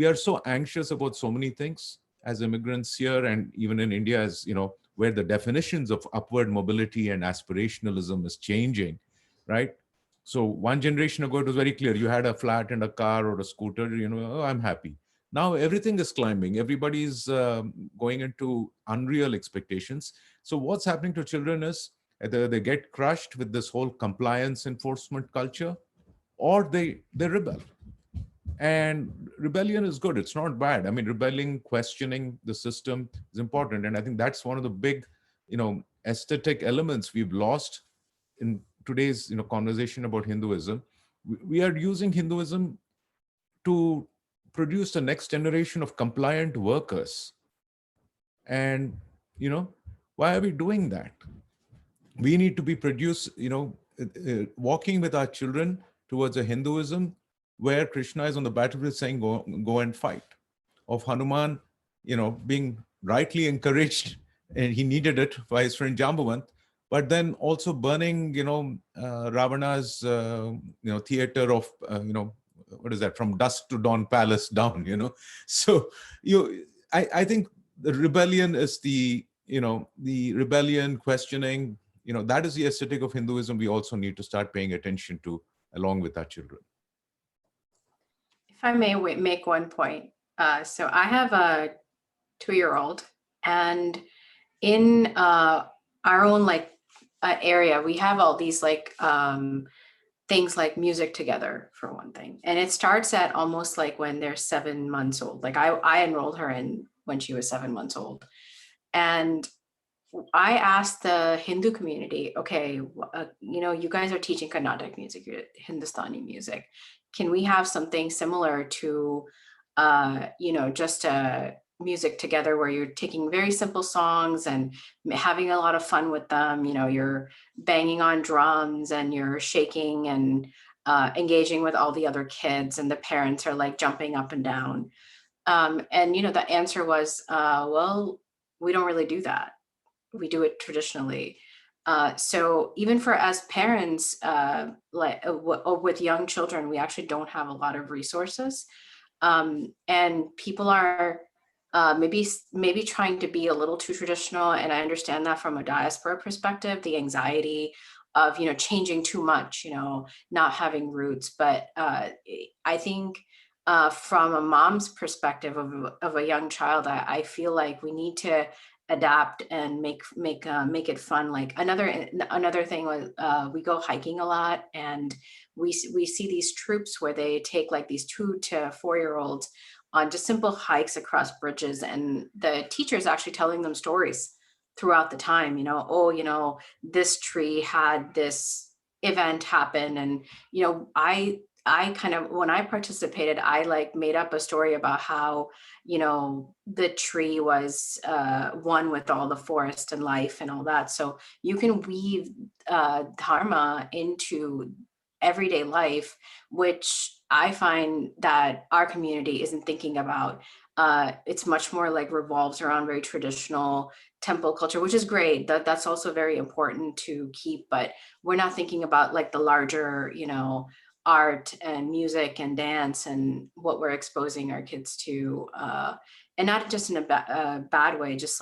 are so anxious about so many things as immigrants here, and even in India, as where the definitions of upward mobility and aspirationalism is changing, right? So one generation ago, it was very clear. You had a flat and a car or a scooter, oh, I'm happy. Now everything is climbing. Everybody's going into unreal expectations. So what's happening to children is either they get crushed with this whole compliance enforcement culture, or they rebel. And rebellion is good. It's not bad. I mean, rebelling, questioning the system is important. And I think that's one of the big, aesthetic elements we've lost in today's, conversation about Hinduism. We are using Hinduism to produce the next generation of compliant workers. And, why are we doing that? We need to be walking with our children towards a Hinduism where Krishna is on the battlefield saying, go and fight. Of Hanuman, being rightly encouraged, and he needed it by his friend Jambavant, but then also burning, Ravana's, theater of, what is that? From dusk to dawn palace down, So I think the rebellion is the rebellion, questioning, that is the aesthetic of Hinduism we also need to start paying attention to along with our children. If I may make one point. So I have a 2-year-old, and in our own area, we have all these things like music together, for one thing. And it starts at almost like when they're 7 months old. Like I enrolled her in when she was 7 months old. And I asked the Hindu community, okay, you guys are teaching Carnatic music, Hindustani music. Can we have something similar to, just music together where you're taking very simple songs and having a lot of fun with them? You're banging on drums and you're shaking and engaging with all the other kids, and the parents are like jumping up and down. And, the answer was, well, we don't really do that. We do it traditionally. So even for as parents, with young children, we actually don't have a lot of resources. And people are maybe trying to be a little too traditional. And I understand that from a diaspora perspective, the anxiety of, changing too much, not having roots. But I think from a mom's perspective of a young child, I feel like we need to adapt and make it fun. Like another thing was we go hiking a lot, and we see these troops where they take like these 2 to 4-year-olds on just simple hikes across bridges, and the teacher's actually telling them stories throughout the time. This tree had this event happen, and I kind of, when I participated, I made up a story about how, the tree was one with all the forest and life and all that. So you can weave dharma into everyday life, which I find that our community isn't thinking about. It's much more revolves around very traditional temple culture, which is great. That's also very important to keep, but we're not thinking about the larger, art and music and dance and what we're exposing our kids to, and not just in a bad way, just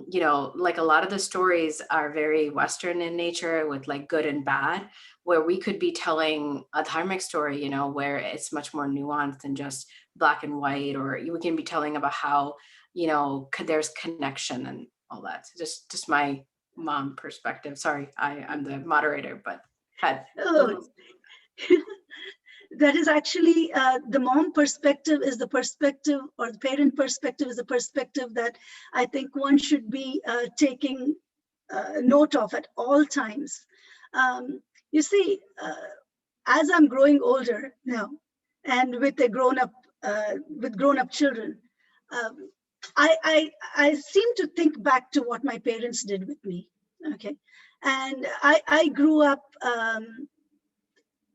you know, like a lot of the stories are very Western in nature with like good and bad, where we could be telling a dharmic story, you know, where it's much more nuanced than just black and white, or we can be telling about how, you know, there's connection and all that. So just my mom perspective. Sorry, I'm the moderator, but had Oh, that is actually the mom perspective is the perspective, or the parent perspective is the perspective that I think one should be taking note of at all times. You see, as I'm growing older now, and with a grown-up children, um, I seem to think back to what my parents did with me. Okay, and I grew up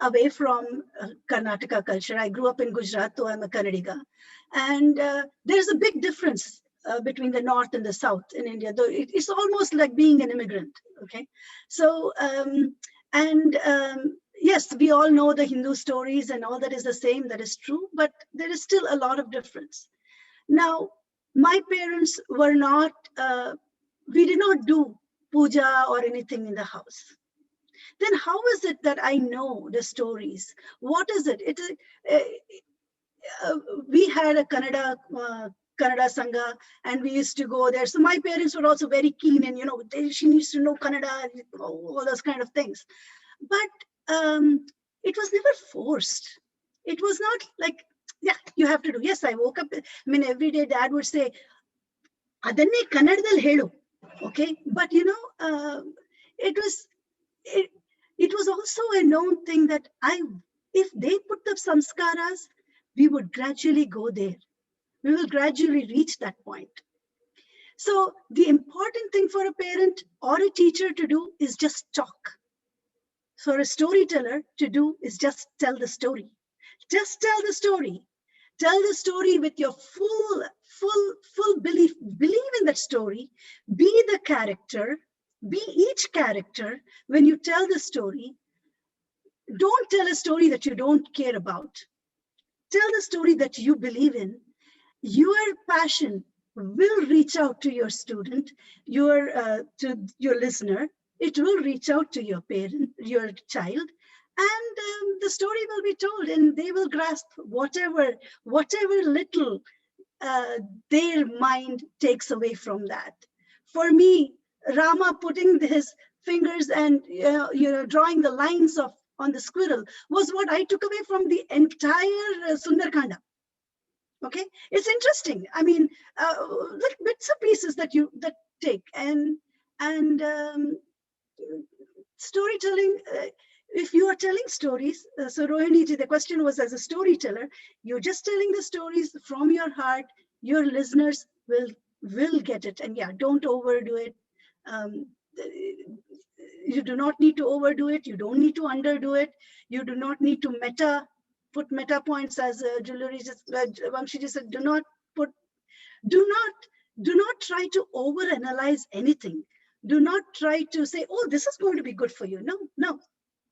away from Karnataka culture. I grew up in Gujarat, so I'm a Kannadiga. And there's a big difference between the North and the South in India, though it's almost like being an immigrant, okay? So, yes, we all know the Hindu stories and all that is the same, that is true, but there is still a lot of difference. Now, my parents were not, we did not do puja or anything in the house. Then how is it that I know the stories? What is it? We had a Kannada Sangha, and we used to go there. So my parents were also very keen, and she needs to know Kannada, all those kind of things. But it was never forced. It was not like, yeah, you have to do. Yes, I woke up. I mean, every day Dad would say, "Adanne Kannadadalli helu," okay. But it was also a known thing that if they put up samskaras, we would gradually go there. We will gradually reach that point. So the important thing for a parent or a teacher to do is just talk. For a storyteller to do is just tell the story. Just tell the story. Tell the story with your full belief. Believe in that story. Be the character. Be each character. When you tell the story, don't tell a story that you don't care about. Tell the story that you believe in. Your passion will reach out to your student, to your listener. It will reach out to your parent, your child, and the story will be told, and they will grasp whatever little their mind takes away from that. For me, Rama putting his fingers and drawing the lines on the squirrel was what I took away from the entire Sundarkanda. Okay, it's interesting. I mean, like bits and pieces that take, and storytelling. If you are telling stories, so Rohini ji, the question was, as a storyteller, you're just telling the stories from your heart. Your listeners will get it, and yeah, don't overdo it. You do not need to overdo it. You don't need to underdo it. You do not need to put meta points, as Juluri Vamsee just said. Do not try to overanalyze anything. Do not try to say, oh, this is going to be good for you. No.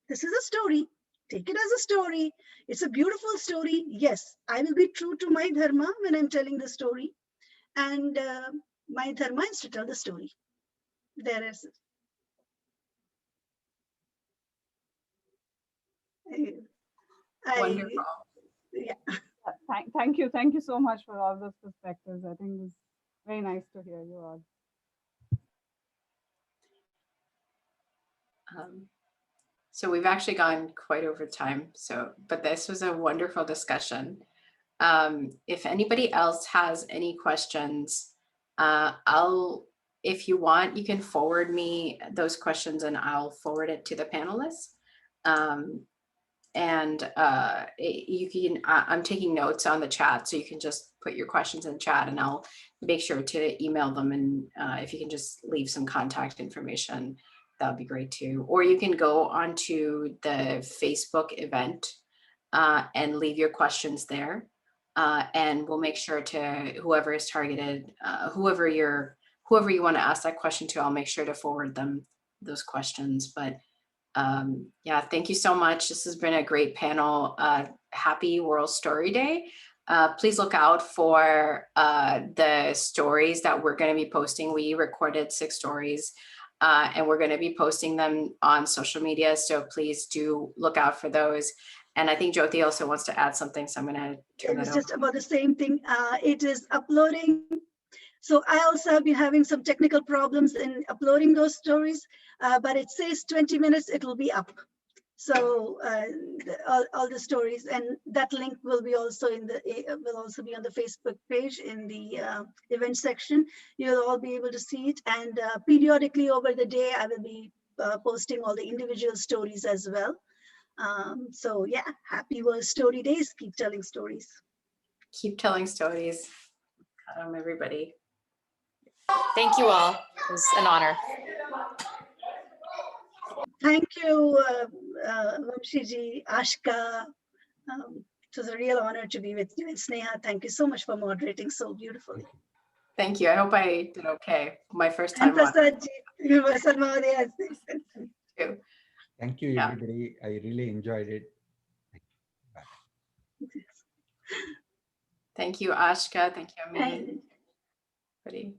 This is a story. Take it as a story. It's a beautiful story. Yes, I will be true to my dharma when I'm telling the story. And my dharma is to tell the story. There is it. wonderful. Yeah. Thank you so much for all those perspectives. I think it's very nice to hear you all. So we've actually gone quite over time. But this was a wonderful discussion. If anybody else has any questions, if you want, you can forward me those questions and I'll forward it to the panelists. You can, I'm taking notes on the chat, so you can just put your questions in the chat and I'll make sure to email them. And if you can just leave some contact information, that would be great too. Or you can go onto the Facebook event and leave your questions there. And we'll make sure to, whoever is targeted, whoever you want to ask that question to, I'll make sure to forward them those questions. But yeah, thank you so much. This has been a great panel. Happy World Story Day. please look out for the stories that we're going to be posting. We recorded 6 stories and we're going to be posting them on social media. So please do look out for those. And I think Jyoti also wants to add something. So I'm going to turn It was that just over. about the same thing. It is uploading. So I also have been having some technical problems in uploading those stories, but it says 20 minutes, it will be up. So all the stories, and that link will be also be on the Facebook page in the event section. You'll all be able to see it, and periodically over the day, I will be posting all the individual stories as well. So yeah, happy World Story Days. Keep telling stories. Keep telling stories. Everybody. Thank you all. It was an honor. Thank you, Vamsee, Aashka. It was a real honor to be with you. And Sneha, thank you so much for moderating so beautifully. Thank you. I hope I did okay. My first time. And Prasad Mahodaya. Too. Thank you, everybody. I really enjoyed it. Thank you, Aashka. Thank you, Ami.